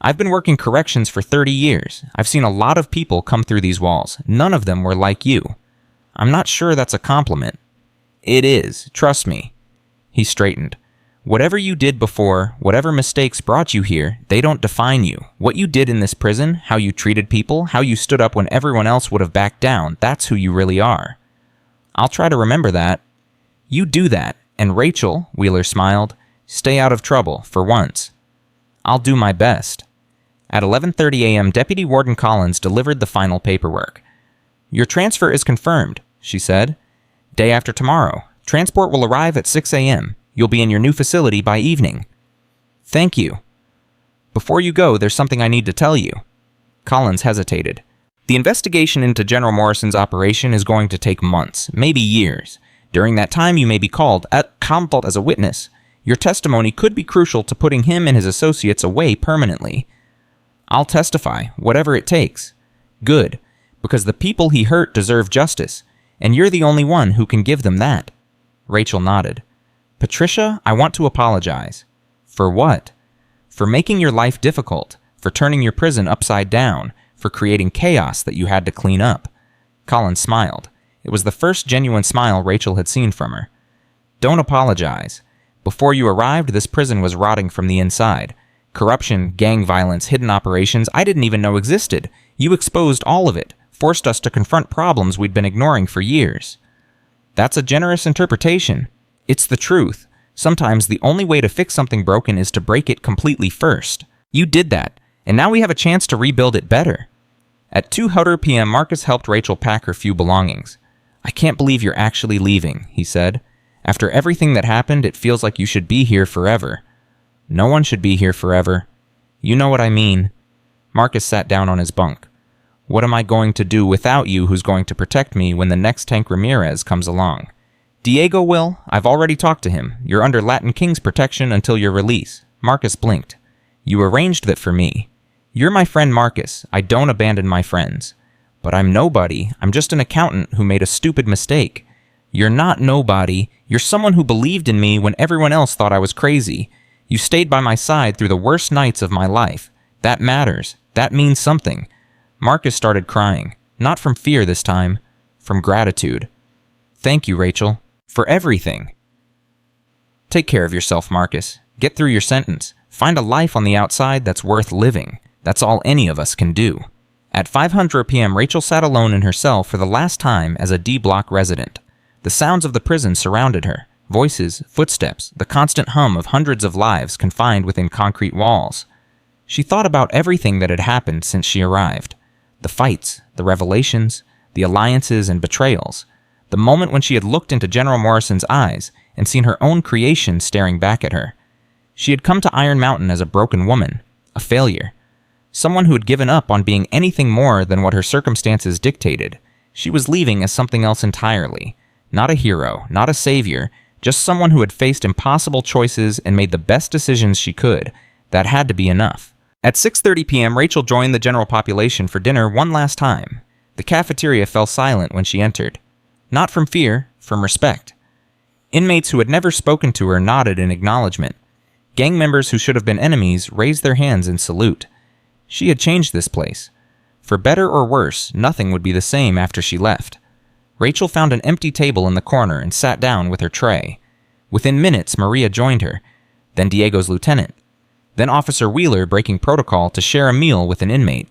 "I've been working corrections for 30 years. I've seen a lot of people come through these walls. None of them were like you. I'm not sure that's a compliment." "It is. Trust me." He straightened. "Whatever you did before, whatever mistakes brought you here, they don't define you. What you did in this prison, how you treated people, how you stood up when everyone else would have backed down, that's who you really are." "I'll try to remember that." "You do that. And Rachel," Wheeler smiled, "stay out of trouble, for once." "I'll do my best." At 11:30 a.m., Deputy Warden Collins delivered the final paperwork. "Your transfer is confirmed," she said. "Day after tomorrow. Transport will arrive at 6 a.m. You'll be in your new facility by evening." "Thank you. Before you go, there's something I need to tell you." Collins hesitated. "The investigation into General Morrison's operation is going to take months, maybe years. During that time, you may be called as a witness. Your testimony could be crucial to putting him and his associates away permanently." "I'll testify, whatever it takes." "Good, because the people he hurt deserve justice, and you're the only one who can give them that." Rachel nodded. "Patricia, I want to apologize." "For what?" "For making your life difficult, for turning your prison upside down, for creating chaos that you had to clean up." Collins smiled. It was the first genuine smile Rachel had seen from her. "Don't apologize. Before you arrived, this prison was rotting from the inside. Corruption, gang violence, hidden operations I didn't even know existed. You exposed all of it, forced us to confront problems we'd been ignoring for years." "That's a generous interpretation. It's the truth. Sometimes the only way to fix something broken is to break it completely first. You did that, and now we have a chance to rebuild it better." At 2:00 p.m., Marcus helped Rachel pack her few belongings. "I can't believe you're actually leaving," he said. "After everything that happened, it feels like you should be here forever." "No one should be here forever. You know what I mean." Marcus sat down on his bunk. "What am I going to do without you who's going to protect me when the next Tank Ramirez comes along?" "Diego will. I've already talked to him. You're under Latin King's protection until your release." Marcus blinked. "You arranged that for me. You're my friend Marcus. I don't abandon my friends. But I'm nobody. I'm just an accountant who made a stupid mistake." "You're not nobody. You're someone who believed in me when everyone else thought I was crazy. You stayed by my side through the worst nights of my life. That matters. That means something." Marcus started crying. Not from fear this time. From gratitude. "Thank you, Rachel. For everything." "Take care of yourself, Marcus. Get through your sentence. Find a life on the outside that's worth living. That's all any of us can do." At 5:00 p.m., Rachel sat alone in her cell for the last time as a D-Block resident. The sounds of the prison surrounded her. Voices, footsteps, the constant hum of hundreds of lives confined within concrete walls. She thought about everything that had happened since she arrived. The fights, the revelations, the alliances and betrayals. The moment when she had looked into General Morrison's eyes and seen her own creation staring back at her. She had come to Iron Mountain as a broken woman, a failure. Someone who had given up on being anything more than what her circumstances dictated. She was leaving as something else entirely. Not a hero, not a savior, just someone who had faced impossible choices and made the best decisions she could. That had to be enough. At 6:30 p.m., Rachel joined the general population for dinner one last time. The cafeteria fell silent when she entered. Not from fear, from respect. Inmates who had never spoken to her nodded in acknowledgement. Gang members who should have been enemies raised their hands in salute. She had changed this place. For better or worse, nothing would be the same after she left. Rachel found an empty table in the corner and sat down with her tray. Within minutes, Maria joined her, then Diego's lieutenant, then Officer Wheeler breaking protocol to share a meal with an inmate.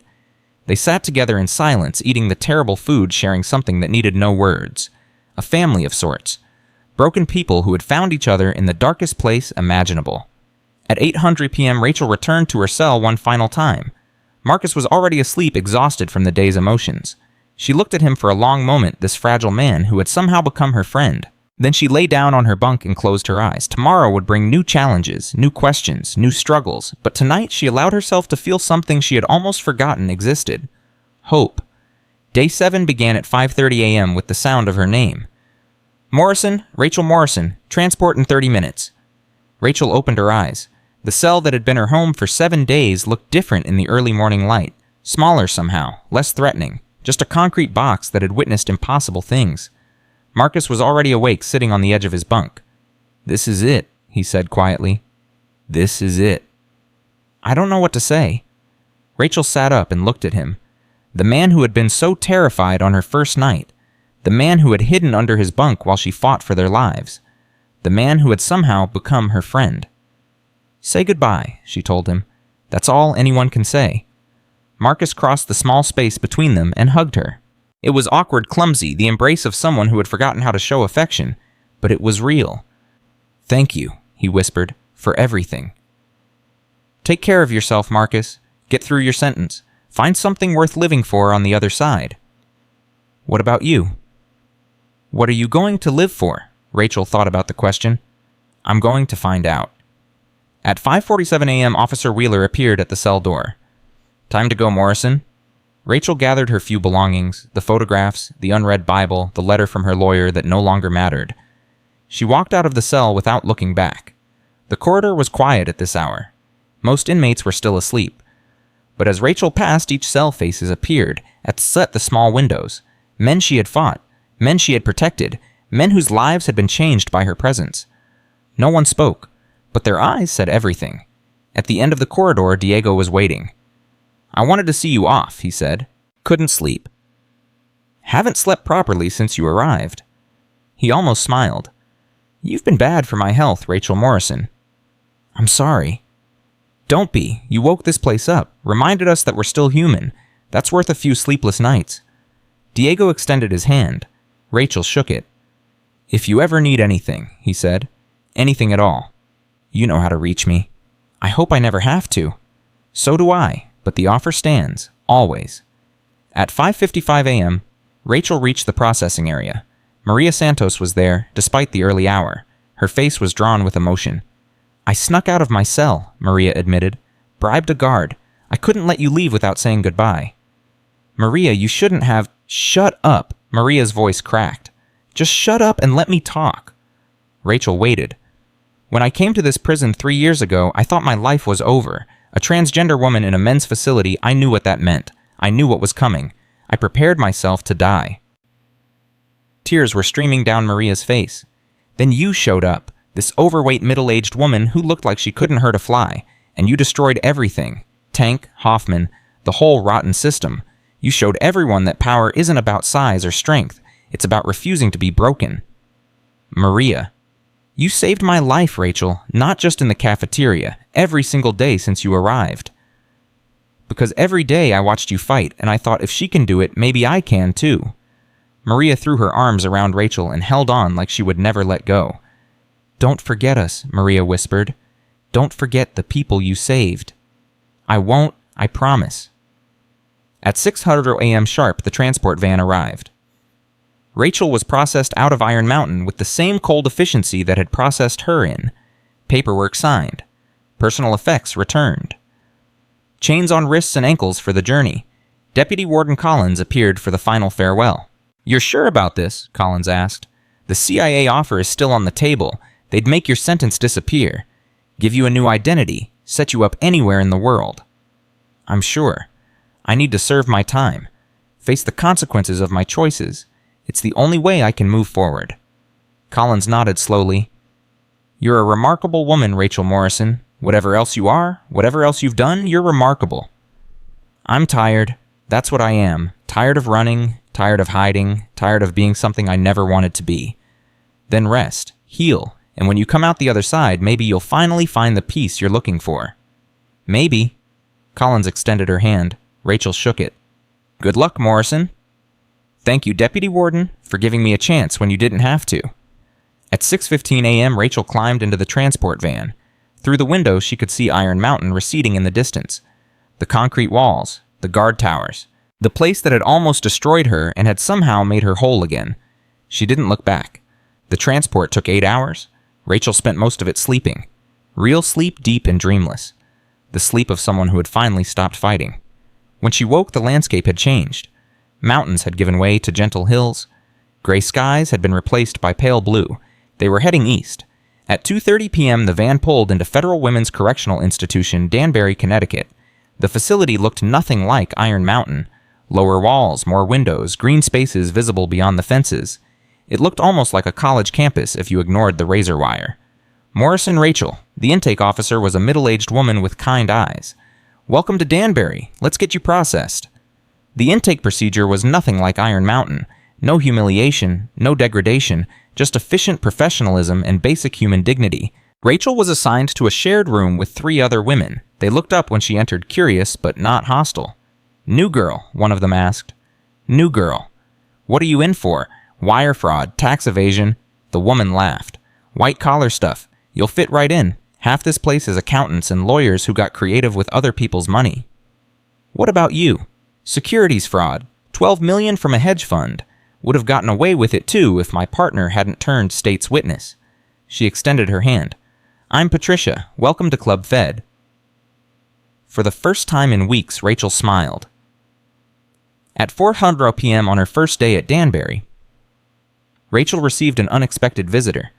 They sat together in silence, eating the terrible food, sharing something that needed no words. A family of sorts. Broken people who had found each other in the darkest place imaginable. At 8:00 p.m., Rachel returned to her cell one final time. Marcus was already asleep, exhausted from the day's emotions. She looked at him for a long moment, this fragile man who had somehow become her friend. Then she lay down on her bunk and closed her eyes. Tomorrow would bring new challenges, new questions, new struggles, but tonight she allowed herself to feel something she had almost forgotten existed. Hope. Day 7 began at 5:30 a.m. with the sound of her name. "Morrison, Rachel Morrison, transport in 30 minutes. Rachel opened her eyes. The cell that had been her home for 7 days looked different in the early morning light. Smaller somehow, less threatening. Just a concrete box that had witnessed impossible things. Marcus was already awake, sitting on the edge of his bunk. "This is it," he said quietly. "This is it." "I don't know what to say." Rachel sat up and looked at him. The man who had been so terrified on her first night. The man who had hidden under his bunk while she fought for their lives. The man who had somehow become her friend. "Say goodbye," she told him. "That's all anyone can say." Marcus crossed the small space between them and hugged her. It was awkward, clumsy, the embrace of someone who had forgotten how to show affection, but it was real. "Thank you," he whispered, "for everything." "Take care of yourself, Marcus. Get through your sentence. Find something worth living for on the other side. What about you? What are you going to live for? Rachel thought about the question. I'm going to find out. At 5:47 a.m., Officer Wheeler appeared at the cell door. Time to go, Morrison. Rachel gathered her few belongings, the photographs, the unread Bible, the letter from her lawyer that no longer mattered. She walked out of the cell without looking back. The corridor was quiet at this hour. Most inmates were still asleep. But as Rachel passed, each cell faces appeared at the small windows. Men she had fought, men she had protected, men whose lives had been changed by her presence. No one spoke, but their eyes said everything. At the end of the corridor, Diego was waiting. I wanted to see you off, he said. Couldn't sleep. Haven't slept properly since you arrived. He almost smiled. You've been bad for my health, Rachel Morrison. I'm sorry. Don't be. You woke this place up, reminded us that we're still human. That's worth a few sleepless nights. Diego extended his hand. Rachel shook it. If you ever need anything, he said. Anything at all. You know how to reach me. I hope I never have to. So do I, but the offer stands, always. At 5:55 a.m., Rachel reached the processing area. Maria Santos was there, despite the early hour. Her face was drawn with emotion. I snuck out of my cell, Maria admitted. Bribed a guard. I couldn't let you leave without saying goodbye. Maria, you shouldn't have... Shut up, Maria's voice cracked. Just shut up and let me talk. Rachel waited. When I came to this prison 3 years ago, I thought my life was over. A transgender woman in a men's facility, I knew what that meant. I knew what was coming. I prepared myself to die. Tears were streaming down Maria's face. Then you showed up, this overweight middle-aged woman who looked like she couldn't hurt a fly, and you destroyed everything. Tank, Hoffman, the whole rotten system. You showed everyone that power isn't about size or strength. It's about refusing to be broken. Maria. You saved my life, Rachel, not just in the cafeteria, every single day since you arrived. Because every day I watched you fight, and I thought if she can do it, maybe I can too. Maria threw her arms around Rachel and held on like she would never let go. Don't forget us, Maria whispered. Don't forget the people you saved. I won't, I promise. At 6:00 a.m. sharp, the transport van arrived. Rachel was processed out of Iron Mountain with the same cold efficiency that had processed her in. Paperwork signed. Personal effects returned. Chains on wrists and ankles for the journey. Deputy Warden Collins appeared for the final farewell. You're sure about this? Collins asked. The CIA offer is still on the table. They'd make your sentence disappear. Give you a new identity. Set you up anywhere in the world. I'm sure. I need to serve my time. Face the consequences of my choices. It's the only way I can move forward. Collins nodded slowly. You're a remarkable woman, Rachel Morrison. Whatever else you are, whatever else you've done, you're remarkable. I'm tired. That's what I am. Tired of running, tired of hiding, tired of being something I never wanted to be. Then rest, heal, and when you come out the other side, maybe you'll finally find the peace you're looking for. Maybe. Collins extended her hand. Rachel shook it. Good luck, Morrison. Thank you, Deputy Warden, for giving me a chance when you didn't have to. At 6:15 a.m., Rachel climbed into the transport van. Through the window, she could see Iron Mountain receding in the distance. The concrete walls, the guard towers, the place that had almost destroyed her and had somehow made her whole again. She didn't look back. The transport took 8 hours. Rachel spent most of it sleeping. Real sleep, deep and dreamless. The sleep of someone who had finally stopped fighting. When she woke, the landscape had changed. Mountains had given way to gentle hills. Gray skies had been replaced by pale blue. They were heading east. At 2:30 p.m., the van pulled into Federal Women's Correctional Institution, Danbury, Connecticut. The facility looked nothing like Iron Mountain. Lower walls, more windows, green spaces visible beyond the fences. It looked almost like a college campus if you ignored the razor wire. Morrison Rachel, the intake officer, was a middle-aged woman with kind eyes. Welcome to Danbury. Let's get you processed. The intake procedure was nothing like Iron Mountain. No humiliation, no degradation, just efficient professionalism and basic human dignity. Rachel was assigned to a shared room with 3 other women. They looked up when she entered, curious but not hostile. New girl, one of them asked. New girl. What are you in for? Wire fraud, tax evasion? The woman laughed. White-collar stuff. You'll fit right in. Half this place is accountants and lawyers who got creative with other people's money. What about you? Securities fraud, 12 million from a hedge fund. Would have gotten away with it too if my partner hadn't turned state's witness. She extended her hand. I'm Patricia. Welcome to Club Fed. For the first time in weeks, Rachel smiled. At 4:00 p.m. on her first day at Danbury, Rachel received an unexpected visitor.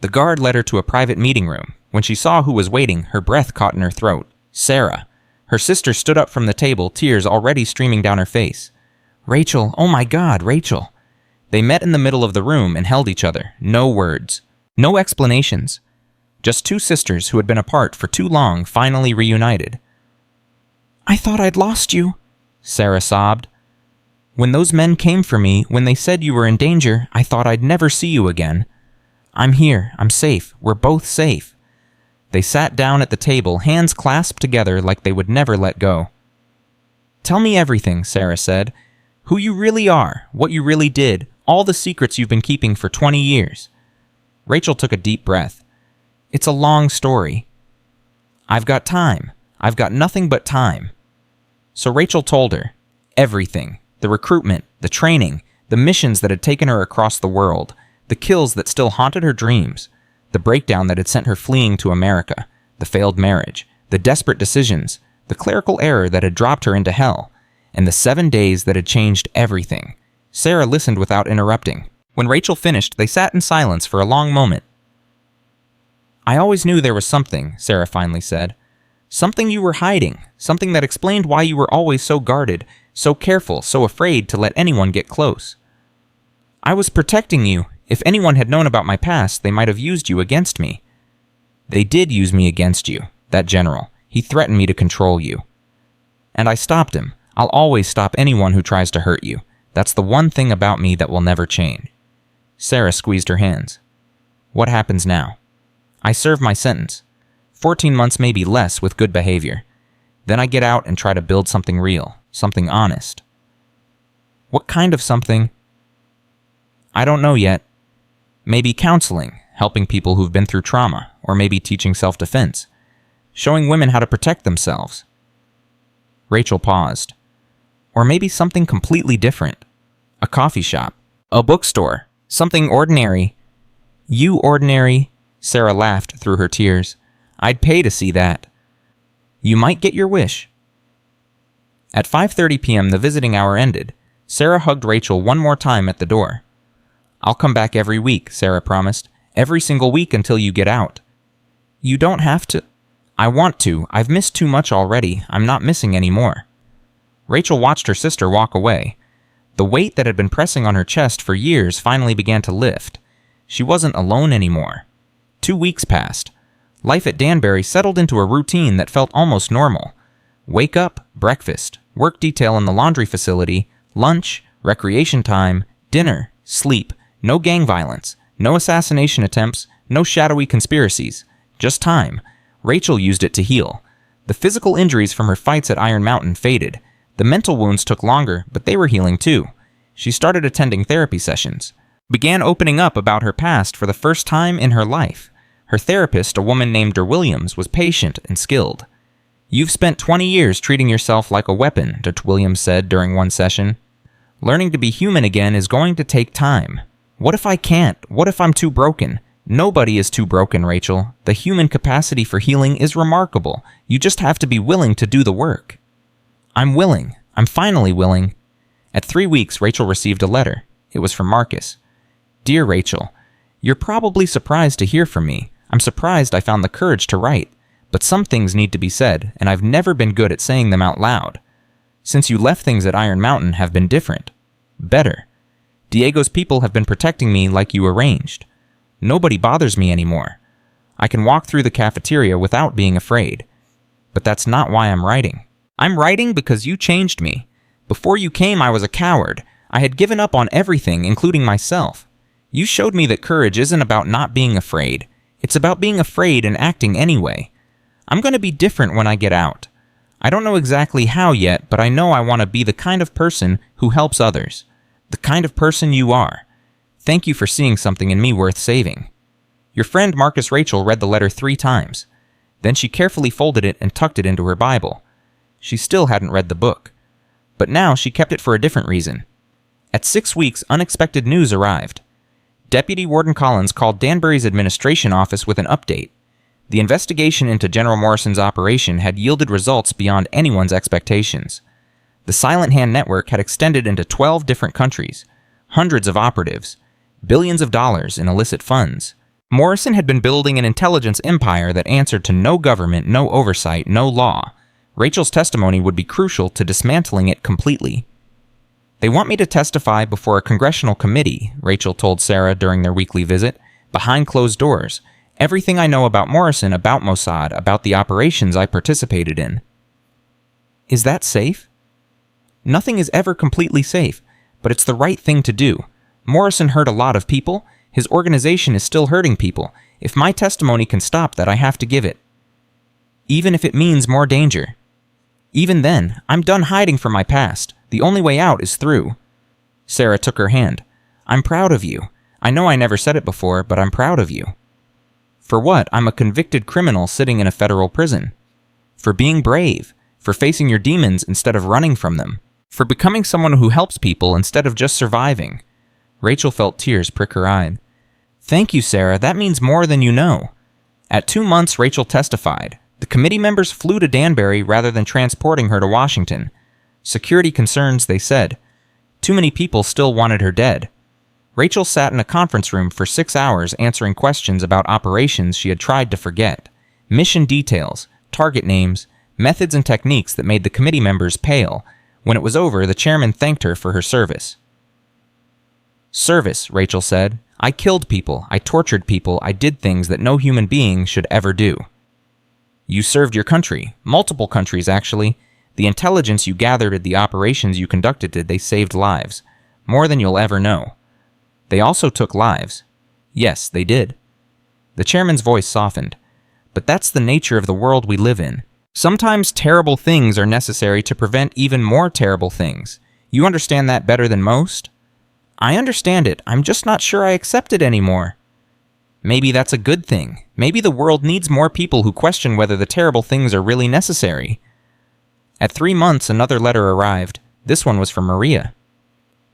The guard led her to a private meeting room. When she saw who was waiting, her breath caught in her throat. Sarah. Her sister stood up from the table, tears already streaming down her face. Rachel, oh my God, Rachel. They met in the middle of the room and held each other. No words. No explanations. Just two sisters who had been apart for too long finally reunited. I thought I'd lost you, Sarah sobbed. When those men came for me, when they said you were in danger, I thought I'd never see you again. I'm here. I'm safe. We're both safe. They sat down at the table, hands clasped together like they would never let go. Tell me everything, Sarah said. Who you really are, what you really did, all the secrets you've been keeping for 20 years. Rachel took a deep breath. It's a long story. I've got time. I've got nothing but time. So Rachel told her everything. The recruitment, the training, the missions that had taken her across the world, the kills that still haunted her dreams, the breakdown that had sent her fleeing to America, the failed marriage, the desperate decisions, the clerical error that had dropped her into hell, and the 7 days that had changed everything. Sarah listened without interrupting. When Rachel finished, they sat in silence for a long moment. I always knew there was something, Sarah finally said. Something you were hiding, something that explained why you were always so guarded, so careful, so afraid to let anyone get close. I was protecting you. If anyone had known about my past, they might have used you against me. They did use me against you, that general. He threatened me to control you. And I stopped him. I'll always stop anyone who tries to hurt you. That's the one thing about me that will never change. Sarah squeezed her hands. What happens now? I serve my sentence. 14 months, maybe less, with good behavior. Then I get out and try to build something real, something honest. What kind of something? I don't know yet. Maybe counseling, helping people who've been through trauma, or maybe teaching self-defense, showing women how to protect themselves. Rachel paused. Or maybe something completely different. A coffee shop, a bookstore, something ordinary. You ordinary, Sarah laughed through her tears. I'd pay to see that. You might get your wish. At 5:30 p.m. the visiting hour ended. Sarah hugged Rachel one more time at the door. I'll come back every week, Sarah promised. Every single week until you get out. You don't have to. I want to. I've missed too much already. I'm not missing any more. Rachel watched her sister walk away. The weight that had been pressing on her chest for years finally began to lift. She wasn't alone anymore. 2 weeks passed. Life at Danbury settled into a routine that felt almost normal. Wake up, breakfast, work detail in the laundry facility, lunch, recreation time, dinner, sleep, no gang violence, no assassination attempts, no shadowy conspiracies. Just time. Rachel used it to heal. The physical injuries from her fights at Iron Mountain faded. The mental wounds took longer, but they were healing too. She started attending therapy sessions. Began opening up about her past for the first time in her life. Her therapist, a woman named Williams, was patient and skilled. You've spent 20 years treating yourself like a weapon, Dr. Williams said during one session. Learning to be human again is going to take time. What if I can't? What if I'm too broken? Nobody is too broken, Rachel. The human capacity for healing is remarkable. You just have to be willing to do the work. I'm willing. I'm finally willing. At 3 weeks, Rachel received a letter. It was from Marcus. Dear Rachel, you're probably surprised to hear from me. I'm surprised I found the courage to write. But some things need to be said, and I've never been good at saying them out loud. Since you left, things at Iron Mountain have been different. Better. Diego's people have been protecting me like you arranged. Nobody bothers me anymore. I can walk through the cafeteria without being afraid. But that's not why I'm writing. I'm writing because you changed me. Before you came, I was a coward. I had given up on everything, including myself. You showed me that courage isn't about not being afraid. It's about being afraid and acting anyway. I'm going to be different when I get out. I don't know exactly how yet, but I know I want to be the kind of person who helps others. The kind of person you are. Thank you for seeing something in me worth saving. Your friend Marcus Rachel read the letter 3 times. Then she carefully folded it and tucked it into her Bible. She still hadn't read the book. But now she kept it for a different reason. At 6 weeks, unexpected news arrived. Deputy Warden Collins called Danbury's administration office with an update. The investigation into General Morrison's operation had yielded results beyond anyone's expectations. The Silent Hand network had extended into 12 different countries, hundreds of operatives, billions of dollars in illicit funds. Morrison had been building an intelligence empire that answered to no government, no oversight, no law. Rachel's testimony would be crucial to dismantling it completely. "They want me to testify before a congressional committee," Rachel told Sarah during their weekly visit, "behind closed doors. Everything I know about Morrison, about Mossad, about the operations I participated in." Is that safe? Nothing is ever completely safe, but it's the right thing to do. Morrison hurt a lot of people. His organization is still hurting people. If my testimony can stop that, I have to give it. Even if it means more danger. Even then, I'm done hiding from my past. The only way out is through. Sarah took her hand. "I'm proud of you. I know I never said it before, but I'm proud of you." "For what? I'm a convicted criminal sitting in a federal prison." "For being brave. For facing your demons instead of running from them. For becoming someone who helps people instead of just surviving." Rachel felt tears prick her eye. "Thank you, Sarah. That means more than you know." At 2 months, Rachel testified. The committee members flew to Danbury rather than transporting her to Washington. Security concerns, they said. Too many people still wanted her dead. Rachel sat in a conference room for 6 hours answering questions about operations she had tried to forget. Mission details, target names, methods and techniques that made the committee members pale. When it was over, the chairman thanked her for her service. "Service," Rachel said. "I killed people, I tortured people, I did things that no human being should ever do." "You served your country, multiple countries actually. The intelligence you gathered at the operations you conducted, they saved lives. More than you'll ever know. They also took lives." "Yes, they did." The chairman's voice softened. "But that's the nature of the world we live in. Sometimes terrible things are necessary to prevent even more terrible things. You understand that better than most?" "I understand it. I'm just not sure I accept it anymore." "Maybe that's a good thing. Maybe the world needs more people who question whether the terrible things are really necessary." At 3 months, another letter arrived. This one was from Maria.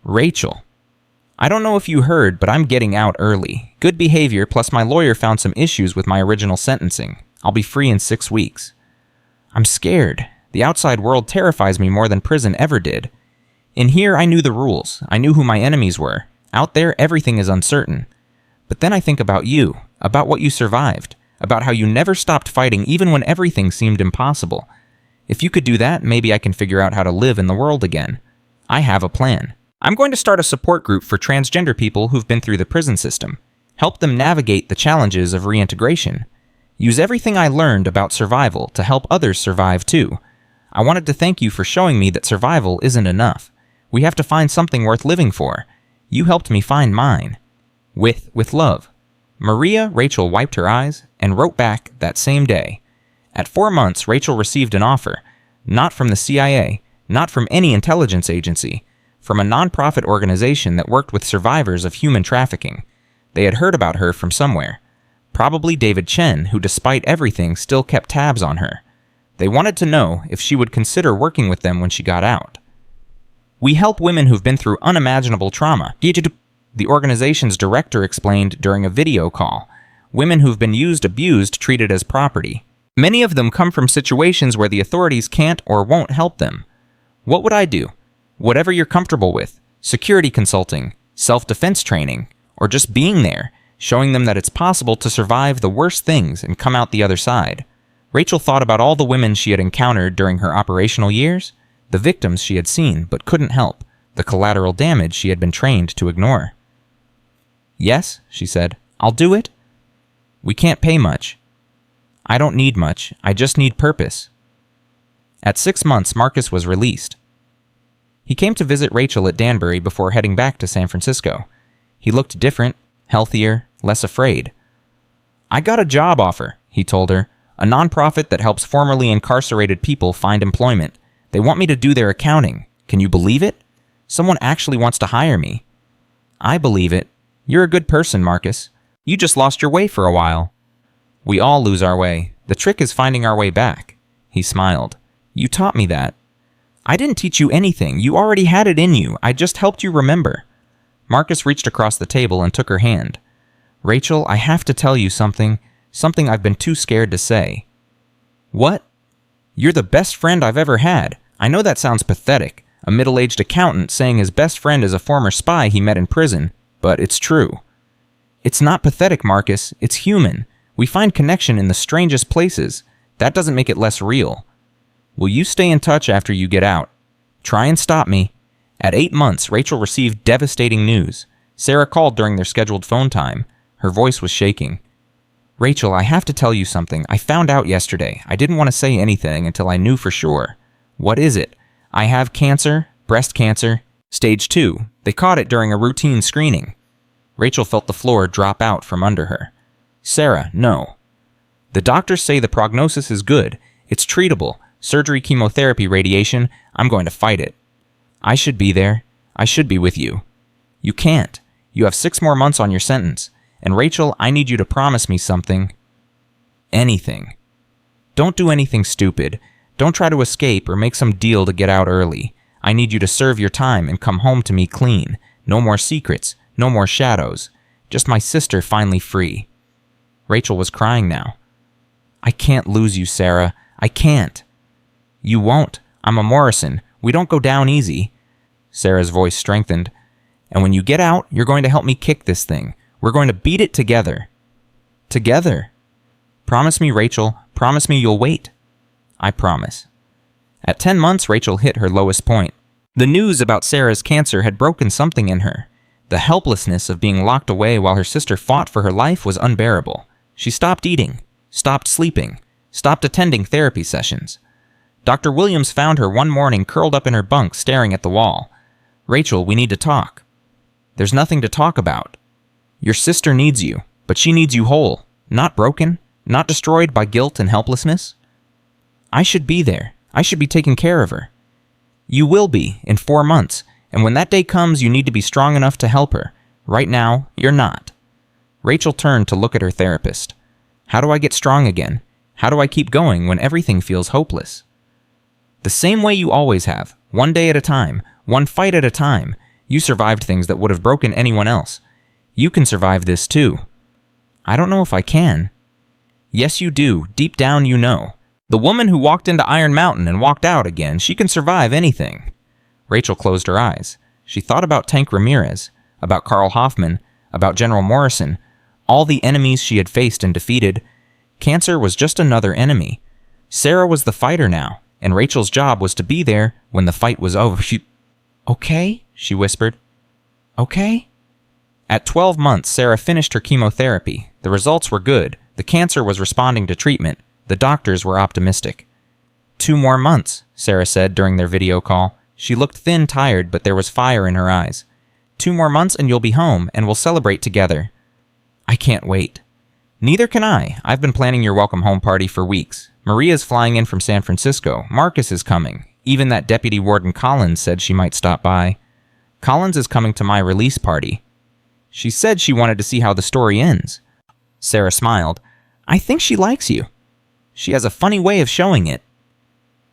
"Rachel, I don't know if you heard, but I'm getting out early. Good behavior, plus my lawyer found some issues with my original sentencing. I'll be free in 6 weeks. I'm scared. The outside world terrifies me more than prison ever did. In here, I knew the rules. I knew who my enemies were. Out there, everything is uncertain. But then I think about you, about what you survived, about how you never stopped fighting even when everything seemed impossible. If you could do that, maybe I can figure out how to live in the world again. I have a plan. I'm going to start a support group for transgender people who've been through the prison system. Help them navigate the challenges of reintegration. Use everything I learned about survival to help others survive too. I wanted to thank you for showing me that survival isn't enough. We have to find something worth living for. You helped me find mine. With love." Maria Rachel wiped her eyes and wrote back that same day. At 4 months, Rachel received an offer. Not from the CIA, not from any intelligence agency, from a nonprofit organization that worked with survivors of human trafficking. They had heard about her from somewhere. Probably David Chen, who despite everything still kept tabs on her. They wanted to know if she would consider working with them when she got out. "We help women who've been through unimaginable trauma," the organization's director explained during a video call. "Women who've been used, abused, treated as property. Many of them come from situations where the authorities can't or won't help them. What would I do? Whatever you're comfortable with. Security consulting, self-defense training, or just being there, showing them that it's possible to survive the worst things and come out the other side." Rachel thought about all the women she had encountered during her operational years, the victims she had seen but couldn't help, the collateral damage she had been trained to ignore. "Yes," she said, "I'll do it. We can't pay much. I don't need much. I just need purpose." At 6 months, Marcus was released. He came to visit Rachel at Danbury before heading back to San Francisco. He looked different, healthier, less afraid. "I got a job offer," he told her, "a nonprofit that helps formerly incarcerated people find employment. They want me to do their accounting. Can you believe it? Someone actually wants to hire me." "I believe it. You're a good person, Marcus. You just lost your way for a while." "We all lose our way. The trick is finding our way back." He smiled. You taught me that. I didn't teach you anything. You already had it in you. I just helped you remember. Marcus reached across the table and took her hand. Rachel, I have to tell you something I've been too scared to say. What? You're the best friend I've ever had. I know that sounds pathetic, a middle-aged accountant saying his best friend is a former spy he met in prison, but it's true. It's not pathetic, Marcus. It's human. We find connection in the strangest places. That doesn't make it less real. Will you stay in touch after you get out? Try and stop me. At 8 months, Rachel received devastating news. Sarah called during their scheduled phone time. Her voice was shaking. Rachel, I have to tell you something. I found out yesterday. I didn't want to say anything until I knew for sure. What is it? I have cancer, breast cancer, stage 2. They caught it during a routine screening. Rachel felt the floor drop out from under her. Sarah, no. The doctors say the prognosis is good. It's treatable. Surgery, chemotherapy, radiation. I'm going to fight it. I should be there. I should be with you. You can't. You have 6 more months on your sentence. And Rachel, I need you to promise me something. Anything. Don't do anything stupid. Don't try to escape or make some deal to get out early. I need you to serve your time and come home to me clean. No more secrets. No more shadows. Just my sister finally free. Rachel was crying now. I can't lose you, Sarah. I can't. You won't. I'm a Morrison. We don't go down easy. Sarah's voice strengthened. And when you get out, you're going to help me kick this thing. We're going to beat it together. Together. Promise me, Rachel. Promise me you'll wait. I promise. At 10 months, Rachel hit her lowest point. The news about Sarah's cancer had broken something in her. The helplessness of being locked away while her sister fought for her life was unbearable. She stopped eating, stopped sleeping, stopped attending therapy sessions. Dr. Williams found her one morning curled up in her bunk staring at the wall. Rachel, we need to talk. There's nothing to talk about. Your sister needs you, but she needs you whole, not broken, not destroyed by guilt and helplessness. I should be there. I should be taking care of her. You will be in 4 months, and when that day comes, you need to be strong enough to help her. Right now, you're not. Rachel turned to look at her therapist. How do I get strong again? How do I keep going when everything feels hopeless? The same way you always have, one day at a time, one fight at a time. You survived things that would have broken anyone else. You can survive this too. I don't know if I can. Yes, you do. Deep down, you know. The woman who walked into Iron Mountain and walked out again, she can survive anything. Rachel closed her eyes. She thought about Tank Ramirez, about Carl Hoffman, about General Morrison, all the enemies she had faced and defeated. Cancer was just another enemy. Sarah was the fighter now, and Rachel's job was to be there when the fight was over. Okay, she whispered. Okay? At 12 months, Sarah finished her chemotherapy. The results were good. The cancer was responding to treatment. The doctors were optimistic. 2 more months, Sarah said during their video call. She looked thin, tired, but there was fire in her eyes. 2 more months and you'll be home, and we'll celebrate together. I can't wait. Neither can I. I've been planning your welcome home party for weeks. Maria's flying in from San Francisco. Marcus is coming. Even that Deputy Warden Collins said she might stop by. Collins is coming to my release party. She said she wanted to see how the story ends. Sarah smiled. I think she likes you. She has a funny way of showing it.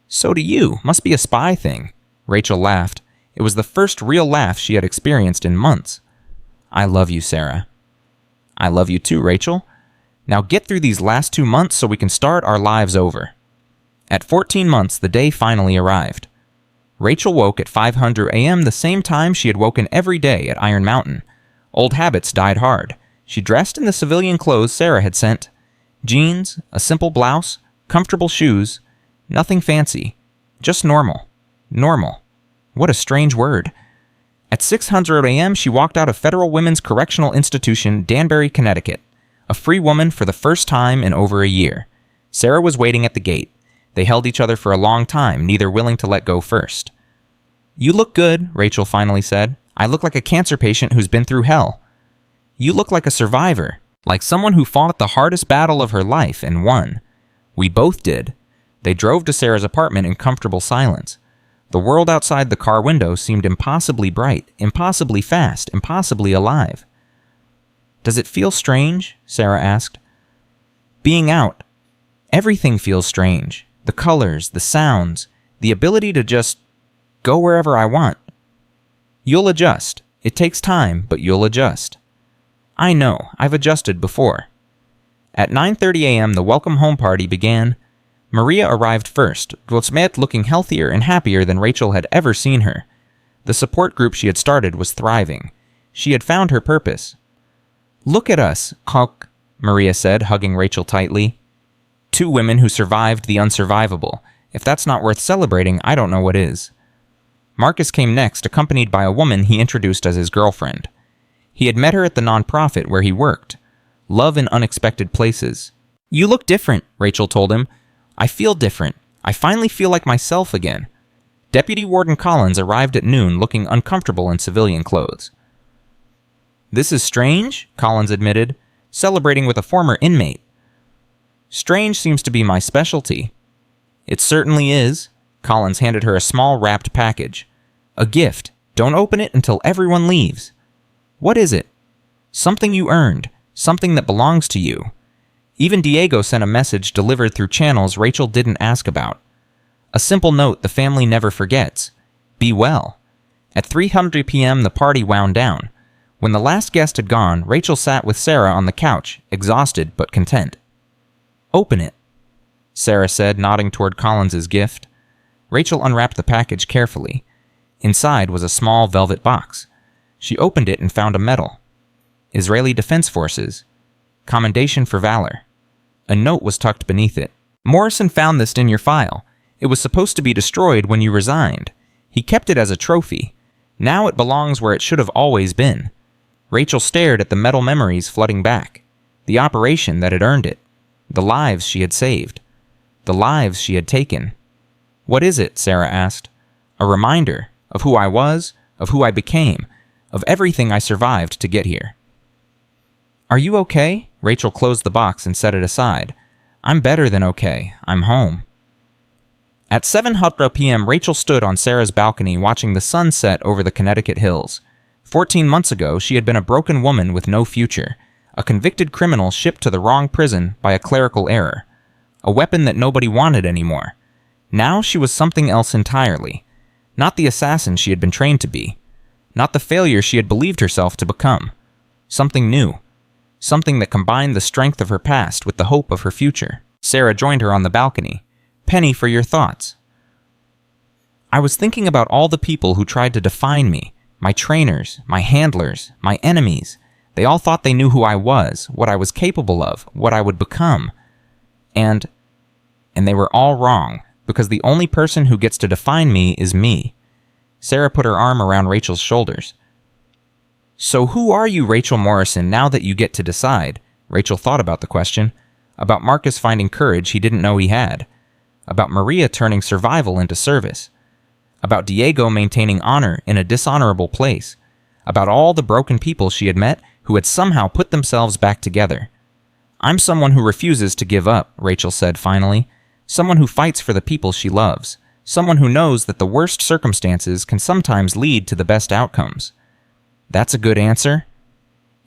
So do you. Must be a spy thing. Rachel laughed. It was the first real laugh she had experienced in months. I love you, Sarah. I love you too, Rachel. Now get through these last 2 months so we can start our lives over. At 14 months, the day finally arrived. Rachel woke at 5:00 a.m. the same time she had woken every day at Iron Mountain. Old habits died hard. She dressed in the civilian clothes Sarah had sent. Jeans, a simple blouse, comfortable shoes, nothing fancy. Just normal. Normal. What a strange word. At 6:00 a.m., she walked out of Federal Women's Correctional Institution, Danbury, Connecticut. A free woman for the first time in over a year. Sarah was waiting at the gate. They held each other for a long time, neither willing to let go first. You look good, Rachel finally said. I look like a cancer patient who's been through hell. You look like a survivor, like someone who fought the hardest battle of her life and won. We both did. They drove to Sarah's apartment in comfortable silence. The world outside the car window seemed impossibly bright, impossibly fast, impossibly alive. Does it feel strange? Sarah asked. Being out. Everything feels strange. The colors, the sounds. The ability to just go wherever I want. You'll adjust. It takes time, but you'll adjust. I know, I've adjusted before. At 9:30 a.m., the welcome home party began. Maria arrived first, Dulcmet looking healthier and happier than Rachel had ever seen her. The support group she had started was thriving. She had found her purpose. Look at us, Coq, Maria said, hugging Rachel tightly. Two women who survived the unsurvivable. If that's not worth celebrating, I don't know what is. Marcus came next, accompanied by a woman he introduced as his girlfriend. He had met her at the nonprofit where he worked. Love in unexpected places. You look different, Rachel told him. I feel different. I finally feel like myself again. Deputy Warden Collins arrived at noon looking uncomfortable in civilian clothes. This is strange, Collins admitted, celebrating with a former inmate. Strange seems to be my specialty. It certainly is. Collins handed her a small wrapped package. A gift. Don't open it until everyone leaves. What is it? Something you earned. Something that belongs to you. Even Diego sent a message delivered through channels Rachel didn't ask about. A simple note the family never forgets. Be well. At 3:00 p.m. the party wound down. When the last guest had gone, Rachel sat with Sarah on the couch, exhausted but content. Open it, Sarah said, nodding toward Collins's gift. Rachel unwrapped the package carefully. Inside was a small velvet box. She opened it and found a medal. Israeli Defense Forces. Commendation for Valor. A note was tucked beneath it. Morrison found this in your file. It was supposed to be destroyed when you resigned. He kept it as a trophy. Now it belongs where it should have always been. Rachel stared at the metal memories flooding back. The operation that had earned it. The lives she had saved. The lives she had taken. What is it? Sarah asked. A reminder of who I was, of who I became, of everything I survived to get here. Are you okay? Rachel closed the box and set it aside. I'm better than okay. I'm home. At 7:00 p.m., Rachel stood on Sarah's balcony watching the sun set over the Connecticut hills. 14 months ago, she had been a broken woman with no future, a convicted criminal shipped to the wrong prison by a clerical error, a weapon that nobody wanted anymore. Now she was something else entirely. Not the assassin she had been trained to be. Not the failure she had believed herself to become. Something new. Something that combined the strength of her past with the hope of her future. Sarah joined her on the balcony. Penny, for your thoughts. I was thinking about all the people who tried to define me. My trainers, my handlers, my enemies. They all thought they knew who I was, what I was capable of, what I would become. And they were all wrong, because the only person who gets to define me is me. Sarah put her arm around Rachel's shoulders. So who are you, Rachel Morrison, now that you get to decide? Rachel thought about the question. About Marcus finding courage he didn't know he had. About Maria turning survival into service. About Diego maintaining honor in a dishonorable place. About all the broken people she had met who had somehow put themselves back together. I'm someone who refuses to give up, Rachel said finally. Someone who fights for the people she loves. Someone who knows that the worst circumstances can sometimes lead to the best outcomes. That's a good answer.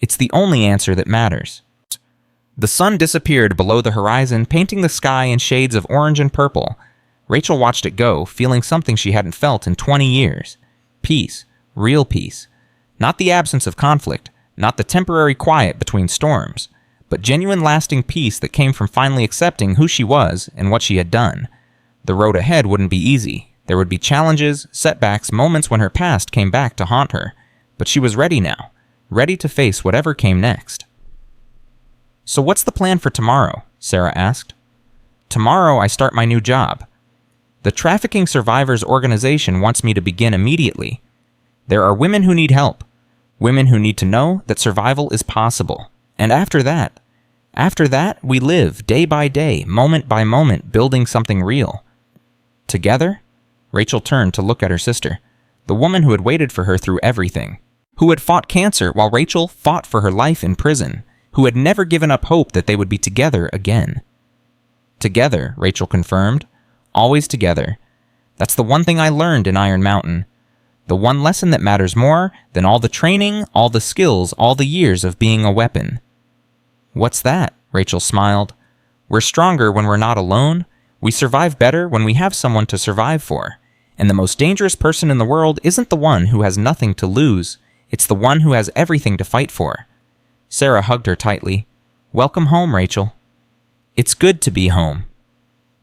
It's the only answer that matters. The sun disappeared below the horizon, painting the sky in shades of orange and purple. Rachel watched it go, feeling something she hadn't felt in 20 years. Peace. Real peace. Not the absence of conflict, not the temporary quiet between storms, but genuine lasting peace that came from finally accepting who she was and what she had done. The road ahead wouldn't be easy. There would be challenges, setbacks, moments when her past came back to haunt her. But she was ready now, ready to face whatever came next. So what's the plan for tomorrow? Sarah asked. Tomorrow I start my new job. The Trafficking Survivors Organization wants me to begin immediately. There are women who need help. Women who need to know that survival is possible. And after that, we live day by day, moment by moment, building something real. Together? Rachel turned to look at her sister, the woman who had waited for her through everything, who had fought cancer while Rachel fought for her life in prison, who had never given up hope that they would be together again. Together, Rachel confirmed. Always together. That's the one thing I learned in Iron Mountain. The one lesson that matters more than all the training, all the skills, all the years of being a weapon. What's that? Rachel smiled. We're stronger when we're not alone, We survive better when we have someone to survive for. And the most dangerous person in the world isn't the one who has nothing to lose. It's the one who has everything to fight for. Sarah hugged her tightly. Welcome home, Rachel. It's good to be home.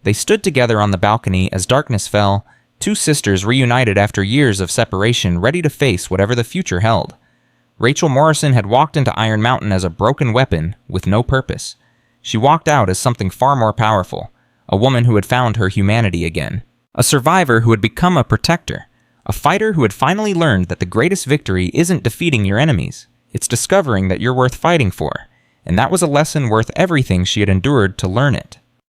They stood together on the balcony as darkness fell, two sisters reunited after years of separation, ready to face whatever the future held. Rachel Morrison had walked into Iron Mountain as a broken weapon with no purpose. She walked out as something far more powerful, a woman who had found her humanity again. A survivor who had become a protector. A fighter who had finally learned that the greatest victory isn't defeating your enemies. It's discovering that you're worth fighting for. And that was a lesson worth everything she had endured to learn it.